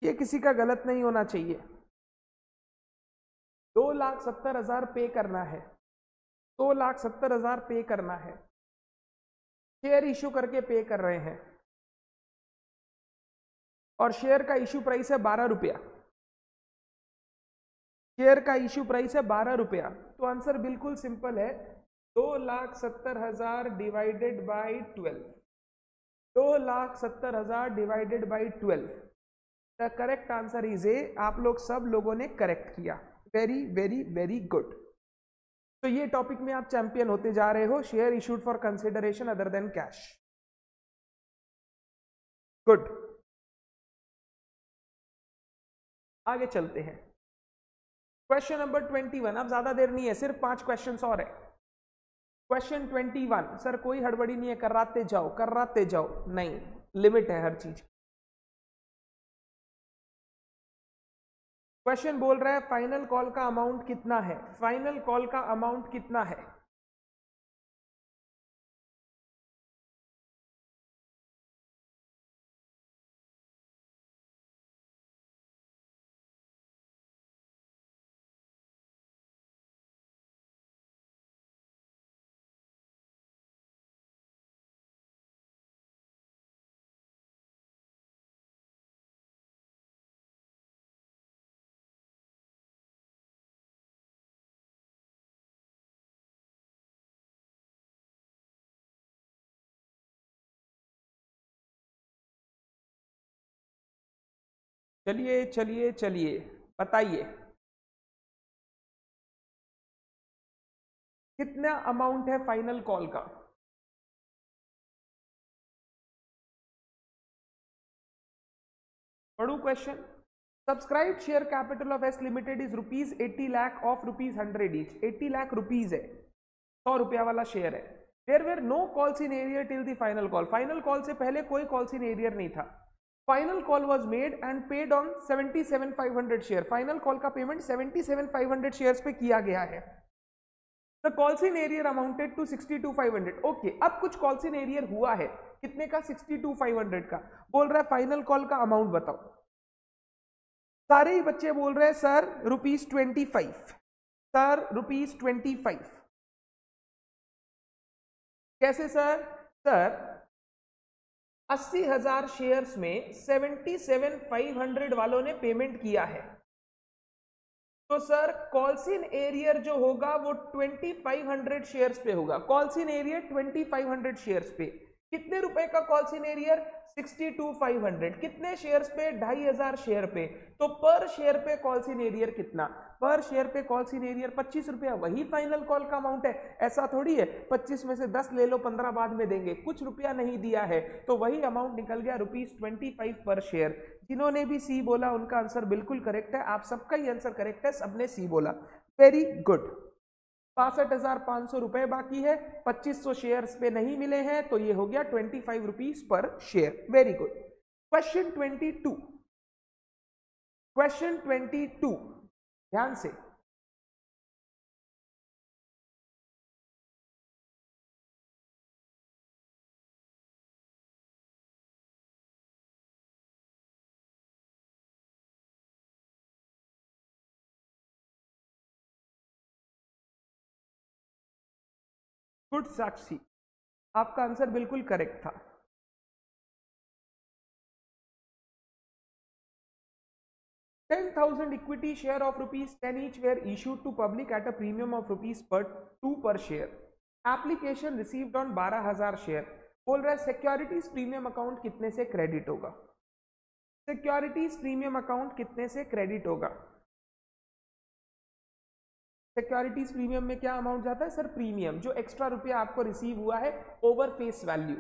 ये किसी का गलत नहीं होना चाहिए। 2,70,000 पे करना है, 2,70,000 पे करना है, शेयर इशू करके पे कर रहे हैं और शेयर का इशू प्राइस है 12 रुपया, शेयर का इशू प्राइस है 12 रुपया। तो आंसर बिल्कुल सिंपल है, 2,70,000 divided by 12, 2,70,000 divided by 12। The correct answer is a. आप लोग सब लोगों ने करेक्ट किया, वेरी वेरी वेरी गुड। तो ये टॉपिक में आप चैंपियन होते जा रहे हो, share issued for consideration other than cash. Good, आगे चलते हैं। क्वेश्चन नंबर 21, अब ज्यादा देर नहीं है, सिर्फ 5 क्वेश्चन और है। क्वेश्चन 21, सर कोई हड़बड़ी नहीं है, कराते जाओ कराते जाओ, नहीं, लिमिट है हर चीज। क्वेश्चन बोल रहा है फाइनल कॉल का अमाउंट कितना है, फाइनल कॉल का अमाउंट कितना है। चलिए चलिए चलिए, बताइए कितना अमाउंट है फाइनल कॉल का। पढ़ू question. Subscribe share capital of S limited is rupees 80 lakh of rupees 100 each. 80 lakh rupees है, 100 रुपया वाला शेयर है। There were no calls in arrear till the final call. Final call से पहले कोई कॉल्स इन एरियर नहीं था। Final call was made and paid on 77,500 share. Final call का पेमेंट 77,500 शेयर्स पे किया गया है। The calls in arrear amounted to 62,500। Okay, अब कुछ कॉल्स इन एरियर हुआ है, कितने का, 62,500 का। बोल रहा है फाइनल कॉल का अमाउंट बताओ। सारे ही बच्चे बोल रहे हैं सर ₹25, सर ₹25। कैसे सर? सर 80,000 शेयर्स में 77,500 वालों ने पेमेंट किया है, तो सर कॉल्स इन एरियर जो होगा वो 2500 शेयर्स पे होगा। कॉल्स इन एरियर 2500 शेयर्स पे, कितने रुपए का कॉल्स इन एरियर, 62,500। कितने शेयर्स पे, 2,500 शेयर पे। तो पर शेयर पे कॉल्स इन एरियर कितना, पर शेयर पे कॉल्स इन एरियर 25 रुपया, वही फाइनल कॉल का अमाउंट है। ऐसा थोड़ी है 25 में से 10 ले लो, 15 बाद में देंगे, कुछ रुपया नहीं दिया है, तो वही अमाउंट निकल गया ₹25 पर शेयर। जिन्होंने भी सी बोला उनका आंसर बिल्कुल करेक्ट है, आप सबका ही आंसर करेक्ट है, सबने सी बोला, वेरी गुड। 65,500 रुपए बाकी है, 2500 शेयर्स पे नहीं मिले हैं, तो ये हो गया ₹25 पर share, very good. Question 22, question 22 ध्यान से। गुड साक्षी, आपका आंसर बिल्कुल करेक्ट था। $10,000 equity share of ₹10 each were issued to public at a premium of ₹2 per share. Application received on 12,000 share. बोल रहा है सिक्योरिटीज प्रीमियम अकाउंट कितने से क्रेडिट होगा, सिक्योरिटीज प्रीमियम अकाउंट कितने से क्रेडिट होगा। सिक्योरिटीज प्रीमियम में क्या अमाउंट जाता है सर, प्रीमियम, जो एक्स्ट्रा रुपया आपको रिसीव हुआ है over face value.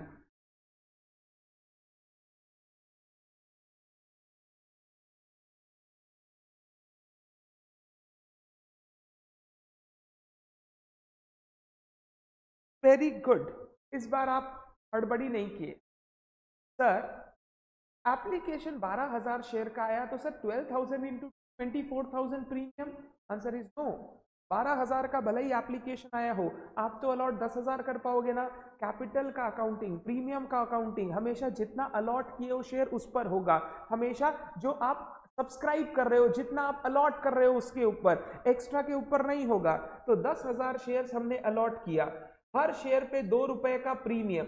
Very good, इस बार आप हड़बड़ी नहीं किए। सर एप्लीकेशन 12,000 शेयर का आया, तो sir 12,000 into 24,000 premium, answer is no. 12,000 का भले ही एप्लीकेशन आया हो, आप तो अलॉट 10,000 कर पाओगे ना। कैपिटल का अकाउंटिंग, प्रीमियम का अकाउंटिंग, हमेशा जितना अलॉट किए हो शेयर उस पर होगा। हमेशा जो आप सब्सक्राइब कर रहे हो, जितना आप अलॉट कर रहे हो उसके ऊपर, एक्स्ट्रा के ऊपर नहीं होगा। तो 10,000 शेयर्स हमने अलॉट किया, हर शेयर पे 2 रुपए का प्रीमियम,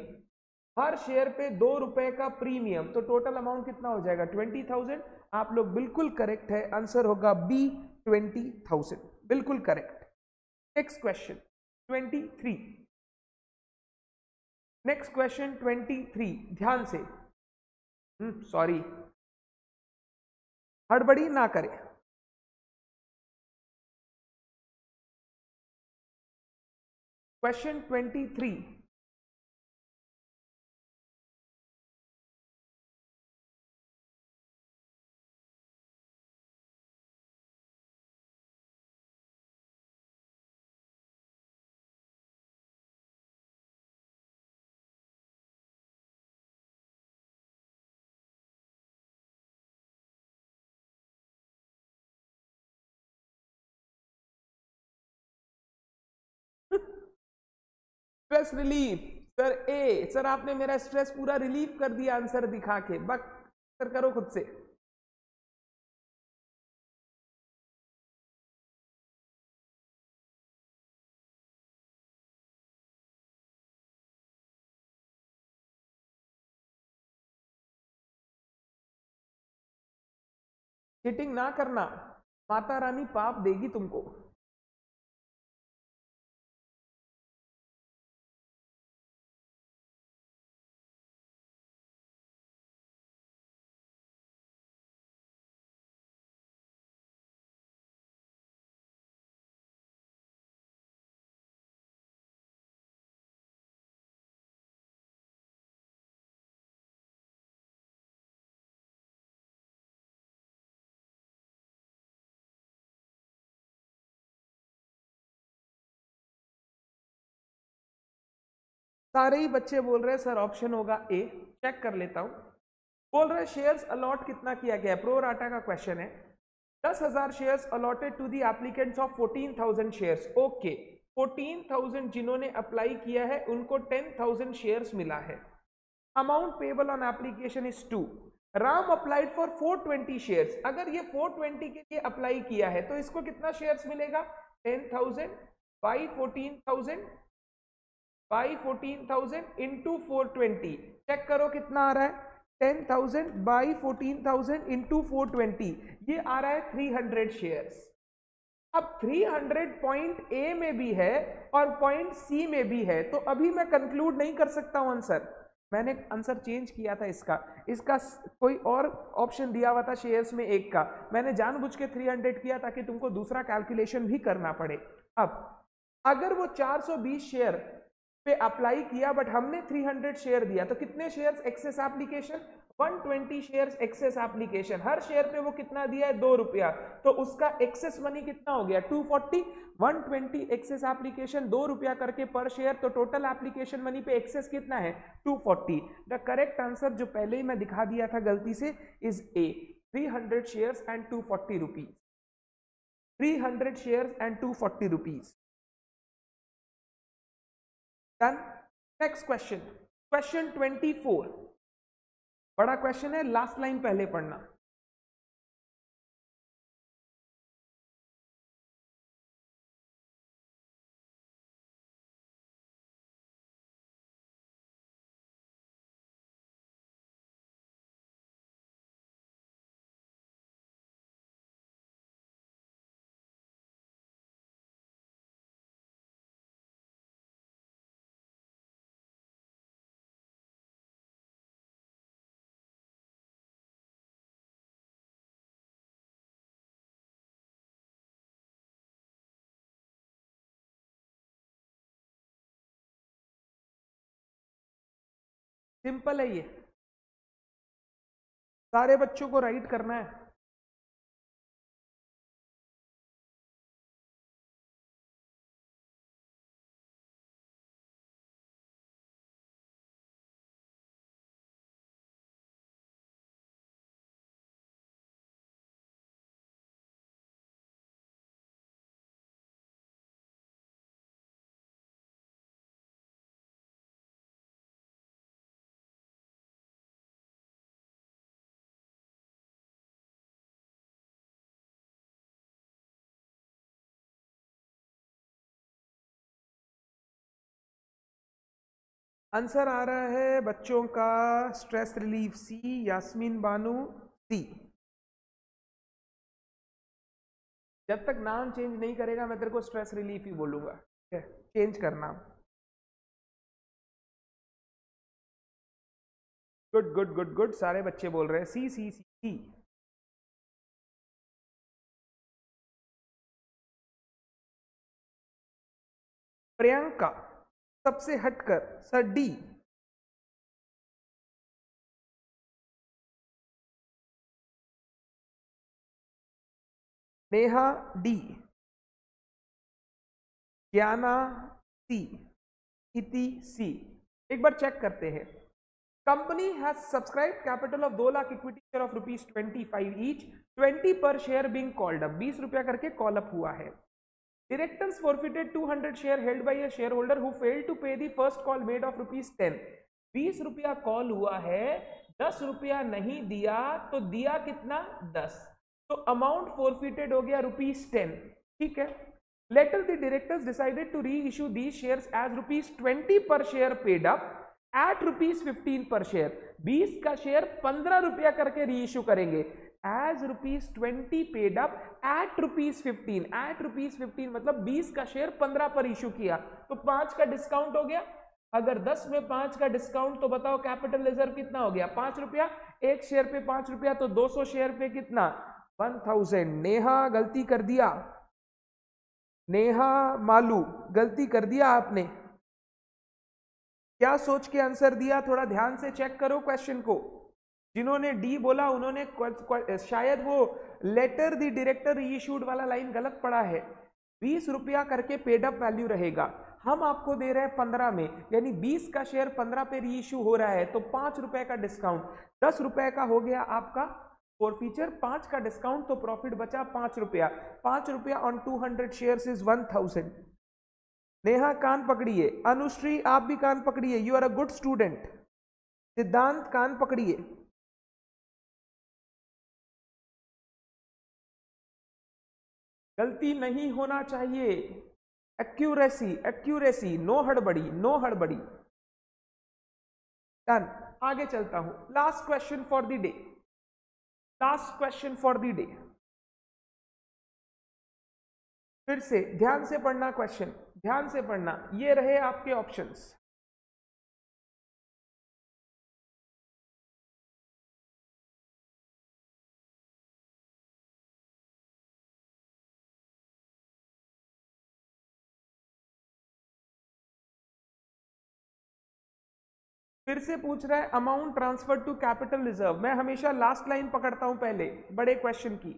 हर शेयर पे 2 रुपए का प्रीमियम, तो टोटल अमाउंट कितना हो जाएगा? 20,000। आप लोग बिल्कुल करेक्ट है, आंसर होगा बी 20,000, बिल्कुल correct. Next question 23, next question 23, ध्यान से, सॉरी, हड़बड़ी ना करें। क्वेश्चन 23, स्ट्रेस रिलीफ, सर ए, सर आपने मेरा स्ट्रेस पूरा रिलीफ कर दिया आंसर दिखा के, बक सर करो खुद से। चीटिंग ना करना, माता रानी पाप देगी तुमको। सारे ही बच्चे बोल रहे हैं सर ऑप्शन होगा ए, चेक कर लेता हूं। बोल रहे शेयर्स अलॉट कितना किया गया है, प्रो राटा का क्वेश्चन है। 10,000 shares allotted to the applicants of 14,000 shares. Okay, 14,000 जिन्होंने अप्लाई किया है उनको 10,000 शेयर्स मिला है। Amount payable on application is 2। Ram applied for 420 shares. अगर ये 420 के लिए अप्लाई किया है तो इसको कितना शेयर्स मिलेगा? 10,000 बाई 14,000 बाई 14,000 इंटू 420। चेक करो कितना आ रहा है? 10,000 बाई 14,000 इंटू 420, ये आ रहा है 300 शेयर्स। अब 300 पॉइंट ए में भी है और पॉइंट सी में भी है, तो अभी मैं कंक्लूड नहीं कर सकता हूं आंसर। मैंने आंसर चेंज किया था इसका, इसका कोई और ऑप्शन दिया हुआ था शेयर्स में एक का, मैंने जानबूझ के 300 किया ताकि तुमको दूसरा कैलकुलेशन भी करना पड़े। अब अगर वो 420 शेयर पे अप्लाई किया बट हमने 300 शेयर दिया, तो कितने shares excess application? 120 shares excess application. हर शेयर पे वो कितना दिया है? 2 रुपया, तो उसका एक्सेस मनी कितना हो गया? 240। 120 एक्सेस एप्लीकेशन 2 रुपया करके पर शेयर, तो टोटल एप्लीकेशन मनी पे एक्सेस कितना है? 240। द करेक्ट आंसर जो पहले ही मैं दिखा दिया था गलती से is a, 300 shares and 240 rupees. 300 shares and 240 rupees. Done. Next question, question 24, बड़ा क्वेश्चन है, लास्ट लाइन पहले पढ़ना। सिंपल है ये, सारे बच्चों को राइट करना है। आंसर आ रहा है बच्चों का स्ट्रेस रिलीफ सी, यास्मीन बानू सी। जब तक नाम चेंज नहीं करेगा मैं तेरे को स्ट्रेस रिलीफ ही बोलूंगा, ठीक है? चेंज करना। गुड गुड गुड गुड, सारे बच्चे बोल रहे हैं सी सी सी सी। प्रियंका सबसे हटकर सर डी। नेहा डी, ज्ञाना सी, इति सी। एक बार चेक करते हैं। Company has subscribe capital of 2 lakh equity share of ₹25 each, 20 per share being called up, 20 रुपया करके कॉल अप हुआ है। Directors forfeited 200 share held by a shareholder who failed to pay the first call made of ₹10। 20 रुपया कॉल हुआ है, 10 रुपया नहीं दिया तो दिया कितना? 10। तो अमाउंट फोरफिटेड हो गया ₹10। ठीक है। Later the directors decided to reissue these shares as ₹20 per share paid up at ₹15 पर शेयर। 20 का शेयर 15 रुपया करके री इशू करेंगे as ₹20 paid up at ₹15। At ₹15 मतलब 20 का शेयर 15 पर इशू किया तो 5 का डिस्काउंट हो गया। अगर 10 में 5 का डिस्काउंट तो बताओ कैपिटल रिजर्व कितना हो गया? 5 रुपया। एक शेयर पे 5 रुपया तो 200 शेयर पे कितना? 1000। नेहा गलती कर दिया, नेहा मालू गलती कर दिया आपने। क्या सोच के आंसर दिया? थोड़ा ध्यान से चेक करो क्वेश्चन को। जिन्होंने डी बोला उन्होंने शायद वो लेटर द डायरेक्टर रीइश्यूड वाला लाइन गलत पढ़ा है। 20 रुपया करके पेड अप वैल्यू रहेगा, हम आपको दे रहे हैं 15 में, यानी 20 का शेयर 15 पे रीइश्यू हो रहा है तो 5 रुपए का डिस्काउंट, 10 रुपए का हो गया आपका फॉरफीचर, 5 का डिस्काउंट तो प्रॉफिट बचा 5 रुपया। 5 रुपया ऑन 200 शेयर्स इज 1000। नेहा कान पकड़िए, अनुश्री आप भी कान पकड़िए, you are a good student. Siddhant कान पकड़िए, गलती नहीं होना चाहिए। एक्यूरेसी एक्यूरेसी, नो हड़बड़ी नो हड़बड़ी। डन, आगे चलता हूं। Last question for the day, last question for the day. फिर से ध्यान से पढ़ना क्वेश्चन, ध्यान से पढ़ना। ये रहे आपके ऑप्शंस। फिर से पूछ रहा है amount transfer to capital reserve. मैं हमेशा लास्ट लाइन पकड़ता हूं पहले बड़े क्वेश्चन की।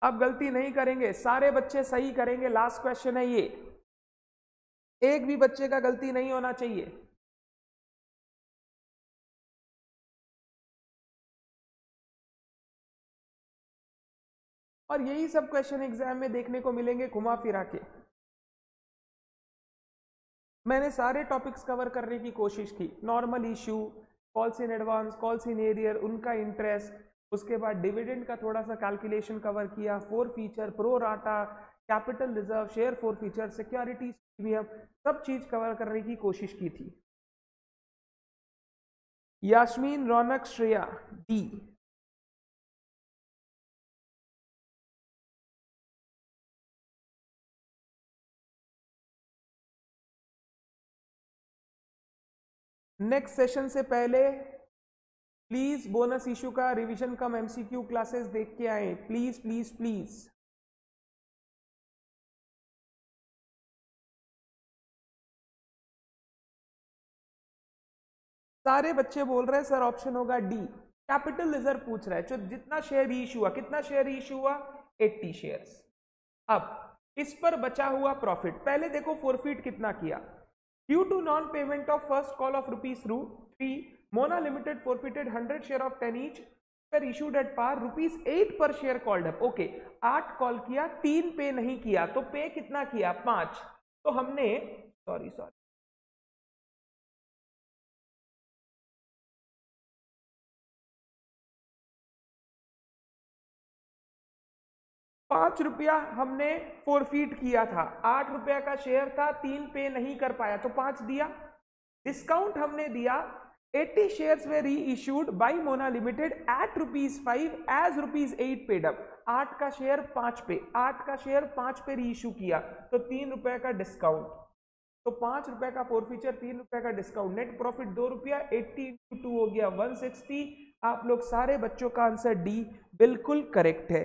अब गलती नहीं करेंगे, सारे बच्चे सही करेंगे। लास्ट क्वेश्चन है ये, एक भी बच्चे का गलती नहीं होना चाहिए। और यही सब क्वेश्चन एग्जाम में देखने को मिलेंगे घुमा फिरा के। मैंने सारे टॉपिक्स कवर करने की कोशिश की, normal issue, calls in advance, calls in arrear, उनका इंटरेस्ट, उसके बाद डिविडेंड का थोड़ा सा कैलकुलेशन कवर किया, four feature, pro rata, capital reserve, share four feature, securities premium, सब चीज कवर करने की कोशिश की थी। यास्मीन, रौनक, श्रेया डी। नेक्स्ट सेशन से पहले प्लीज बोनस इशू का रिवीजन कम एमसीक्यू क्लासेस देख के आए, प्लीज प्लीज प्लीज। सारे बच्चे बोल रहे हैं सर ऑप्शन होगा डी, कैपिटल रिजर्व पूछ रहा है। जो जितना शेयर इशू हुआ, कितना शेयर इशू हुआ? 80 शेयर्स। अब इस पर बचा हुआ प्रॉफिट पहले देखो, फोरफीट कितना किया। Due to non payment of first call of ₹3, Mona limited forfeited 100 share of 10 each per issued at par, ₹8 per share called up. Okay, 8 call किया, 3 पे नहीं किया, तो पे कितना किया? 5। तो हमने सॉरी ₹5 हमने फोरफीट किया था, ₹8 का शेयर था, 3 पे नहीं कर पाया तो 5 दिया। डिस्काउंट हमने दिया, 80 shares were reissued by Mona Limited at ₹5 as ₹8 paid up। 8 का शेयर 5 पे, 8 का शेयर 5 पे रीइश्यू किया तो ₹3 का डिस्काउंट, तो ₹5 का फोरफीचर, ₹3 का डिस्काउंट, नेट प्रॉफिट ₹2, 80 × 2 हो गया 160। आप लोग सारे बच्चों का आंसर डी बिल्कुल करेक्ट है,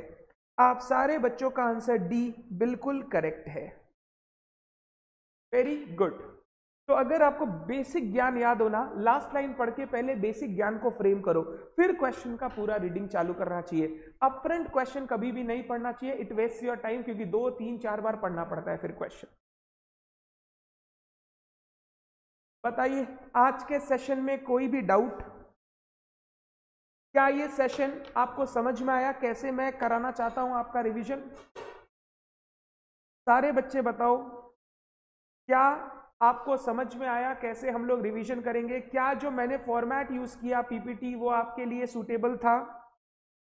आप सारे बच्चों का आंसर डी बिल्कुल करेक्ट है। Very good. तो अगर आपको बेसिक ज्ञान याद होना, लास्ट लाइन पढ़ के पहले बेसिक ज्ञान को फ्रेम करो, फिर क्वेश्चन का पूरा रीडिंग चालू करना चाहिए। अपफ्रंट क्वेश्चन कभी भी नहीं पढ़ना चाहिए, इट वेस्ट योर टाइम, क्योंकि 2, 3, 4 बार पढ़ना पड़ता है फिर क्वेश्चन। बताइए आज के सेशन में कोई भी डाउट? क्या ये सेशन आपको समझ में आया कैसे मैं कराना चाहता हूं आपका रिवीजन? सारे बच्चे बताओ, क्या आपको समझ में आया कैसे हम लोग रिवीजन करेंगे? क्या जो मैंने फॉर्मेट यूज किया पीपीटी वो आपके लिए सूटेबल था?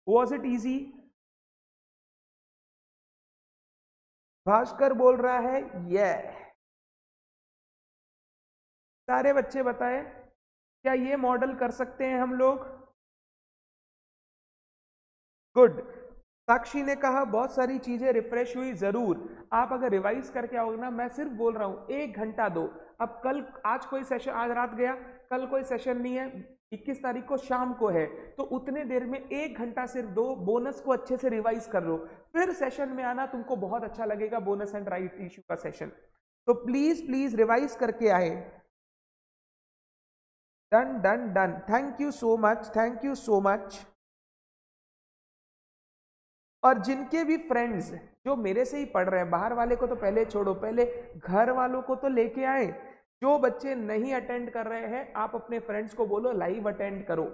Was it easy? भास्कर बोल रहा है ये। सारे बच्चे बताएं, क्या ये मॉडल कर सकते हैं हम लोग? गुड। साक्षी ने कहा बहुत सारी चीजें रिफ्रेश हुई, जरूर। आप अगर रिवाइज करके आओगे ना, मैं सिर्फ बोल रहा हूं 1 घंटा दो। अब कल, आज कोई सेशन, आज रात गया, कल कोई सेशन नहीं है, 21 तारीख को शाम को है, तो उतने देर में 1 घंटा सिर्फ दो, बोनस को अच्छे से रिवाइज कर लो, फिर सेशन में आना, तुमको बहुत अच्छा लगेगा बोनस एंड राइट इश्यू का सेशन। तो प्लीज प्लीज रिवाइज करके आए। Done done done, thank you so much, thank you so much. और जिनके भी फ्रेंड्स जो मेरे से ही पढ़ रहे हैं, बाहर वाले को तो पहले छोड़ो, पहले घर वालों को तो लेके आए। जो बच्चे नहीं अटेंड कर रहे हैं, आप अपने फ्रेंड्स को बोलो लाइव अटेंड करो।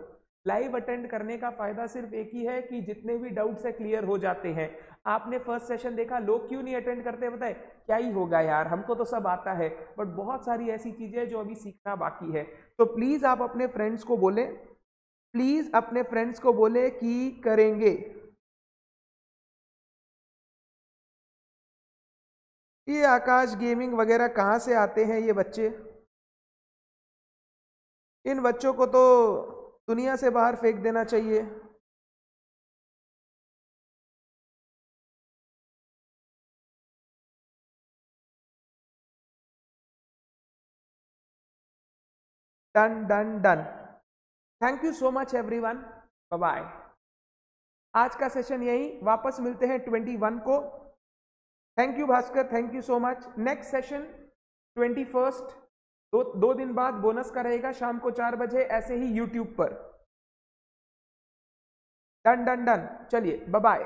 लाइव अटेंड करने का फायदा सिर्फ एक ही है कि जितने भी डाउट्स है क्लियर हो जाते हैं। आपने फर्स्ट सेशन देखा, लोग क्यों नहीं अटेंड करते बताए? क्या ही होगा यार, हमको तो सब आता है, बट बहुत सारी ऐसी चीजें हैं जो अभी सीखना बाकी है। तो प्लीज आप अपने फ्रेंड्स को बोले, प्लीज अपने फ्रेंड्स को बोले कि करेंगे। ये आकाश गेमिंग वगैरह कहाँ से आते हैं ये बच्चे? इन बच्चों को तो दुनिया से बाहर फेंक देना चाहिए। Done done done. Thank you so much everyone, bye bye. आज का सेशन यही, वापस मिलते हैं 21 को। Thank you Bhaskar, thank you so much. Next session 21, दो दिन बाद बोनस का रहेगा, शाम को 4 बजे, ऐसे ही यूट्यूब पर। डन डन डन, चलिए बाय बाय।